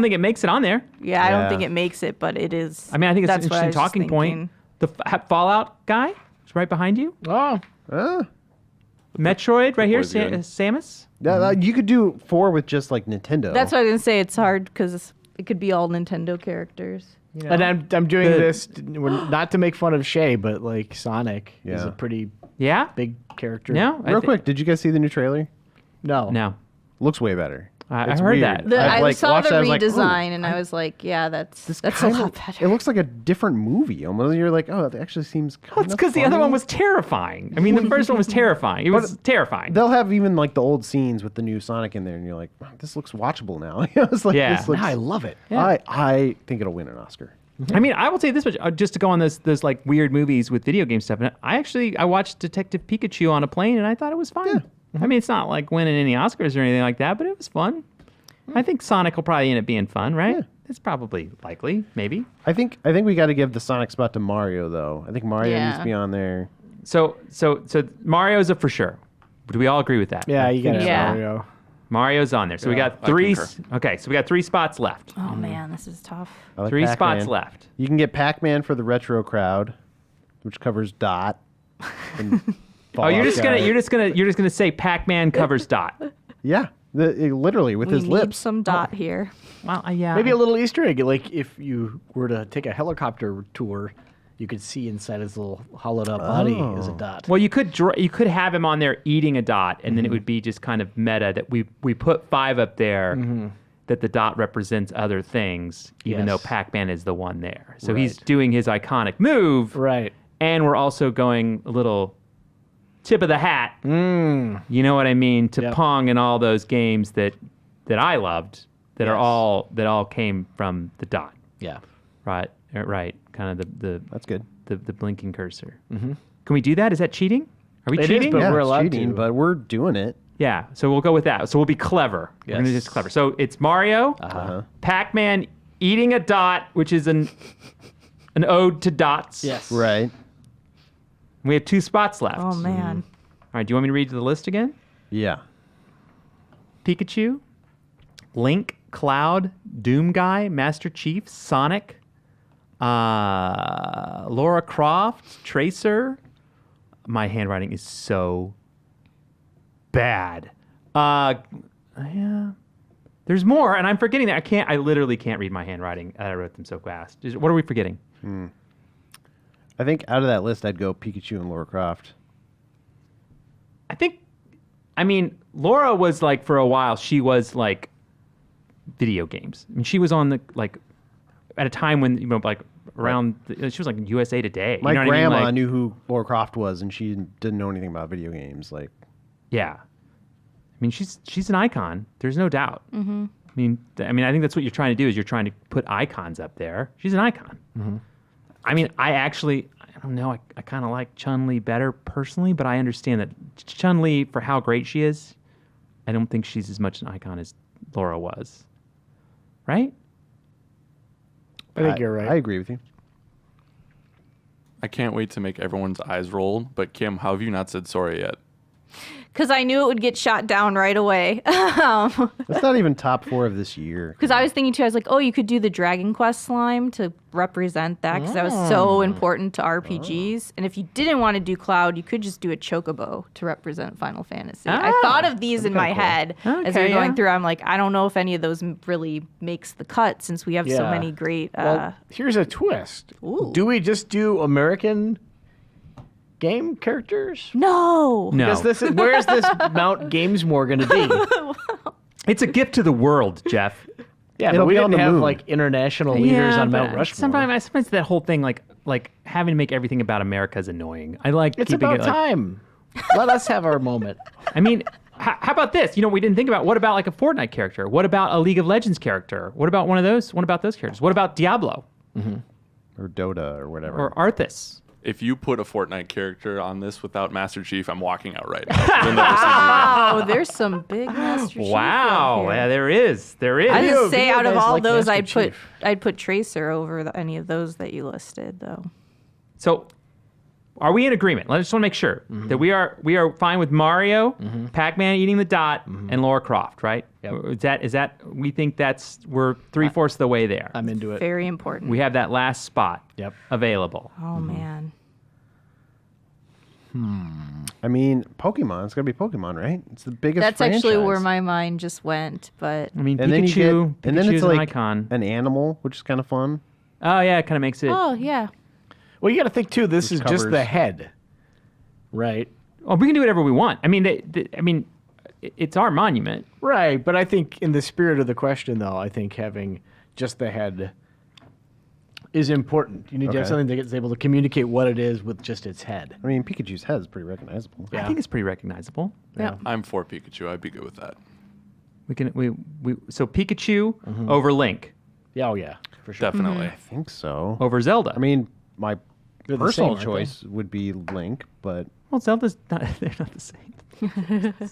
think it makes it on there. Yeah, I don't Yeah. think it makes it, but it is. I mean, I think it's that's an what I interesting was just talking point. thinking. The Fallout guy is right behind you. Oh, Metroid right here, boy's good. Samus. Yeah, you could do 4 with just like Nintendo. That's what I was gonna say. It's hard because it could be all Nintendo characters. You know? And I'm doing The- this not to make fun of Shay, but like Sonic is Yeah. a pretty Yeah. big character. No. Real quick, did you guys see the new trailer? No. No. Looks way better. I It's heard weird. that. I've, I like, saw watched the that, I was like, ooh, redesign, and I was like, yeah, that's a kinda- lot better. It looks like a different movie. Almost, you're like, oh, it actually seems kind Well, it's of because the other funny. one was terrifying. I mean, the first one was terrifying. It was terrifying. They'll have even like the old scenes with the new Sonic in there, and you're like, wow, this looks watchable now. It's like, Yeah. this looks, Now I love it. Yeah. I think it'll win an Oscar. I mean, I will say this much, just to go on those like weird movies with video game stuff. And I watched Detective Pikachu on a plane, and I thought it was fun. I mean, it's not like winning any Oscars or anything like that, but it was fun. I think Sonic will probably end up being fun, right? Yeah. It's probably likely, maybe. I think we got to give the Sonic spot to Mario, though. I think Mario Yeah. needs to be on there. So Mario's a for sure. Do we all agree with that? Yeah, you got Yeah. Mario. Mario's on there. So we got I three. concur. Okay, so we got 3 spots left. Oh man, this is tough. I like 3 Pac-Man. spots left. You can get Pac-Man for the retro crowd, which covers Dot. And Oh, you're just Fallout guy. gonna say Pac-Man covers Dot. Yeah, literally with We his need lips. some Dot here. Well, yeah. Maybe a little Easter egg, like if you were to take a helicopter tour, you could see inside his little hollowed out body as a dot. Well, you could have him on there eating a dot, and then it would be just kind of meta that we put 5 up there. That the dot represents other things, even though Yes. Pac-Man is the one there. So he's Right. doing his iconic move, Right. and we're also going a little tip of the hat. You know what I mean? To Yep. Pong and all those games that I loved that are Yes. that all came from the dot. Yeah. Right. Right. Kind of That's good. the blinking cursor. Can we do that? Is that cheating? Are we It is, cheating? but Yeah, we're it's allowed cheating, to. but we're doing it. Yeah, so we'll go with that. So we'll be clever. We're gonna do Yes. this clever. So it's Mario, Pac-Man eating a dot, which is an ode to dots. Yes. Right. We have 2 spots left. Oh man. All right, do you want me to read the list again? Yeah. Pikachu, Link, Cloud, Doom Guy, Master Chief, Sonic, Laura Croft, Tracer. My handwriting is so bad. Yeah. There's more, and I'm forgetting that. I literally can't read my handwriting. I wrote them so fast. What are we forgetting? I think out of that list, I'd go Pikachu and Lara Croft. I mean, Laura was like, for a while, she was like video games. I mean, she was on the, like, at a time when, like, around, she was like USA Today. My you know what grandma I mean? Like, knew who Lara Croft was, and she didn't know anything about video games. Like, yeah. I mean, she's an icon. There's no doubt. Mm-hmm. I mean, I think that's what you're trying to do, is you're trying to put icons up there. She's an icon. Mm-hmm. I mean, I don't know. I kind of like Chun-Li better personally, but I understand that Chun-Li, for how great she is, I don't think she's as much an icon as Laura was. Right? I think you're right. I agree with you. I can't wait to make everyone's eyes roll. But Kim, how have you not said sorry yet? Because I knew it would get shot down right away. That's not even top 4 of this year. Because I was thinking too, I was like, oh, you could do the Dragon Quest slime to represent that, because that was so important to RPGs. And if you didn't want to do Cloud, you could just do a Chocobo to represent Final Fantasy. I thought of these in my head as we were going through. I'm like, I don't know if any of those really makes the cut, since we have so Yeah. many great. Well, here's a twist. Ooh. Do we just do American game characters? No. No. Because where's this Mount Gamesmore going to be? It's a gift to the world, Jeff. Yeah, It'll but we be on didn't the have moon. like international leaders on Mount Rushmore. Sometimes that whole thing, like having to make everything about America is annoying. I like It's keeping about it like, time. Let us have our moment. I mean, how about this? We didn't think about, what about like a Fortnite character? What about a League of Legends character? What about one of those? What about those characters? What about Diablo Or Dota or whatever. or Arthas? If you put a Fortnite character on this without Master Chief, I'm walking out right now. You'll never see me again. Oh, there's some big Master Chief Wow, out here. yeah, there is. I Video- just say video out of guys all like those, Master I'd put Tracer over any of those that you listed, though. So, are we in agreement? I just want to make sure that we are fine with Mario, Pac-Man eating the dot, and Lara Croft, right? Yep. Is that we think we're 3/4 of the way there. I'm into it. Very important. We have that last spot Yep. available. Oh man. I mean, Pokemon. It's got to be Pokemon, right? It's the biggest That's actually where franchise. my mind just went, but I mean, And then you Pikachu, get, and then Pikachu's it's an like icon. an animal, which is kind of fun. Oh yeah, it kind of makes it. Oh yeah. Well, you got to think too. This is just the covers- head, right? Oh, we can do whatever we want. I mean, it's our monument. Right, but I think in the spirit of the question, though, I think having just the head is important. You need to have Okay. something that is able to communicate what it is with just its head. I mean, Pikachu's head is pretty recognizable. I think it's pretty recognizable. Yeah. I'm for Pikachu. I'd be good with that. So Pikachu over Link Yeah, oh yeah, for sure. Definitely. I think so. over Zelda. I mean, my They're the personal same, aren't choice would be Link, but well, Zelda's not. They're not the same.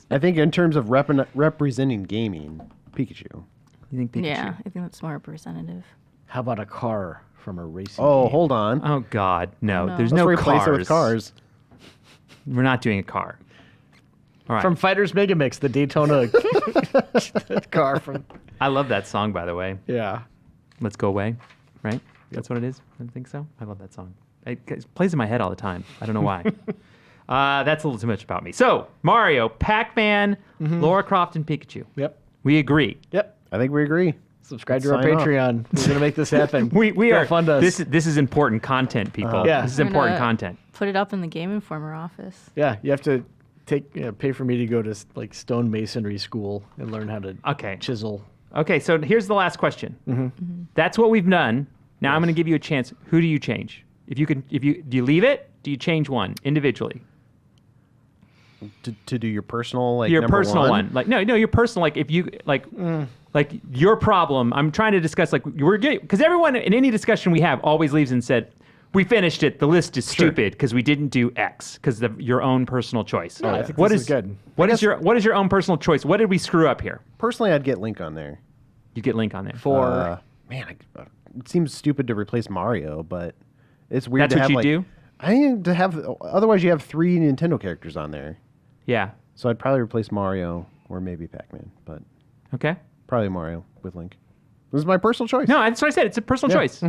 I think in terms of representing gaming, Pikachu. You think Pikachu? Yeah, I think that's more representative. How about a car from a racing? Oh, game? hold on. Oh God, no. no. There's Let's no replace cars. it with cars. We're not doing a car. All right. From Fighters Megamix, the Daytona car from. I love that song, by the way. Yeah. Let's Go Away, right? That's what it is. I think so. I love that song. It plays in my head all the time. I don't know why. That's a little too much about me. So Mario, Pac-Man, Lara Croft, and Pikachu. Yep. We agree. Yep. I think we agree. Subscribe Let's to our sign off. Patreon. We're gonna make this happen. We Go are. fund us. This is important content, people. Yeah. This is We're important gonna content. Put it up in the Game Informer office. Yeah, you have to pay for me to go to like stonemasonry school and learn how to Okay. chisel. Okay. So here's the last question. That's what we've done. Now I'm going to give you a chance. Who do you change? Do you leave it? Do you change one individually? To do your personal, like, Your number personal one. Like no, your personal. Like if you like your problem. I'm trying to discuss like we're getting because everyone in any discussion we have always leaves and said we finished it. The list is stupid because we didn't do X because of your own personal choice. I think What this is is good. What is your own personal choice? What did we screw up here? Personally, I'd get Link on there. You get Link on there. Man, it seems stupid to replace Mario, but it's weird That's to what have you like, do? I need to have. Otherwise, you have 3 Nintendo characters on there. Yeah. So I'd probably replace Mario or maybe Pac-Man, but Okay. probably Mario with Link. This is my personal choice. No, that's what I said. It's a personal choice.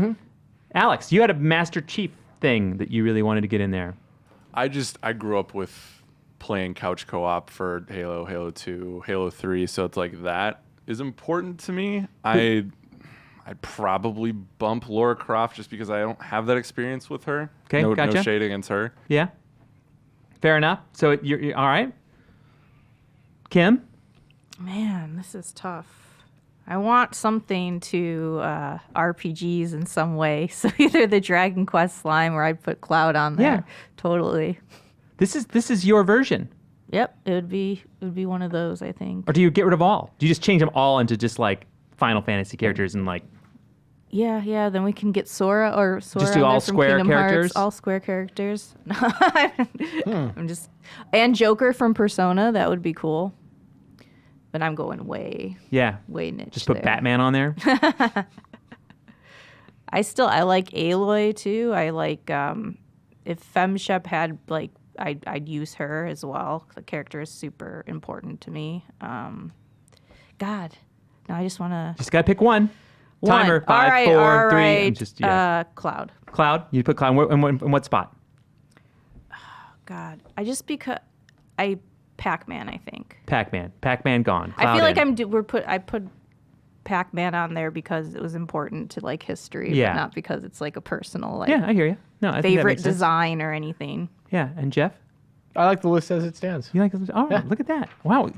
Alex, you had a Master Chief thing that you really wanted to get in there. I grew up with playing couch co-op for Halo, Halo 2, Halo 3, so it's like that is important to me. I'd probably bump Lara Croft just because I don't have that experience with her. Okay, no gotcha. shade against her. Yeah. Fair enough. So you're all right. Kim? Man, this is tough. I want something to RPGs in some way. So either the Dragon Quest slime or I'd put Cloud on there. Yeah. Totally. This is your version. Yep, it would be one of those, I think. Or do you get rid of all? Do you just change them all into just like Final Fantasy characters and like Yeah, then we can get Sora do on all there from square Kingdom characters? Hearts, all square characters. I'm just and Joker from Persona, that would be cool. But I'm going way niche. just put there. Batman on there? I like Aloy too. I like if FemShep had like I'd use her as well. The character is super important to me. God, no, I just want to. Just gotta pick one. Timer, 5, 4, 3. Right. And just Cloud. Cloud. You put Cloud in what spot? God, Pac-Man, I think. Pac-Man. Pac-Man gone. I feel Cloud like in. I put Pac-Man on there because it was important to like history, Yeah. but not because it's like a personal like Yeah, I hear you. No, I think that favorite makes sense. design or anything. Yeah, and Jeff? I like the list as it stands. You like this? Oh, look at that. Wow,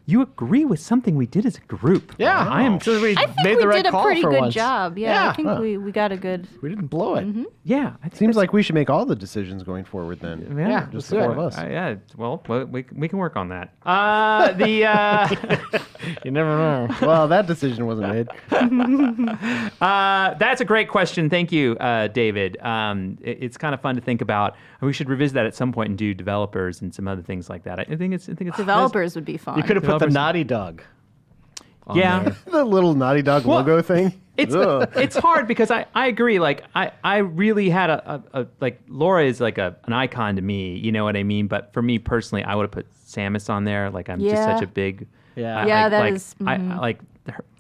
you agree with something we did as a group. Yeah, I am. So we I think made we the right did a call pretty for good once. job. Yeah, Yeah. I think we got a good. We didn't blow it. Yeah, I think Seems that's- like we should make all the decisions going forward then. Yeah, Just the 4 of us. Yeah, well, we can work on that. You never know. Well, that decision wasn't made. That's a great question. Thank you, David. It's kind of fun to think about. We should revisit that at some point and do developers and some other things like that. I think it's Developers would be fun. You could have put the Developers- Naughty Dog. on Yeah. there. The little Naughty Dog Well, logo thing. It's Ugh. it's hard because I agree. Like I really had a like Laura is like an icon to me. You know what I mean? But for me personally, I would have put Samus on there. Like I'm just Yeah. such a big Yeah. Yeah, like, that like, is- I like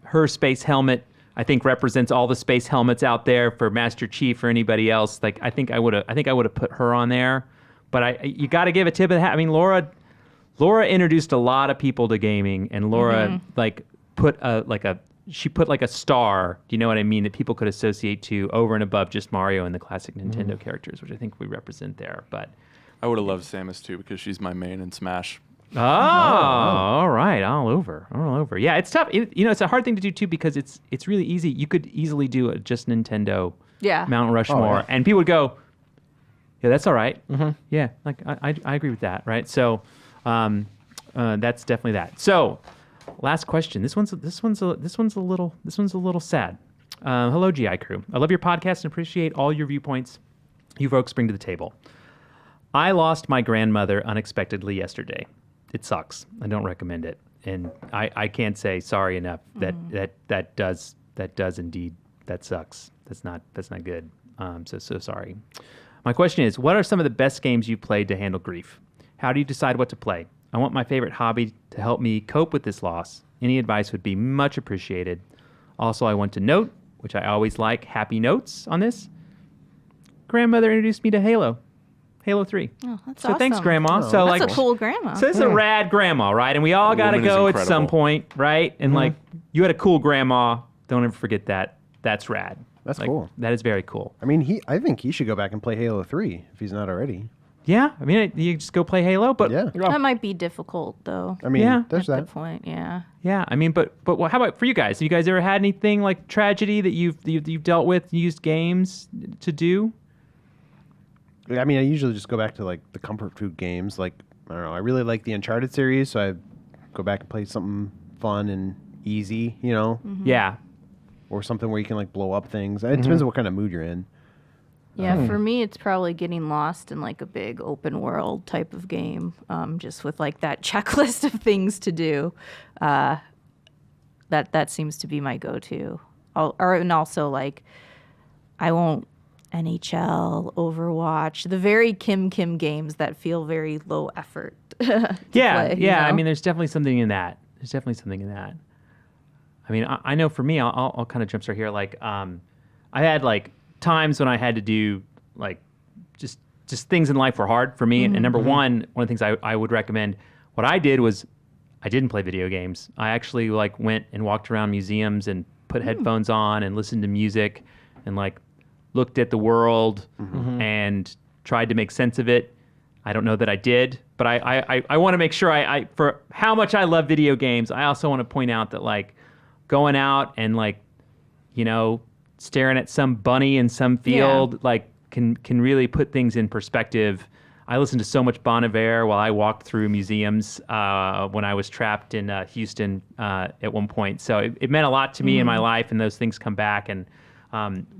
her space helmet. I think represents all the space helmets out there for Master Chief or anybody else. Like I think I would have put her on there. But you got to give a tip of the hat. I mean, Laura introduced a lot of people to gaming, and Laura like put a she put like a star, do you know what I mean, that people could associate to over and above just Mario and the classic Nintendo characters, which I think we represent there. But I would have loved Samus too because she's my main in Smash. all right, all over. Yeah, it's tough. It's a hard thing to do too because it's really easy. You could easily do a just Nintendo Mount Rushmore, and people would go, "Yeah, that's all right." Yeah, like I agree with that, right? So that's definitely that. So last question. This one's a little sad. Hello, GI crew. I love your podcast and appreciate all your viewpoints you folks bring to the table. I lost my grandmother unexpectedly yesterday. It sucks. I don't recommend it, and I can't say sorry enough. That does indeed, that sucks. That's not good. So sorry. My question is, what are some of the best games you've played to handle grief? How do you decide what to play? I want my favorite hobby to help me cope with this loss. Any advice would be much appreciated. Also, I want to note, which I always like, happy notes on this. Grandmother introduced me to Halo 3. Oh, that's so awesome. Thanks, Grandma. Oh, so that's like, a cool grandma. So this is a rad grandma, right? And we all got to Woman is go at some incredible. point, right? And like, you had a cool grandma. Don't ever forget that. That's rad. That's Like, cool. That is very cool. I mean, I think he should go back and play Halo 3 if he's not already. Yeah, I mean, you just go play Halo, but Yeah. That might be difficult, though. I mean, Yeah. there's At that. that point, yeah. yeah, I mean, but well, how about for you guys? Have you guys ever had anything like tragedy that you've dealt with, used games to do? I mean, I usually just go back to like the comfort food games. Like, I don't know, I really like the Uncharted series, so I go back and play something fun and easy, Yeah, or something where you can like blow up things. It depends on what kind of mood you're in. Yeah, for me, it's probably getting lost in like a big open world type of game, just with like that checklist of things to do. That seems to be my go-to. And also like, I won't NHL, Overwatch, the very Kim games that feel very low effort. to play, you I know? mean, there's definitely something in that. I mean, I know for me, I'll kind of jumpstart here. Like, I had like times when I had to do like just things in life were hard for me. And number one of the things I would recommend, what I did was I didn't play video games. I actually like went and walked around museums and put headphones on and listened to music and like looked at the world and tried to make sense of it. I don't know that I did, but I want to make sure I for how much I love video games, I also want to point out that like going out and like, staring at some bunny in some field, like can really put things in perspective. I listened to so much Bon Iver while I walked through museums when I was trapped in Houston at one point. So it meant a lot to me in my life, and those things come back. And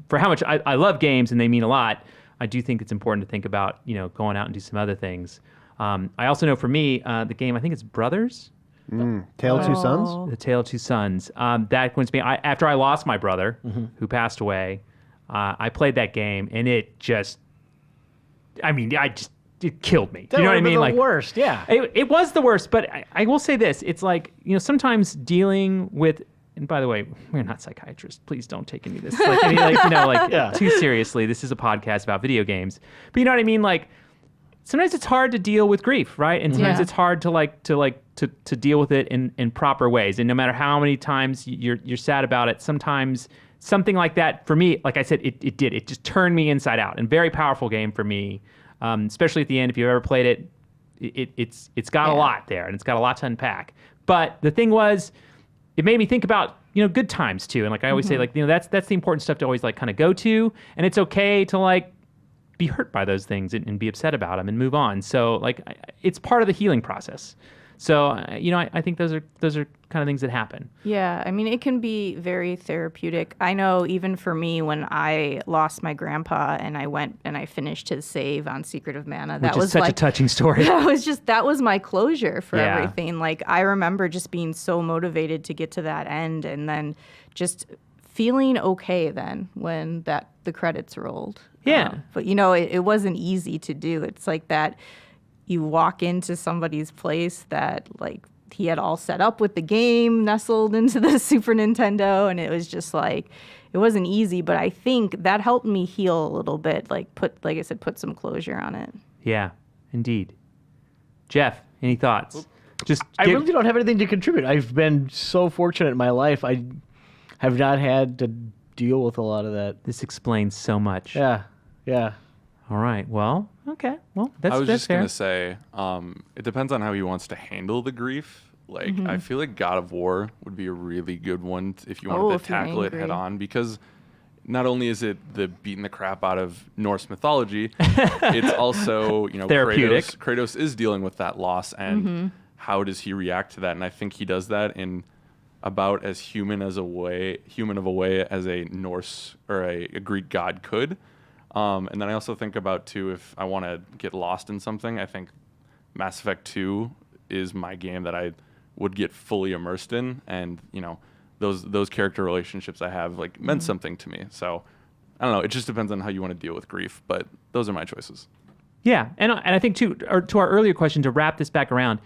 for how much I love games and they mean a lot, I do think it's important to think about, going out and do some other things. I also know for me, the game, I think it's Brothers. Tale of Two Sons? The Tale of Two Sons. That went to me after I lost my brother, who passed away. I played that game, and it just, it killed me. That You know what I would've been mean? the Like worst, yeah. It was the worst, but I will say this: it's like sometimes dealing with. And by the way, we're not psychiatrists. Please don't take any of this too seriously. This is a podcast about video games. But you know what I mean? Like sometimes it's hard to deal with grief, right? And sometimes it's hard to deal with it in proper ways. And no matter how many times you're sad about it, sometimes something like that for me, like I said, it did. It just turned me inside out. And very powerful game for me, especially at the end. If you've ever played it, it's got a lot there, and it's got a lot to unpack. But the thing was, it made me think about, good times too. And like I always say, like, that's the important stuff to always like kind of go to. And it's okay to like be hurt by those things and be upset about them and move on. So like it's part of the healing process. So, I think those are kind of things that happen. Yeah, I mean, it can be very therapeutic. I know even for me, when I lost my grandpa and I went and I finished his save on Secret of Mana, that Which was is such like a touching story. that was my closure for Yeah. everything. Like I remember just being so motivated to get to that end, and then just feeling okay then when the credits rolled. Yeah. But it wasn't easy to do. It's like that. You walk into somebody's place that like he had all set up with the game nestled into the Super Nintendo, and it was just like it wasn't easy, but I think that helped me heal a little bit, put some closure on it. Yeah, indeed. Jeff, any thoughts? I really don't have anything to contribute. I've been so fortunate in my life. have not had to deal with a lot of that. This explains so much. Yeah, yeah. All right. Well, okay. Well, that's I was that's just fair. gonna say, it depends on how he wants to handle the grief. Like, I feel like God of War would be a really good one if you wanted if to you're tackle it angry. head on, because not only is it the beating the crap out of Norse mythology, it's also, Therapeutic. Kratos is dealing with that loss, and how does he react to that? And I think he does that in about as human of a way as a Norse or a Greek god could. And then I also think about, too, if I want to get lost in something, I think Mass Effect 2 is my game that I would get fully immersed in. And, those character relationships I have, meant something to me. So, I don't know. It just depends on how you want to deal with grief. But those are my choices. Yeah, and I think too, or to our earlier question, to wrap this back around,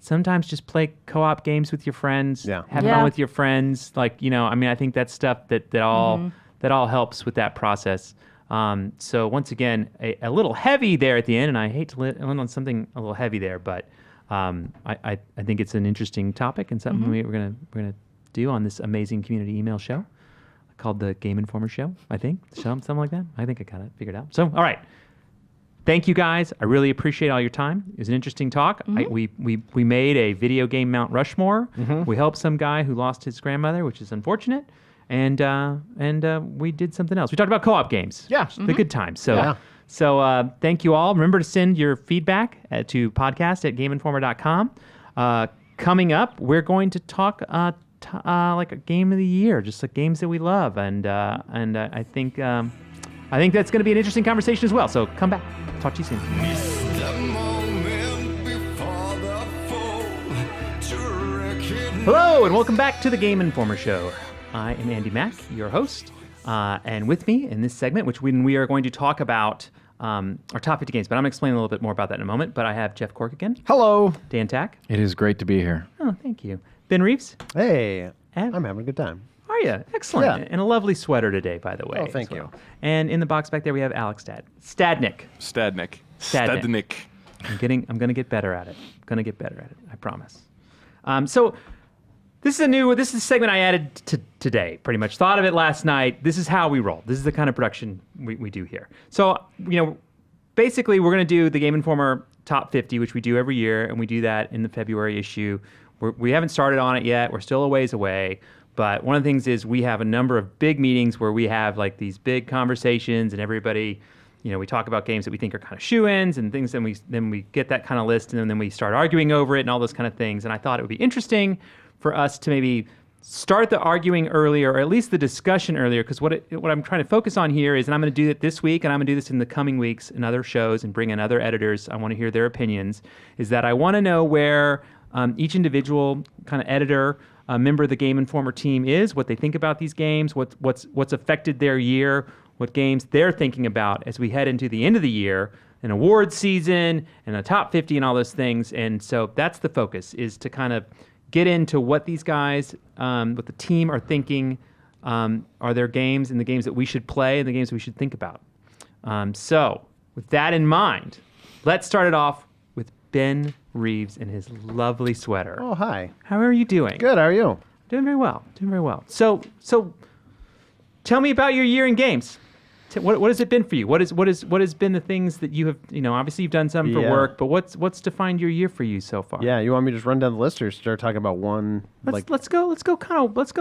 sometimes just play co-op games with your friends. Yeah. Have Yeah. fun with your friends. I think that's stuff that all helps with that process. So once again, a little heavy there at the end, and I hate to land on something a little heavy there, but I think it's an interesting topic and something we're gonna do on this amazing community email show called the Game Informer Show. I think something like that. I think I got it figured out. So all right. Thank you guys. I really appreciate all your time. It was an interesting talk. We made a video game Mount Rushmore. We helped some guy who lost his grandmother, which is unfortunate. And we did something else. We talked about co-op games. Yeah. The good times. So Yeah. so thank you all. Remember to send your feedback to podcast@gameinformer.com. Coming up, we're going to talk like a game of the year, just like games that we love, and I think that's going to be an interesting conversation as well. So come back. Talk to you soon. Hello, and welcome back to the Game Informer Show. I am Andy Mack, your host, and with me in this segment, which we are going to talk about our top 50 games, but I'm going to explain a little bit more about that in a moment. But I have Jeff Cork again, Hello. Dan Tack. It is great to be here. Oh, thank you. Ben Reeves. Hey, And- I'm having a good time. Are you? Excellent. Yeah. And a lovely sweater today, by the way. Oh, thank as you. And in the box back there, we have Alex Stadnick. Stadnick. Stadnick. I'm going to get better at it. I promise. So this is a segment I added today, pretty much. Thought of it last night. This is how we roll. This is the kind of production we do here. So, basically we're going to do the Game Informer Top 50, which we do every year, and we do that in the February issue. We haven't started on it yet. We're still a ways away. But one of the things is we have a number of big meetings where we have like these big conversations, and everybody, we talk about games that we think are kind of shoo-ins and things. Then we get that kind of list, and then we start arguing over it and all those kind of things. And I thought it would be interesting for us to maybe start the arguing earlier, or at least the discussion earlier, because what I'm trying to focus on here is, and I'm going to do it this week, and I'm going to do this in the coming weeks in other shows and bring in other editors. I want to hear their opinions. Is that I want to know where each individual kind of editor, member of the Game Informer team is, what they think about these games, what's affected their year, what games they're thinking about as we head into the end of the year, an awards season, and a top 50 and all those things. And so that's the focus, is to kind of get into what these guys, what the team are thinking, are there games and the games that we should play and the games we should think about. So with that in mind, let's start it off with Ben Reeves in his lovely sweater. Oh, hi. How are you doing? Good. How are you? Doing very well. So tell me about your year in games. What has it been for you? What has been the things that you have, obviously you've done some for Yeah. work, but what's defined your year for you so far? Yeah. You want me to just run down the list or start talking about one? Let's go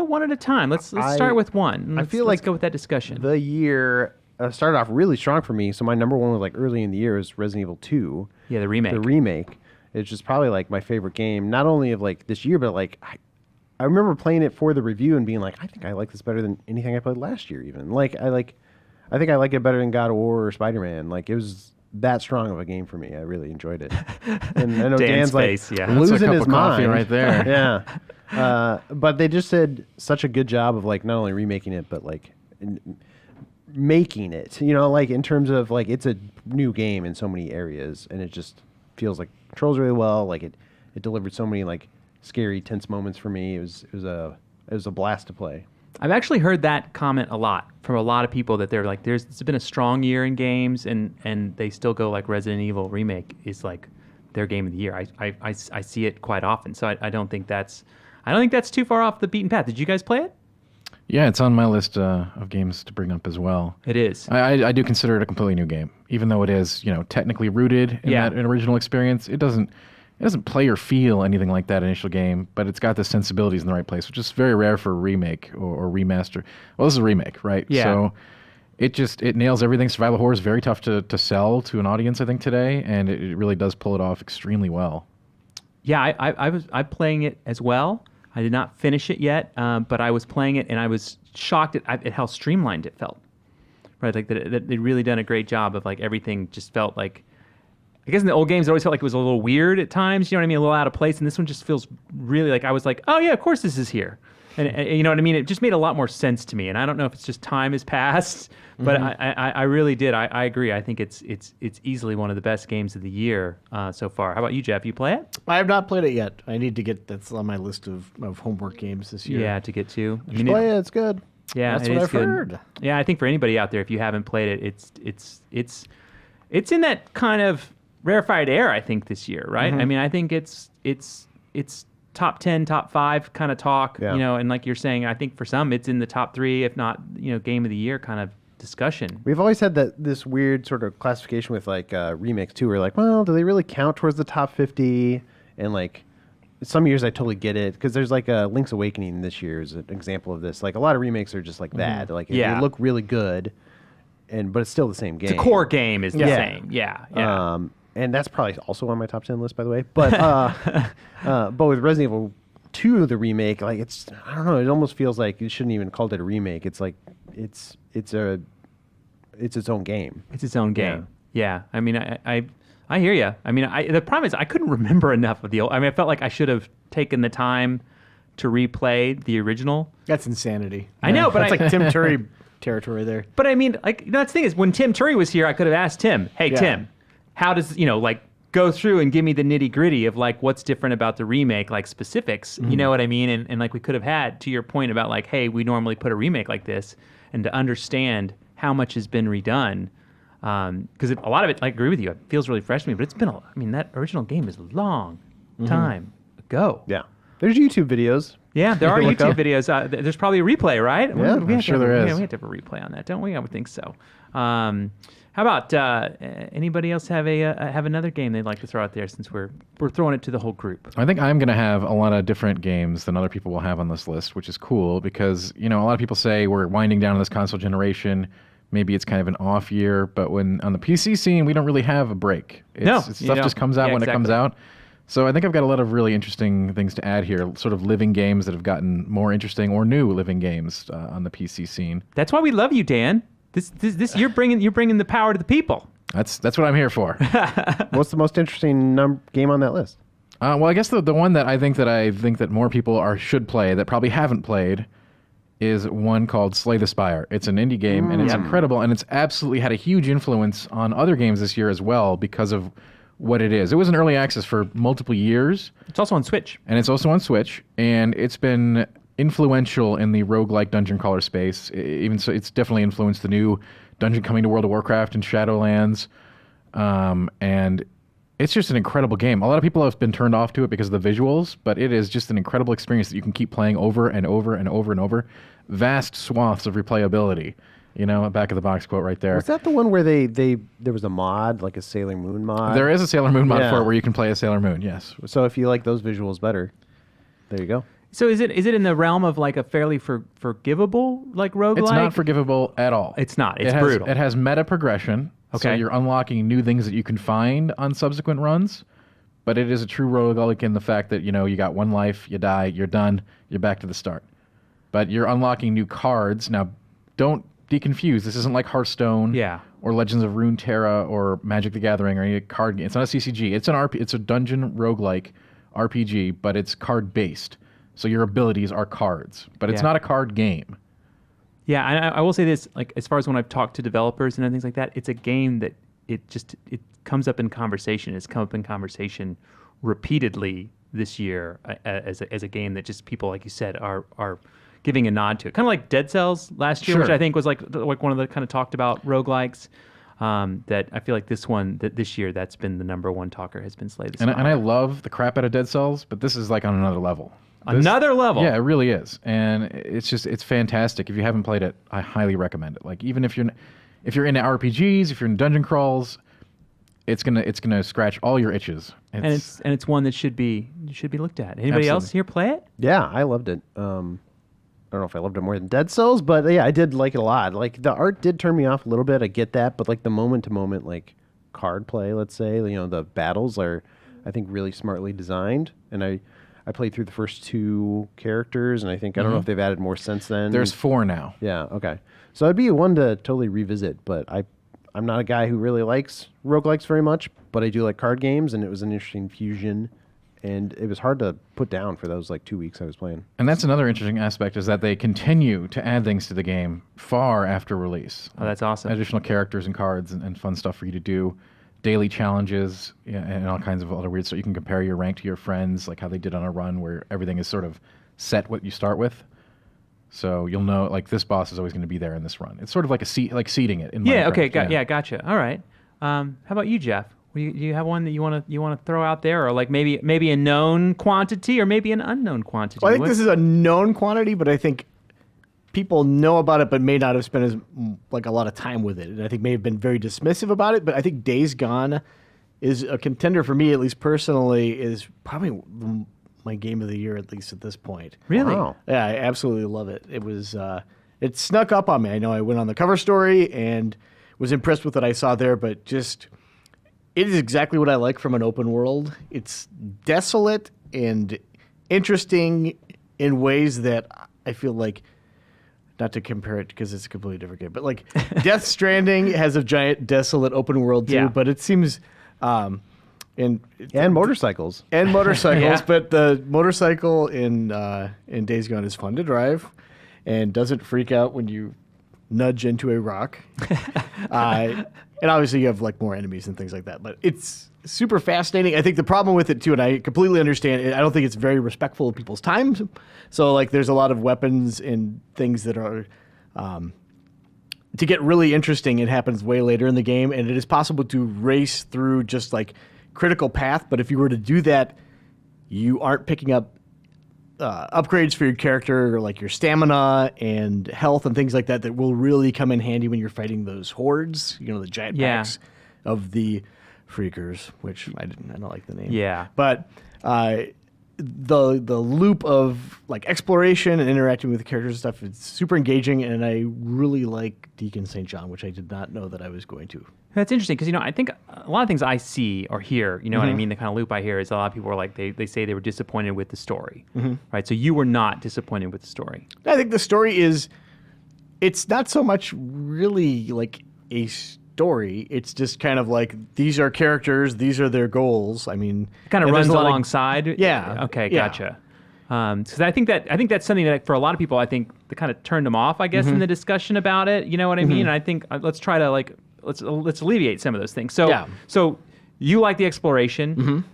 one at a time. Let's start with one. Let's feel like go with that discussion. The year started off really strong for me. So my number one was early in the year was Resident Evil 2. Yeah, the remake. The remake. It's just probably my favorite game, not only of this year, but I remember playing it for the review and being like, I think I like this better than anything I played last year. Even I think I like it better than God of War or Spider-Man. It was that strong of a game for me. I really enjoyed it. And I know Dan's Dan's face, yeah. That's a losing cup his of coffee mind right there. Yeah. But they just did such a good job of not only remaking it, but making it. In terms of it's a new game in so many areas, and it just feels controls really well. It delivered so many scary, tense moments for me. It was a blast to play. I've actually heard that comment a lot from a lot of people, that they're it's been a strong year in games, and they still go Resident Evil remake is their game of the year. I see it quite often, so I don't think that's too far off the beaten path. Did you guys play it? Yeah, it's on my list of games to bring up as well. It is. I do consider it a completely new game, even though it is technically rooted in that original experience. It doesn't play or feel anything like that initial game, but it's got the sensibilities in the right place, which is very rare for a remake or remaster. Well, this is a remake, right? Yeah. So it nails everything. Survival horror is very tough to sell to an audience, I think, today, and it really does pull it off extremely well. Yeah, I'm playing it as well. I did not finish it yet, but I was playing it and I was shocked at how streamlined it felt. Right, like that they'd really done a great job of like everything just felt like. I guess in the old games, it always felt like it was a little weird at times. You know what I mean? A little out of place. And this one just feels really like I was like, oh yeah, of course this is here. And you know what I mean? It just made a lot more sense to me. And I don't know if it's just time has passed, but I really did. I agree. I think it's easily one of the best games of the year so far. How about you, Jeff? You play it? I have not played it yet. I need to get that's on my list of homework games this year. Yeah, to get to. I Just play it. It's good. Yeah, That's it what is I've good. heard. Yeah, I think for anybody out there, if you haven't played it, it's in that kind of rarefied air. I think this year, right? I mean, I think it's top 10, top 5 kind of talk. Yeah. And like you're saying, I think for some it's in the top 3, if not game of the year kind of discussion. We've always had this weird sort of classification with like remakes too. We're like, well, do they really count towards the top 50? And like some years I totally get it because there's like a Link's Awakening this year is an example of this. Like a lot of remakes are just like that. Like Yeah. they look really good, but it's still the same game. The core game is the same. Yeah. And that's probably also on my top 10 list, by the way. But but with Resident Evil 2, the remake, like I don't know, it almost feels like you shouldn't even called it a remake. It's like it's its own game. It's its own game. Yeah. I mean, I hear you. I mean, the problem is I couldn't remember enough of the old. I mean, I felt like I should have taken the time to replay the original. That's insanity. I know, but that's like Tim Curry territory there. But I mean, like, that's the thing is when Tim Curry was here, I could have asked Tim, hey, Tim, how does, like, go through and give me the nitty gritty of like what's different about the remake, like specifics, you know what I mean? And like we could have had, to your point about like, hey, we normally put a remake like this, and to understand how much has been redone. Because a lot of it, I agree with you, it feels really fresh to me, but it's been, that original game is a long time ago. Yeah. There's YouTube videos. Yeah, there are look YouTube up. videos. There's probably a replay, right? Yeah, we I'm sure there is. We have to have a replay on that, don't we? I would think so. How about anybody else have another game they'd like to throw out there since we're throwing it to the whole group? I think I'm going to have a lot of different games than other people will have on this list, which is cool because, a lot of people say we're winding down this console generation. Maybe it's kind of an off year, but when on the PC scene, we don't really have a break. Stuff just comes out when it comes out. So I think I've got a lot of really interesting things to add here, sort of living games that have gotten more interesting or new living games on the PC scene. That's why we love you, Dan. This you're bringing the power to the people. That's what I'm here for. What's the most interesting game on that list? Well, I guess the one that I think that more people should play that probably haven't played is one called Slay the Spire. It's an indie game, and it's incredible, and it's absolutely had a huge influence on other games this year as well because of what it is. It was in early access for multiple years. It's also on Switch. And it's also on Switch, and it's been influential in the roguelike dungeon crawler space. Even so, it's definitely influenced the new dungeon coming to World of Warcraft and Shadowlands. And it's just an incredible game. A lot of people have been turned off to it because of the visuals, but it is just an incredible experience that you can keep playing over and over and over and over. Vast swaths of replayability. A back of the box quote right there. Was that the one where there was a mod, like a Sailor Moon mod? There is a Sailor Moon mod for it where you can play a Sailor Moon, yes. So if you like those visuals better, there you go. So is it in the realm of like a fairly forgivable like roguelike? It's not forgivable at all. It's not. It's brutal. brutal. It has meta progression. Okay. So you're unlocking new things that you can find on subsequent runs. But it is a true roguelike in the fact that, you got one life, you die, you're done, you're back to the start. But you're unlocking new cards. Now, don't be confused. This isn't like Hearthstone or Legends of Runeterra or Magic the Gathering or any card game. It's not a CCG. It's a dungeon roguelike RPG, but it's card-based. So your abilities are cards. But it's not a card game. Yeah, I will say this, like as far as when I've talked to developers and things like that, it's a game that it comes up in conversation. It's come up in conversation repeatedly this year as a game that just people, like you said, are giving a nod to it. Kind of like Dead Cells last year, which I think was like one of the kind of talked about roguelikes. That I feel like this year that's been the number one talker has been Slay the Spire. And I love the crap out of Dead Cells, but this is like on another level. Another level. Yeah, it really is, and it's fantastic. If you haven't played it, I highly recommend it. Like even if you're into RPGs, if you're in dungeon crawls, it's gonna scratch all your itches. And it's one that should be looked at. Anybody else here play it? Yeah, I loved it. I don't know if I loved it more than Dead Cells, but yeah, I did like it a lot. Like the art did turn me off a little bit. I get that, but like the moment to moment, like card play, let's say, the battles are, I think, really smartly designed. And I played through the first 2 characters, and I think I don't know if they've added more since then. There's 4 now. Yeah. Okay. So it'd be one to totally revisit, but I'm not a guy who really likes roguelikes very much, but I do like card games, and it was an interesting fusion. And it was hard to put down for those like 2 weeks I was playing. And that's another interesting aspect is that they continue to add things to the game far after release. Oh, that's awesome. Additional characters and cards and fun stuff for you to do. Daily challenges and all kinds of other weird stuff. You can compare your rank to your friends, like how they did on a run where everything is sort of set what you start with. So you'll know, like, this boss is always going to be there in this run. It's sort of like seeding it in Yeah, Minecraft. okay, gotcha. All right. How about you, Jeff? Do you have one that you want to throw out there, or like maybe a known quantity, or maybe an unknown quantity? Well, I think this is a known quantity, but I think people know about it, but may not have spent a lot of time with it, and I think may have been very dismissive about it. But I think Days Gone is a contender for me, at least personally, is probably my game of the year, at least at this point. Really? Wow. Yeah, I absolutely love it. It was it snuck up on me. I know I went on the cover story and was impressed with what I saw there, but just it is exactly what I like from an open world. It's desolate and interesting in ways that I feel like, not to compare it because it's a completely different game, but like Death Stranding has a giant desolate open world too, Yeah. but it seems And motorcycles. and motorcycles, Yeah. but the motorcycle in Days Gone is fun to drive and doesn't freak out when you nudge into a rock. And obviously you have like more enemies and things like that, but it's super fascinating. I think the problem with it too, and I completely understand it, I don't think it's very respectful of people's time. So like there's a lot of weapons and things that are to get really interesting. It happens way later in the game, and it is possible to race through just like critical path, but if you were to do that, you aren't picking up upgrades for your character, or like your stamina and health and things like that that will really come in handy when you're fighting those hordes, the giant packs of the freakers, which I don't like the name. Yeah. But the loop of like exploration and interacting with the characters and stuff, it's super engaging, and I really like Deacon St. John, which I did not know that I was going to. That's interesting because I think a lot of things I see or hear, what I mean, the kind of loop I hear is a lot of people are like they say they were disappointed with the story, right? So you were not disappointed with the story. I think the story it's not so much really like a story. It's just kind of like these are characters, these are their goals. I mean, It kind of and there's runs a lot of- alongside. Yeah. Okay, Yeah. gotcha. Because I think that's something that for a lot of people, I think that kind of turned them off, I guess, in the discussion about it. You know what I mean? And I think let's try to let's alleviate some of those things. So Yeah. so you like the exploration.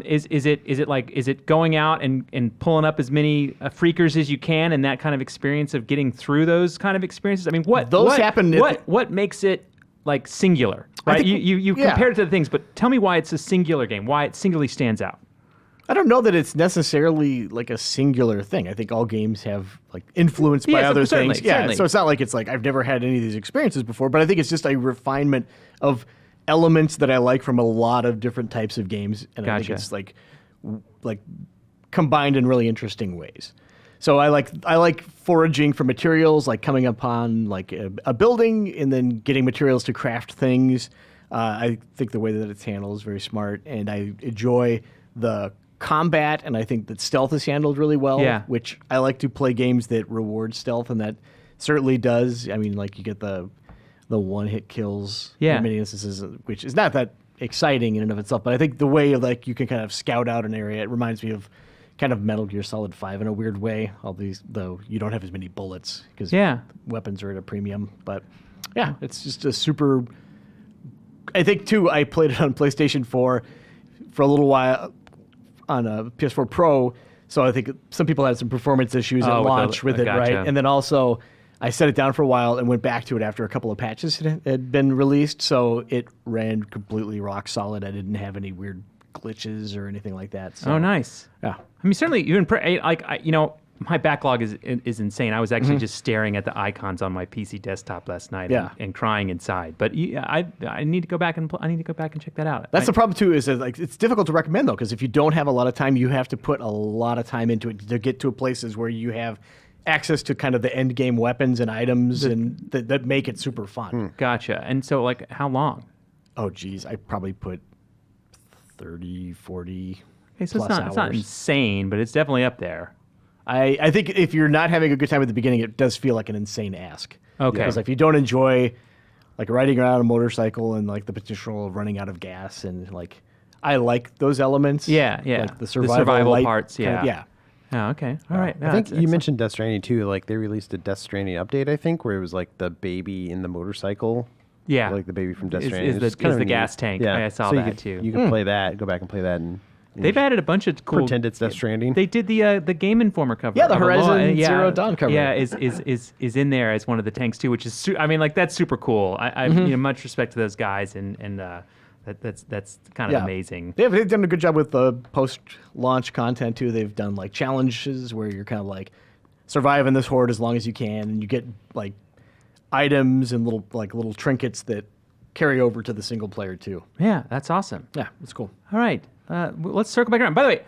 Is it going out and pulling up as many freakers as you can, and that kind of experience of getting through those kind of experiences? I mean, what happen what makes it like singular? Right? think- You yeah. compared it to the things, but tell me why it's a singular game. Why it singularly stands out. I don't know that it's necessarily like a singular thing. I think all games have like influenced by Yeah, other certainly, things. Yeah, certainly. so it's not like it's like I've never had any of these experiences before, but I think it's just a refinement of elements that I like from a lot of different types of games, and I Gotcha. think it's like combined in really interesting ways. So I like foraging for materials, like coming upon like a building and then getting materials to craft things. I think the way that it's handled is very smart, and I enjoy the combat, and I think that stealth is handled really well. Yeah. Which I like to play games that reward stealth, and that certainly does. I mean, like you get the one-hit kills Yeah. in many instances, which is not that exciting in and of itself. But I think the way like you can kind of scout out an area, it reminds me of kind of Metal Gear Solid 5 in a weird way. All these, though, you don't have as many bullets because weapons are at a premium. But yeah, it's just a super. I think too. I played it on PlayStation 4 for a little while on a PS4 Pro. So I think some people had some performance issues at launch with it, gotcha. right? And then also, I set it down for a while and went back to it after a couple of patches had been released. So it ran completely rock solid. I didn't have any weird glitches or anything like that. So, Oh, nice. Yeah. I mean, certainly, my backlog is insane. I was actually just staring at the icons on my PC desktop last night and crying inside. But I need to go back and I need to go back and check that out. That's the problem too. Is that, like, it's difficult to recommend though, because if you don't have a lot of time, you have to put a lot of time into it to get to places where you have access to kind of the end game weapons and items and that make it super fun. Gotcha. And so, like, how long? Oh, geez, I probably put 30, 40. Okay, so plus it's not hours. insane, but it's definitely up there. I think if you're not having a good time at the beginning, it does feel like an insane ask. Okay. Because if you don't enjoy like riding around a motorcycle and like the potential of running out of gas and like I like those elements. Yeah. Like the The survival, survival light parts, kind of- yeah. Oh, okay. All right. I think you mentioned Death Stranding too. Like they released a Death Stranding update, I think, where it was like the baby in the motorcycle. Yeah. Like the baby from Death Is Stranding. the kind of gas neat. tank. Yeah. I saw so you that could, too. You can play that, go back and play that, and They've added a bunch of cool. pretend it's Death Stranding. They did the Game Informer cover. Yeah, the of Aloha, Horizon Zero Dawn cover. Yeah, is in there as one of the tanks too, which is I mean, like, that's super cool. I much respect to those guys and that's kind of amazing. They've done a good job with the post-launch content too. They've done like challenges where you're kind of like surviving this horde as long as you can, and you get like items and little trinkets that carry over to the single player too. Yeah, that's awesome. Yeah, it's cool. All right, let's circle back around. By the way,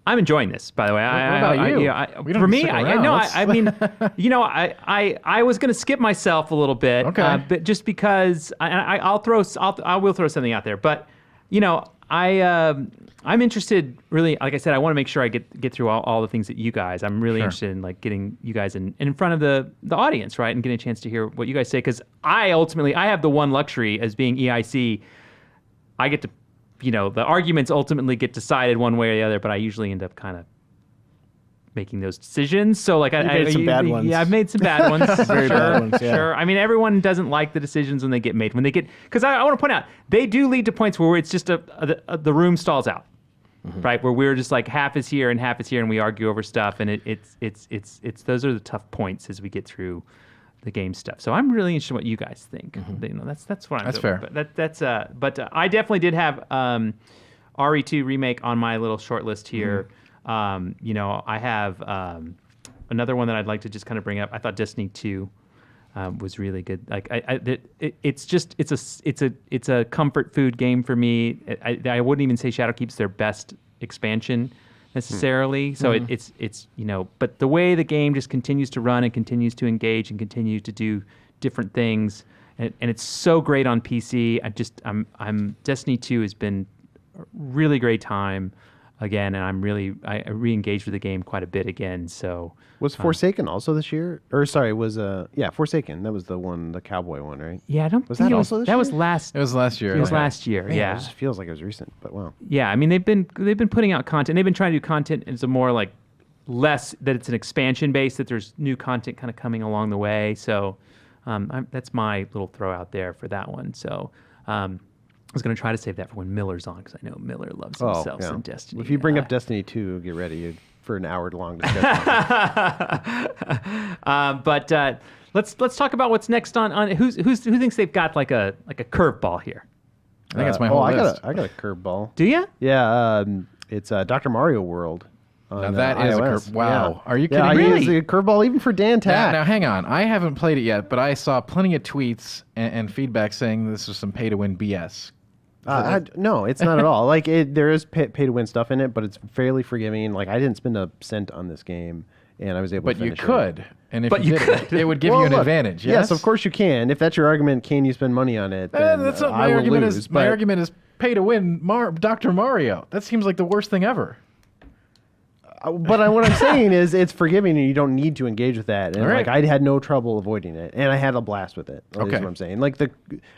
I'm enjoying this. By the way, What about you? We don't for have to me, stick I around. Let's- mean, I was gonna skip myself a little bit, Okay. but just because I will throw something out there. But I'm interested. Really, like I said, I want to make sure I get through all the things that you guys. I'm really interested in like getting you guys in front of the audience, right, and getting a chance to hear what you guys say. Because I have the one luxury as being EIC. I get to, the arguments ultimately get decided one way or the other, but I usually end up kind of making those decisions. So like You made some bad ones. Yeah, I've made some bad ones. Very bad ones, yeah. Sure. I mean, everyone doesn't like the decisions when they get made. Because I want to point out, they do lead to points where it's just the room stalls out, right? Where we're just like half is here and we argue over stuff, and it's those are the tough points as we get through the game stuff. So I'm really interested in what you guys think. That's what I'm. That's doing. fair. But I definitely did have RE2 remake on my little short list here. I have another one that I'd like to just kind of bring up. I thought Destiny 2 was really good. Like it's a comfort food game for me. I wouldn't even say Shadowkeep's their best expansion necessarily. So it's but the way the game just continues to run and continues to engage and continues to do different things, and it's so great on PC. I'm Destiny 2 has been a really great time again, and I re-engaged with the game quite a bit again. So Was Forsaken also this year? Or sorry, was Forsaken. That was the one, the cowboy one, right? yeah, I don't Was think that it was also this that was year? last. It was last year. It was I think. last year. Man, Yeah. it just feels like it was recent, but wow. Yeah, I mean they've been putting out content. They've been trying to do content as a more like less that it's an expansion base, that there's new content kind of coming along the way. So that's my little throw out there for that one. So I was going to try to save that for when Miller's on, because I know Miller loves himself some Destiny. If you bring up Destiny 2, get ready for an hour-long discussion. But let's talk about what's next on who thinks they've got like a curveball here. I think that's my whole list. I got a curveball. Do you? Yeah, it's Dr. Mario World. Now On, that is a iOS. wow. Yeah. Are you Yeah, kidding me? it's a curveball even for Dan Tack. Now, hang on. I haven't played it yet, but I saw plenty of tweets and feedback saying this was some pay-to-win BS. No, it's not at all. Like there is pay to win stuff in it, but it's fairly forgiving. Like I didn't spend a cent on this game, and I was able But to you finish it. could. And if But you you did, it would give Well, you an look, advantage. Yes, of course you can. If that's your argument, can you spend money on it? Then That's not I my will argument. lose, My but- argument is pay to win Dr. Mario. That seems like the worst thing ever. But what I'm saying is, it's forgiving, and you don't need to engage with that. And All right. like, I had no trouble avoiding it, and I had a blast with it. Okay. Is what I'm saying. Like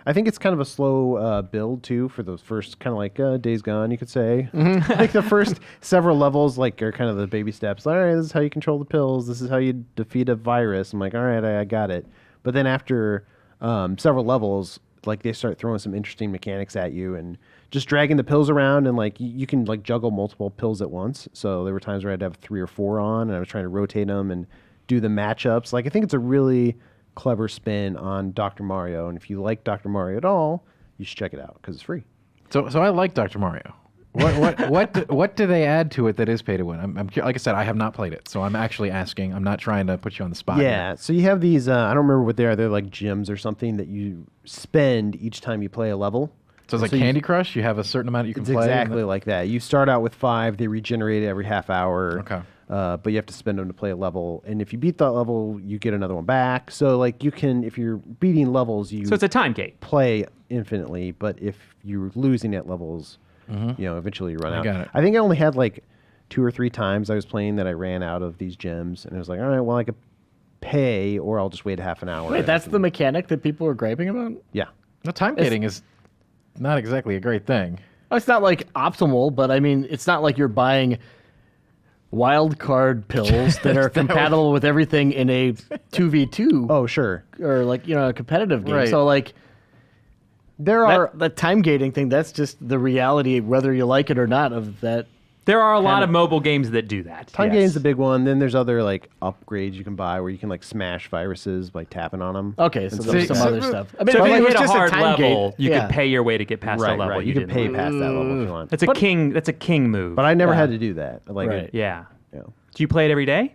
I think it's kind of a slow build too for those first kind of like Days Gone, you could say. Like the first several levels, like are kind of the baby steps. All right, this is how you control the pills. This is how you defeat a virus. I'm like, all right, I got it. But then after several levels, like they start throwing some interesting mechanics at you and just dragging the pills around, and like you can like juggle multiple pills at once. So there were times where I'd have 3 or 4 on, and I was trying to rotate them and do the matchups. Like I think it's a really clever spin on Dr. Mario, and if you like Dr. Mario at all, you should check it out because it's free. So I like Dr. Mario. What do they add to it that is pay to win? Like I said, I have not played it, so I'm actually asking. I'm not trying to put you on the spot. Yeah, so you have these, I don't remember what they are. They're like gems or something that you spend each time you play a level. So it's like Candy Crush. You have a certain amount you can It's play. exactly like that. You start out with 5. They regenerate every half hour. Okay. But you have to spend them to play a level. And if you beat that level, you get another one back. So like you can, if you're beating levels, you So it's a time gate. play infinitely. But if you're losing at levels, eventually you run out. got it. I think I only had like 2 or 3 times I was playing that I ran out of these gems. And I was like, all right, well, I could pay or I'll just wait half an hour. Wait, that's the mechanic that people are griping about? Yeah. The time gating is not exactly a great thing. It's not like optimal, but I mean, it's not like you're buying wild card pills that are compatible with everything in a 2v2 Oh, sure. or like, a competitive game. Right. So like There are. the time gating thing, that's just the reality, whether you like it or not, of that. There are a lot of mobile games that do that. Time yes. game's the big one. Then there's other like upgrades you can buy where you can like smash viruses by tapping on them. Okay, so And there's so- some so- other stuff. I mean, So if if it you was hit a just hard time level, gate, you yeah. could pay your way to get past Right, the level right. You you can didn't pay want. past that level if you want. That's a king. That's a king move. But I never Yeah. had to do that. Like, Right. yeah. Yeah. Do you play it every day?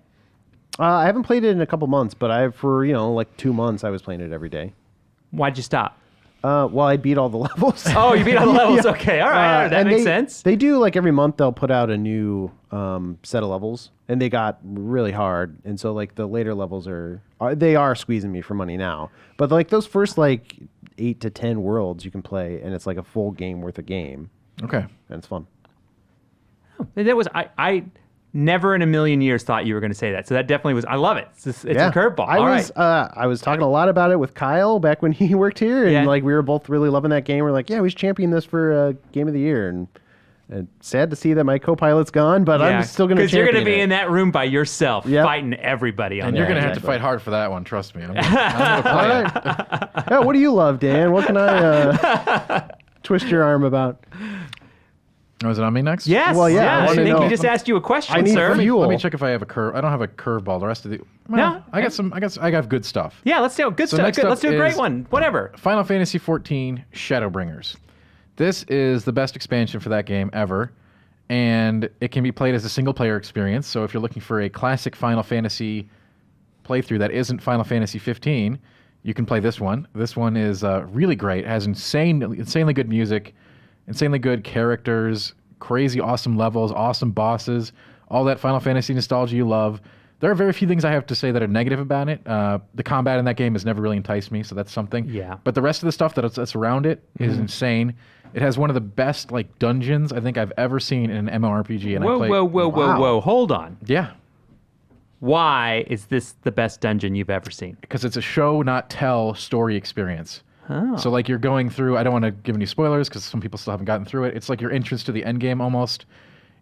I haven't played it in a couple months, but for like 2 months I was playing it every day. Why'd you stop? Well, I beat all the levels. Oh, you beat all the levels. Okay, all right, that and makes they, sense. They do like every month they'll put out a new set of levels, and they got really hard. And so like the later levels they are squeezing me for money now. But like those first like 8 to 10 worlds you can play, and it's like a full game worth of game, Okay. and it's fun. That was I never in a million years thought you were going to say that. So that definitely was. I love it. It's a curveball. I was talking a lot about it with Kyle back when he worked here, and Yeah. like we were both really loving that game. We're like, yeah, we should champion this for Game of the Year, and sad to see that my co-pilot's gone, but I'm still going to because you're champion going to be it. in that room by yourself, Yep. fighting everybody on And there. you're going to have to exactly. fight hard for that one. Trust me. I'm gonna play it. Yeah, what do you love, Dan? What can I twist your arm about? Oh, is it on me next? Yes. Well, yeah, I Yeah. I wanna think know. he just asked you a question, I need sir. fuel. Let me check if I have a curve. I don't have a curveball. The rest of the No. I got some. I got good stuff. Yeah, let's do good So stuff. next Good. up Let's do a great is- one. Whatever. Final Fantasy XIV Shadowbringers. This is the best expansion for that game ever, and it can be played as a single-player experience. So if you're looking for a classic Final Fantasy playthrough that isn't Final Fantasy 15, you can play this one. This one is really great. It has insanely good music, insanely good characters, crazy awesome levels, awesome bosses, all that Final Fantasy nostalgia you love. There are very few things I have to say that are negative about it. The combat in that game has never really enticed me, so that's something. Yeah. But the rest of the stuff that's around it is insane. It has one of the best like dungeons I think I've ever seen in an MMORPG. And I played, Whoa. Hold on. Yeah, Why is this the best dungeon you've ever seen? because it's a show, not tell story experience. So like you're going through, I don't want to give any spoilers because some people still haven't gotten through it. It's like your entrance to the end game almost.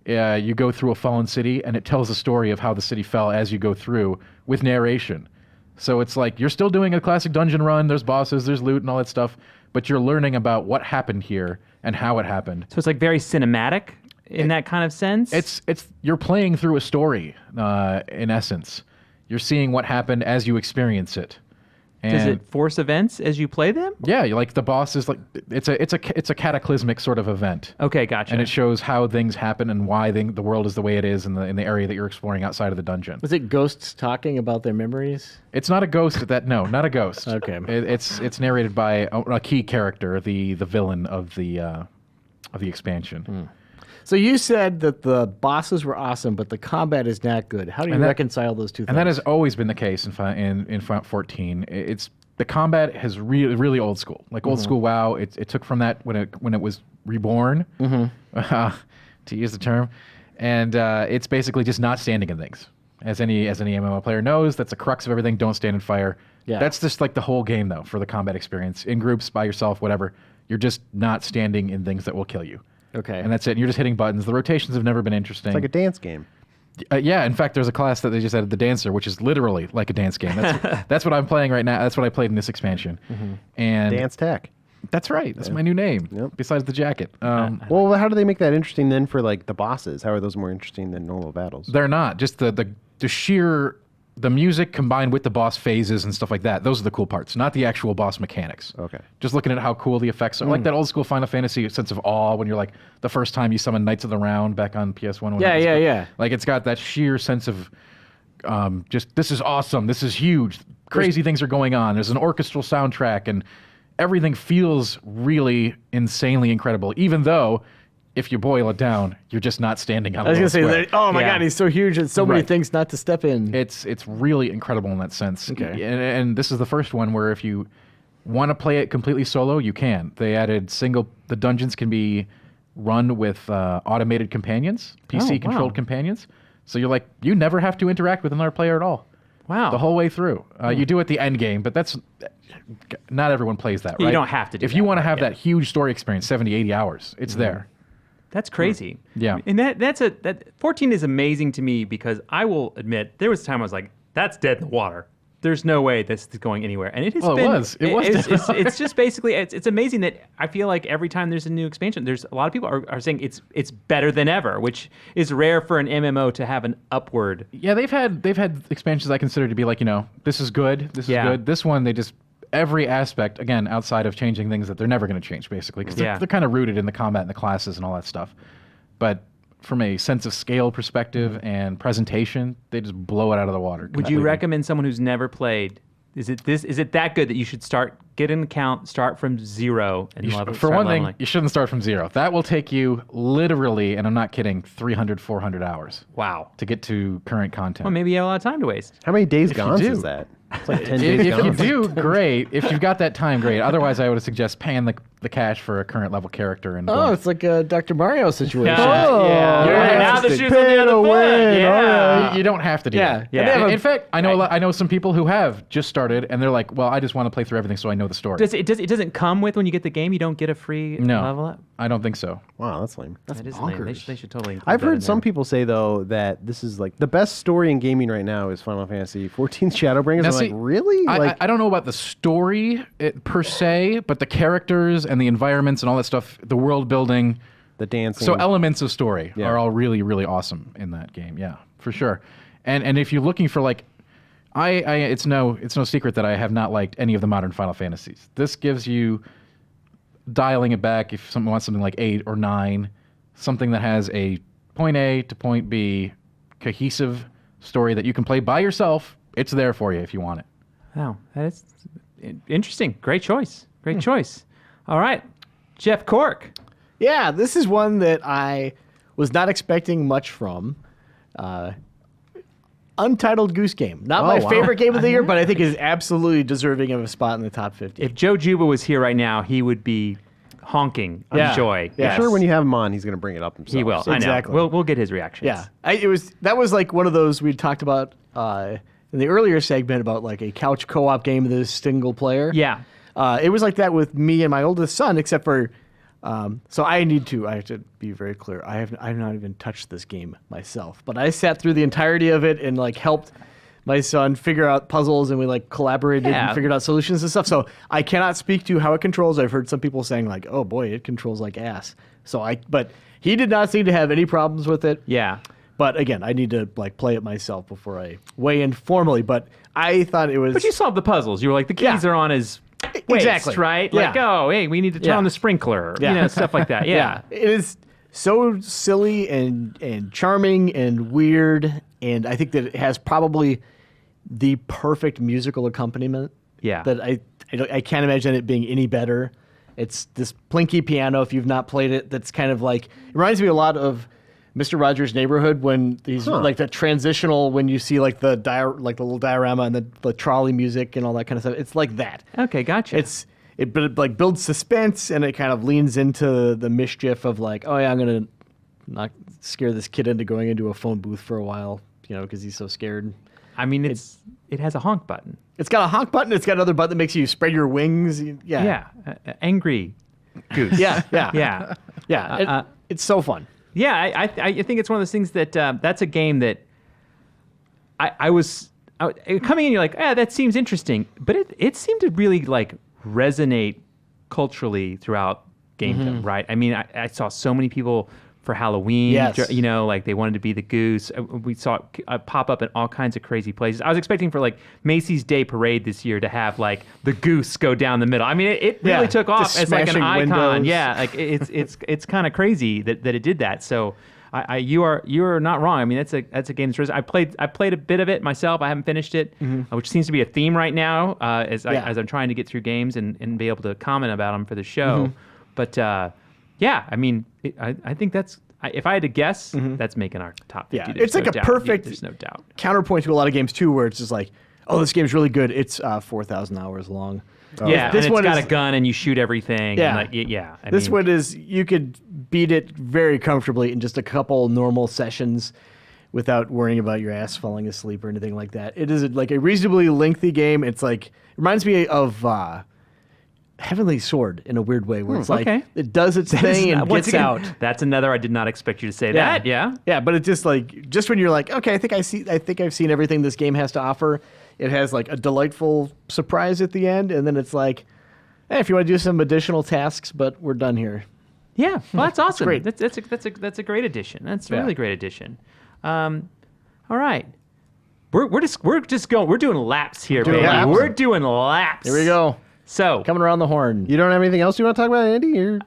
You go through a fallen city and it tells the story of how the city fell as you go through with narration. So it's like you're still doing a classic dungeon run. There's bosses, there's loot and all that stuff, but you're learning about what happened here and how it happened. So it's like very cinematic in that kind of sense. It's you're playing through a story in essence. You're seeing what happened as you experience it. And Does it force events as you play them? Yeah, like the boss is like it's a cataclysmic sort of event. Okay, gotcha. And it shows how things happen and why the world is the way it is in the area that you're exploring outside of the dungeon. Was it ghosts talking about their memories? It's not a ghost. Not a ghost. Okay. It's narrated by a key character, the villain of the expansion. So you said that the bosses were awesome, but the combat is not good. How do you And that- reconcile those two things? And that has always been the case in Final 14. It's the combat has really old school, like old school WoW. It took from that when it was reborn, to use the term, and it's basically just not standing in things. As any MMO player knows, that's the crux of everything. Don't stand in fire. Yeah. That's just like the whole game though for the combat experience in groups by yourself, whatever. You're just not standing in things that will kill you. Okay. And that's it. And you're just hitting buttons. The rotations have never been interesting. It's like a dance game. Yeah, in fact, there's a class that they just added, the Dancer, which is literally like a dance game. That's what I'm playing right now. That's what I played in this expansion. And Dance Tack. that's right. That's my new name. Yep. Besides the jacket, Well, how do they make that interesting then for like the bosses? How are those more interesting than normal battles? they're not just the sheer the music combined with the boss phases and stuff like that, those are the cool parts, not the actual boss mechanics. Okay. Just looking at how cool the effects are. Like that old school Final Fantasy sense of awe when you're like the first time you summon Knights of the Round back on PS1. Yeah. Like it's got that sheer sense of just, this is awesome, this is huge, crazy things are going on. There's an orchestral soundtrack and everything feels really insanely incredible, even though if you boil it down, you're just not standing on. I was gonna say, square. oh my god, he's so huge and so many Right. things not to step in. It's really incredible in that sense. Okay. And this is the first one where if you want to play it completely solo, you can. They added the dungeons can be run with automated companions, PC controlled companions. So you're like, you never have to interact with another player at all. Wow. The whole way through. You do at the end game, but that's not everyone plays that, right? You don't have to do If you that want to part, have yeah. that huge story experience, 70, 80 hours, it's there. That's crazy. Yeah. And that 14 is amazing to me because I will admit there was a time I was like, that's dead in the water. There's no way this is going anywhere. And it has Well, it been. was. It was It's just basically it's amazing that I feel like every time there's a new expansion, there's a lot of people are saying it's better than ever, which is rare for an MMO to have an upward. Yeah, they've had expansions I consider to be like, this is good, this is good. This one, they just every aspect, again, outside of changing things that they're never going to change, basically, because they're kind of rooted in the combat and the classes and all that stuff. But from a sense of scale perspective and presentation, they just blow it out of the water. Would completely. you recommend someone who's never played? Is it that good that you should get an account, start from zero, and level? For one thing, you shouldn't start from zero. That will take you literally, and I'm not kidding, 300, 400 hours. Wow. To get to current content. Well, maybe you have a lot of time to waste. How many days gone do. is that? It's like 10 days If gone. you do, great. If you've got that time, great. Otherwise, I would suggest paying the cash for a current level character. And Oh, it's like a Dr. Mario situation. Now the shoes on the other foot. Yeah. You don't have to do that. Yeah. And they have In fact, I know some people who have just started, and they're like, well, I just want to play through everything so I know the story. It doesn't come with when you get the game. You don't get a free level up. I don't think so. Wow, that's lame. That is lame. They should totally. include I've that in heard some there. people say though that this is like the best story in gaming right now is Final Fantasy 14 Shadowbringers. Now, I'm see, like, really? I don't know about the story per se, but the characters and the environments and all that stuff, the world building, the dancing. so elements of story are all really, really awesome in that game. Yeah, for sure. And if you're looking for like, it's no secret that I have not liked any of the modern Final Fantasies. This gives you dialing it back if someone wants something like 8 or 9, something that has a point A to point B cohesive story that you can play by yourself. It's there for you if you want it. Wow, that is interesting. Great choice. Great choice. All right, Jeff Cork. Yeah, this is one that I was not expecting much from. Untitled Goose Game. Not my favorite game of the year, but I think is absolutely deserving of a spot in the top 50. If Joe Juba was here right now, he would be honking in joy. Yeah. I'm sure when you have him on, he's going to bring it up himself. He will. Exactly. I know. We'll get his reactions. Yeah, that was like one of those we talked about in the earlier segment about like a couch co-op game that is single player. Yeah. It was like that with me and my oldest son, except for so I have to be very clear. I've not even touched this game myself, but I sat through the entirety of it and like helped my son figure out puzzles, and we like collaborated and figured out solutions and stuff. So I cannot speak to how it controls. I've heard some people saying like, "Oh boy, it controls like ass." But he did not seem to have any problems with it. Yeah. But again, I need to like play it myself before I weigh in formally. But I thought it was. But you solved the puzzles. You were like, the keys are on his waist, Exactly. right? Yeah. Like, oh, hey, we need to turn on the sprinkler. Yeah. Stuff like that. Yeah. It is so silly and charming and weird, and I think that it has probably the perfect musical accompaniment. Yeah. That I can't imagine it being any better. It's this plinky piano. If you've not played it, that's kind of like, it reminds me a lot of Mr. Rogers' Neighborhood, when these like the transitional, when you see like the little diorama and the trolley music and all that kind of stuff. It's like that. Okay, gotcha. It like builds suspense, and it kind of leans into the mischief of like, oh yeah, I'm gonna not scare this kid into going into a phone booth for a while, because he's so scared. I mean, it has a honk button. It's got a honk button. It's got another button that makes you spread your wings. Yeah. Yeah. Angry goose. Yeah. Yeah. Yeah. It's so fun. Yeah, I think it's one of those things that that's a game that I was coming in. You're like, that seems interesting, but it seemed to really like resonate culturally throughout gamedom, right? I mean, I saw so many people for Halloween. Yes. You know, like they wanted to be the goose. We saw it pop up in all kinds of crazy places. I was expecting for like Macy's Day Parade this year to have like the goose go down the middle. I mean, it really took off as like an smashing icon. windows. Yeah, like it's kind of crazy that it did that. So you are not wrong. I mean, that's a game that's I played a bit of it myself. I haven't finished it, which seems to be a theme right now as I'm trying to get through games and be able to comment about them for the show. But yeah, I mean, I think that's if I had to guess, that's making our top 50. Yeah, There's it's like no a doubt. perfect There's no doubt. counterpoint to a lot of games too, where it's just like, oh, this game's really good. It's 4,000 hours long. Yeah, this and one it's got is- a gun and you shoot everything. Yeah. and like, I This mean, one is, you could beat it very comfortably in just a couple normal sessions without worrying about your ass falling asleep or anything like that. It is like a reasonably lengthy game. It's like, it reminds me of Heavenly Sword in a weird way, where it's like, okay. it does its thing and once gets again, out. That's another. I did not expect you to say that. Yeah. Yeah, but it's just like, just when you're like, okay, I think I've seen everything this game has to offer. It has like a delightful surprise at the end, and then it's like, hey, if you want to do some additional tasks, but we're done here. Yeah, well, that's awesome. great. That's a great addition. That's a really great addition. All right, we're just going. We're doing laps here, baby. laps. We're doing laps. Here we go. So Coming around the horn. You don't have anything else you want to talk about, Andy? You're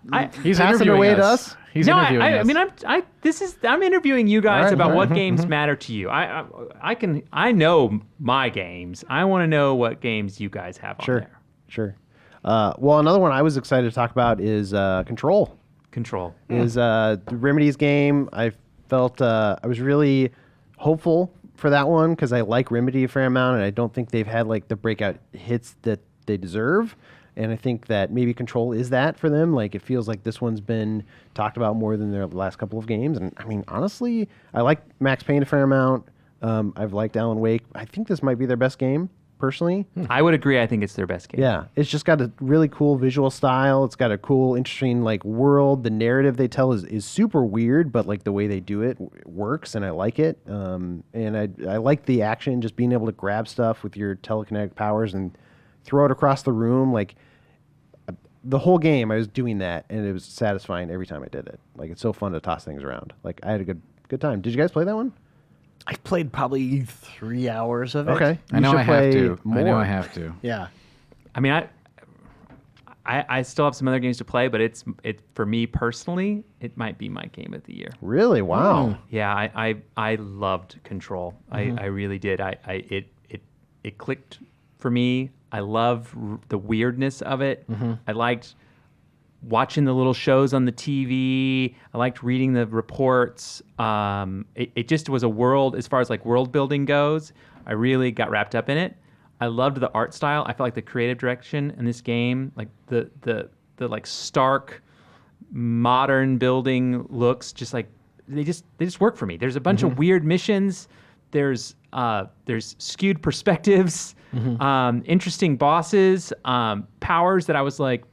He's passing interviewing away us. to us. He's no, interviewing us. I mean, I'm interviewing you guys All right, about all what right. games matter to you. I know my games. I want to know what games you guys have on there. Sure. Well, another one I was excited to talk about is Control. Control. Is the Remedy's game. I felt I was really hopeful for that one because I like Remedy a fair amount, and I don't think they've had like the breakout hits that they deserve. And I think that maybe Control is that for them. Like, it feels like this one's been talked about more than their last couple of games. And I mean, honestly, I like Max Payne a fair amount. I've liked Alan Wake. I think this might be their best game, personally. I would agree. I think it's their best game. Yeah, it's just got a really cool visual style. It's got a cool, interesting like world. The narrative they tell is super weird, but like the way they do it works, and I like it. And I like the action, just being able to grab stuff with your telekinetic powers and throw it across the room. Like the whole game, I was doing that, and it was satisfying every time I did it. Like, it's so fun to toss things around. Like, I had a good time. Did you guys play that one? I played probably 3 hours of it. Okay, I know should I have play to. I know more. I have to. Yeah. I mean, I still have some other games to play, but it for me personally, it might be my game of the year. Really? Wow. Yeah, I loved Control. I really did. It clicked for me. I love the weirdness of it. I liked watching the little shows on the TV. I liked reading the reports. It just was a world, as far as like world building goes. I really got wrapped up in it. I loved the art style. I felt like the creative direction in this game, like the like stark modern building looks, just like they just work for me. There's a bunch of weird missions. There's skewed perspectives, interesting bosses, powers that I was like,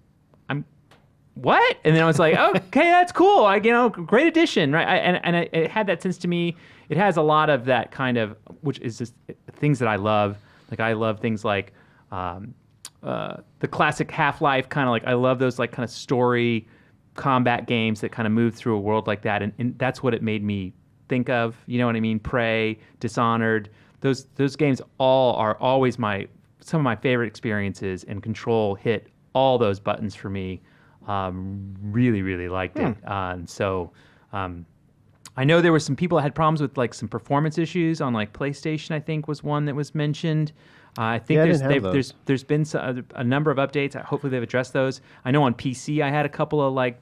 what? And then I was like, okay, that's cool. Great addition, right? And it had that sense to me. It has a lot of that kind of, which is just things that I love. Like, I love things like the classic Half-Life kind of like, I love those like kind of story combat games that kind of move through a world like that. And that's what it made me think of. You know what I mean? Prey, Dishonored. Those games all are always some of my favorite experiences, and Control hit all those buttons for me. Really, really liked it. I know there were some people that had problems with like some performance issues on like PlayStation. I think was one that was mentioned. I think there's been a number of updates. Hopefully they've addressed those. I know on PC I had a couple of like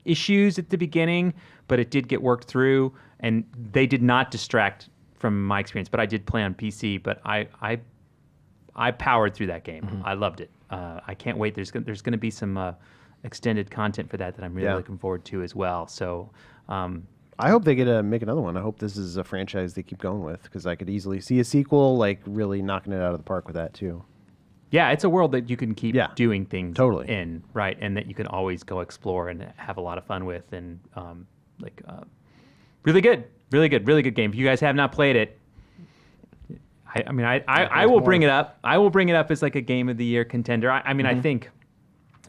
issues at the beginning, but it did get worked through, and they did not distract from my experience. But I did play on PC, but I powered through that game. I loved it. I can't wait. There's going to be some extended content for that I'm really looking forward to as well. So I hope they get to make another one. I hope this is a franchise they keep going with, because I could easily see a sequel like really knocking it out of the park with that too. Yeah, it's a world that you can keep doing things Totally. in, right? And that you can always go explore and have a lot of fun with. And really good game. If you guys have not played it, I will bring it up. I will bring it up as like a game of the year contender. I mean, I think,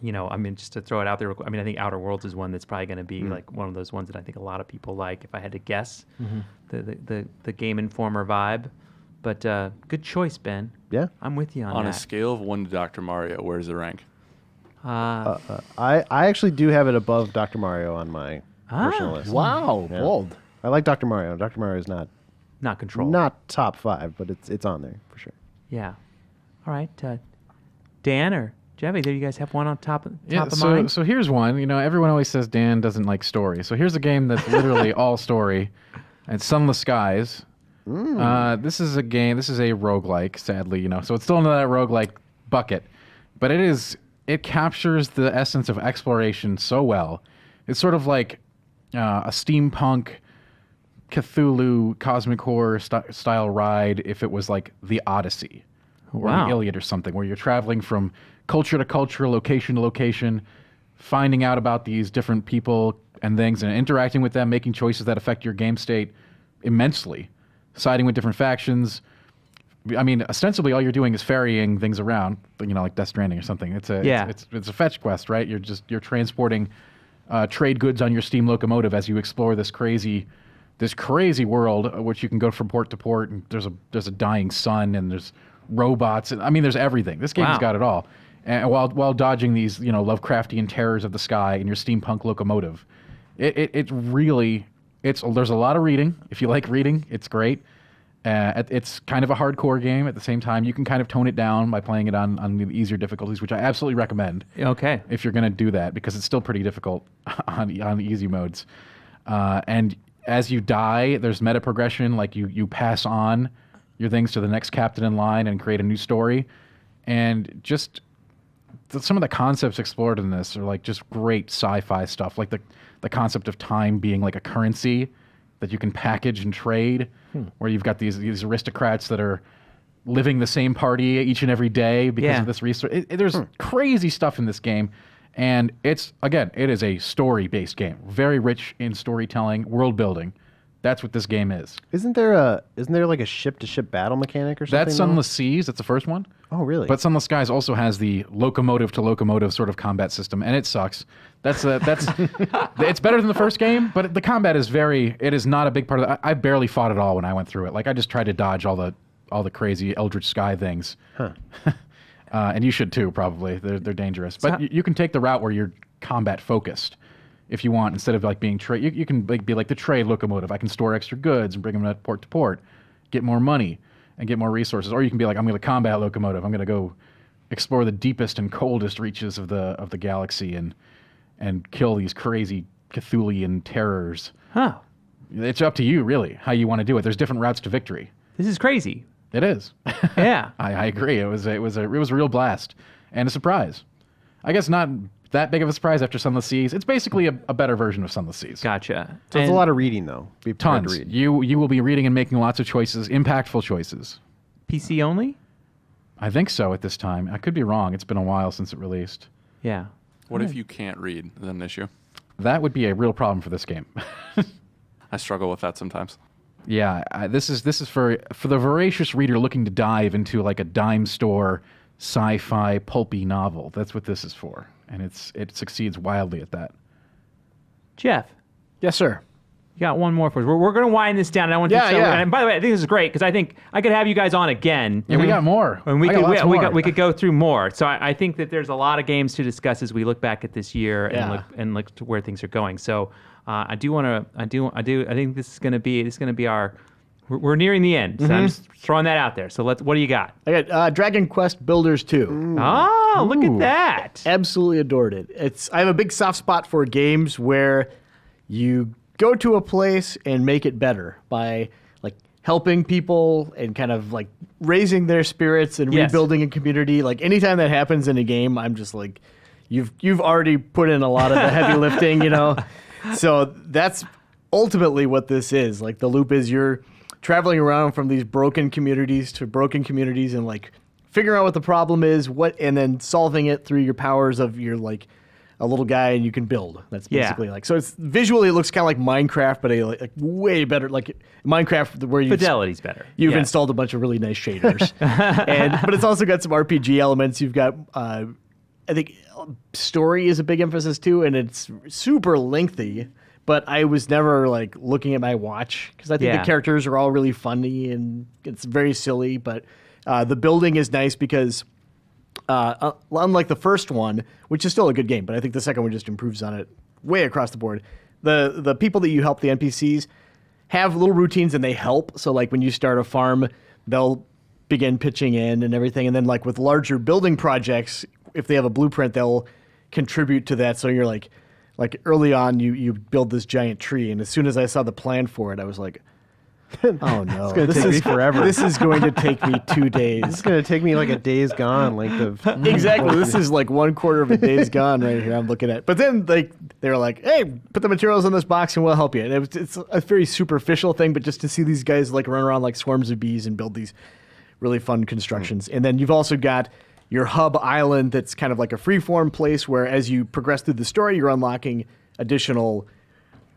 I mean, just to throw it out there, I mean, I think Outer Worlds is one that's probably going to be like one of those ones that I think a lot of people like. If I had to guess, the Game Informer vibe. But good choice, Ben. Yeah. I'm with you on On that. a scale of 1 to Dr. Mario, where does it rank? I actually do have it above Dr. Mario on my personal list. Wow, Yeah. bold. I like Dr. Mario. Dr. Mario is Not Control. not top 5, but it's on there for sure. Yeah. All right. Dan or Jeff, either you guys have one on top of so, mind? So here's one. Everyone always says Dan doesn't like story. So here's a game that's literally all story. It's Sunless Skies. This is a game. This is a roguelike, sadly. So it's still into that roguelike bucket, but it captures the essence of exploration so well. It's sort of like a steampunk Cthulhu cosmic horror style ride if it was like the Odyssey or the Iliad or something, where you're traveling from culture to culture, location to location, finding out about these different people and things and interacting with them, making choices that affect your game state immensely, siding with different factions. I mean, ostensibly all you're doing is ferrying things around, like Death Stranding or something. It's a fetch quest, right? You're transporting trade goods on your steam locomotive as you explore this crazy world, which you can go from port to port. And there's a dying sun, and there's robots. I mean, there's everything. This game's got it all. And while dodging these, Lovecraftian terrors of the sky in your steampunk locomotive, it really there's a lot of reading. If you like reading, it's great. It's kind of a hardcore game. At the same time, you can kind of tone it down by playing it on the easier difficulties, which I absolutely recommend. Okay. If you're going to do that, because it's still pretty difficult on the easy modes. And as you die, there's meta progression. Like you pass on your things to the next captain in line and create a new story. And just some of the concepts explored in this are like just great sci-fi stuff. Like the concept of time being like a currency that you can package and trade, where you've got these aristocrats that are living the same party each and every day because of this resource. There's crazy stuff in this game, and it is a story-based game, very rich in storytelling, world building. That's what this game is. Isn't there like a ship-to-ship battle mechanic or something? That's Sunless Seas. That's the first one. Oh, really? But Sunless Skies also has the locomotive-to-locomotive sort of combat system, and it sucks. That's it's better than the first game, but the combat it is not a big part of it. I barely fought at all when I went through it. Like, I just tried to dodge all the crazy Eldritch Sky things. Huh. And you should too, probably. They're dangerous. But you can take the route where you're combat-focused. If you want, instead of like being trade, you can be like the trade locomotive. I can store extra goods and bring them port to port, get more money and get more resources. Or you can be like, I'm going to combat locomotive. I'm going to go explore the deepest and coldest reaches of the galaxy and kill these crazy Cthulian terrors. Huh. It's up to you, really, how you want to do it. There's different routes to victory. This is crazy. It is. Yeah. I agree. It was a real blast and a surprise. I guess not that big of a surprise after Sunless Seas. It's basically a better version of Sunless Seas. Gotcha. So it's a lot of reading, though. Be prepared Tons. to read. You will be reading and making lots of choices, impactful choices. PC only? I think so at this time. I could be wrong. It's been a while since it released. Yeah. What if you can't read? Is that an issue? That would be a real problem for this game. I struggle with that sometimes. Yeah, this is for the voracious reader looking to dive into like a dime store sci-fi pulpy novel. That's what this is for, and it succeeds wildly at that. Jeff, Yes, sir. you got one more for us. We're going to wind this down. I want Yeah, to yeah. And by the way, I think this is great because I think I could have you guys on again. Yeah, we got more. And we I got could lots more. we could go through more. So I think that there's a lot of games to discuss as we look back at this year and look to where things are going. So I think this is going to be our. We're nearing the end. So I'm just throwing that out there. So what do you got? I got Dragon Quest Builders 2. Oh, look at that. Absolutely adored it. I have a big soft spot for games where you go to a place and make it better by like helping people and kind of like raising their spirits and Yes. rebuilding a community. Like anytime that happens in a game, I'm just like, you've already put in a lot of the heavy lifting, So that's ultimately what this is. Like the loop is you're traveling around from these broken communities to broken communities and like figuring out what the problem is, and then solving it through your powers of your like a little guy and you can build. That's basically like, so it's visually it looks kind of like Minecraft, but like way better, like Minecraft where Fidelity's better. You've Yeah. installed a bunch of really nice shaders, but it's also got some RPG elements. You've got I think story is a big emphasis too, and it's super lengthy. But I was never like looking at my watch because I think Yeah. the characters are all really funny and it's very silly. But the building is nice because unlike the first one, which is still a good game, but I think the second one just improves on it way across the board. The people that you help, the NPCs, have little routines and they help. So like when you start a farm, they'll begin pitching in and everything. And then like with larger building projects, if they have a blueprint, they'll contribute to that. So you're like early on, you build this giant tree. And as soon as I saw the plan for it, I was like, oh no, It's gonna take me forever. This is going to take me 2 days. It's gonna take me like a Days Gone length of. Exactly. This is like 1/4 of a day's gone right here. I'm looking at. But then they were like, "Hey, put the materials in this box and we'll help you." And it's a very superficial thing, but just to see these guys like run around like swarms of bees and build these really fun constructions. And then you've also got your hub island that's kind of like a freeform place where as you progress through the story, you're unlocking additional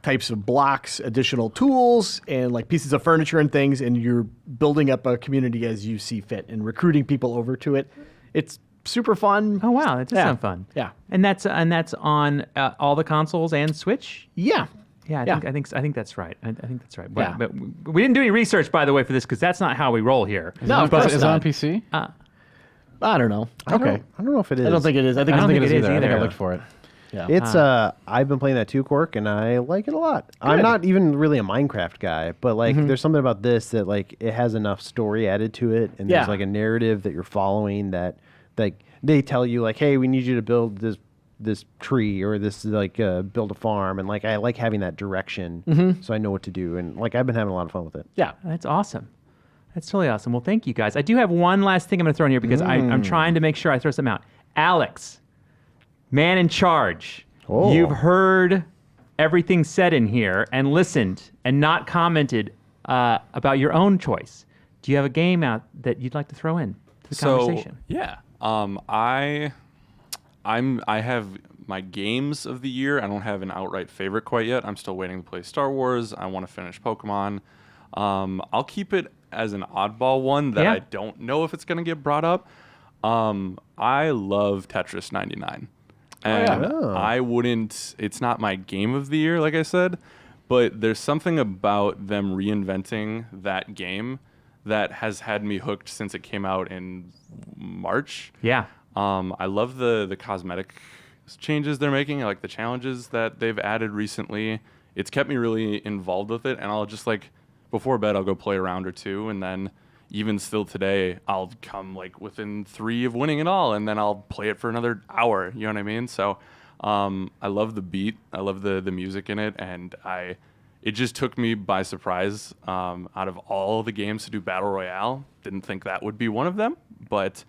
types of blocks, additional tools, and like pieces of furniture and things, and you're building up a community as you see fit and recruiting people over to it. It's super fun. Oh wow, that does sound fun. Yeah. And that's on all the consoles and Switch. Yeah. Yeah, I think that's right. I think that's right. But, Yeah. but we didn't do any research, by the way, for this because that's not how we roll here. No, of course Is it on not. PC? I don't know. I don't know if it is. I don't think it is. I think I it's don't think it is it is either. I think I either. looked for it. yeah. It's I've been playing that too, Cork, and I like it a lot. I'm not even really a Minecraft guy, but like there's something about this that like it has enough story added to it, and there's Yeah. like a narrative that you're following that like they tell you like, hey, we need you to build this tree or this like build a farm, and like I like having that direction so I know what to do, and like I've been having a lot of fun with it. yeah. That's awesome. That's totally awesome. Well, thank you guys. I do have one last thing I'm going to throw in here because I'm trying to make sure I throw something out. Alex, man in charge. Oh. You've heard everything said in here and listened and not commented about your own choice. Do you have a game out that you'd like to throw in to the conversation? Yeah. I have my games of the year. I don't have an outright favorite quite yet. I'm still waiting to play Star Wars. I want to finish Pokemon. I'll keep it as an oddball one that Yeah. I don't know if it's going to get brought up. I love Tetris 99. And I wouldn't, it's not my game of the year, like I said, but there's something about them reinventing that game that has had me hooked since it came out in March. Yeah. I love the cosmetic changes they're making. I like the challenges that they've added recently. It's kept me really involved with it, and I'll just like before bed I'll go play a round or two, and then even still today I'll come like within 3 of winning it all, and then I'll play it for another hour. You know what I mean? So I love the beat. I love the music in it, and it just took me by surprise. Out of all the games to do Battle Royale, didn't think that would be one of them, but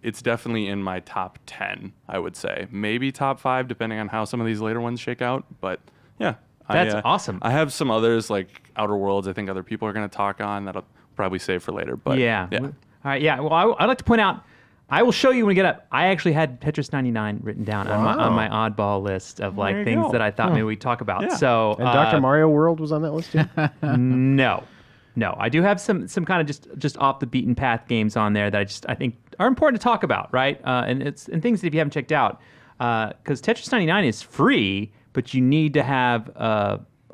it's definitely in my top 10, I would say. Maybe top 5, depending on how some of these later ones shake out. But yeah. That's awesome. I have some others like Outer Worlds I think other people are going to talk on that I'll probably save for later. But Yeah. All right. Yeah. Well, I'd like to point out, I will show you when we get up. I actually had Tetris 99 written down on my oddball list of like you things go. that I thought maybe we'd talk about. Yeah. So And Dr. Mario World was on that list too. No, I do have some kind of just off the beaten path games on there that I think are important to talk about, right? And things that if you haven't checked out, because Tetris 99 is free, but you need to have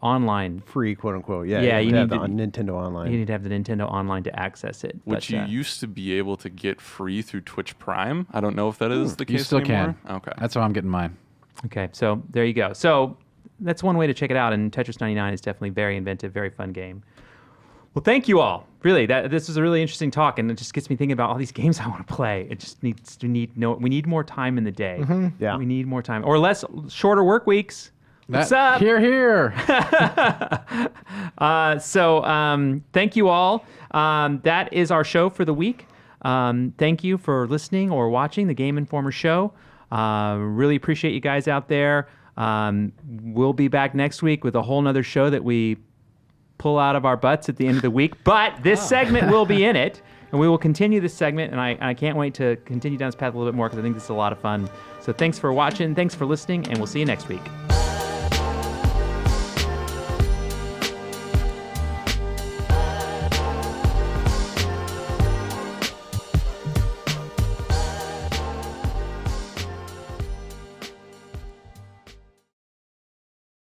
online. Free, quote unquote. Yeah. Yeah, you have need the to- Nintendo Online. You need to have the Nintendo Online to access it. which but, you used to be able to get free through Twitch Prime. I don't know if that is the You case still anymore. can. Okay. That's how I'm getting mine. Okay, so there you go. So that's one way to check it out, and Tetris 99 is definitely very inventive, very fun game. Well, thank you all. Really, this was a really interesting talk, and it just gets me thinking about all these games I want to play. It just needs to we need more time in the day. Yeah. We need more time, or shorter work weeks. What's up? Here, here. So thank you all. That is our show for the week. Thank you for listening or watching the Game Informer show. Really appreciate you guys out there. We'll be back next week with a whole nother show that we pull out of our butts at the end of the week. But this segment will be in it, and we will continue this segment. And I can't wait to continue down this path a little bit more because I think this is a lot of fun. So thanks for watching. Thanks for listening, and we'll see you next week.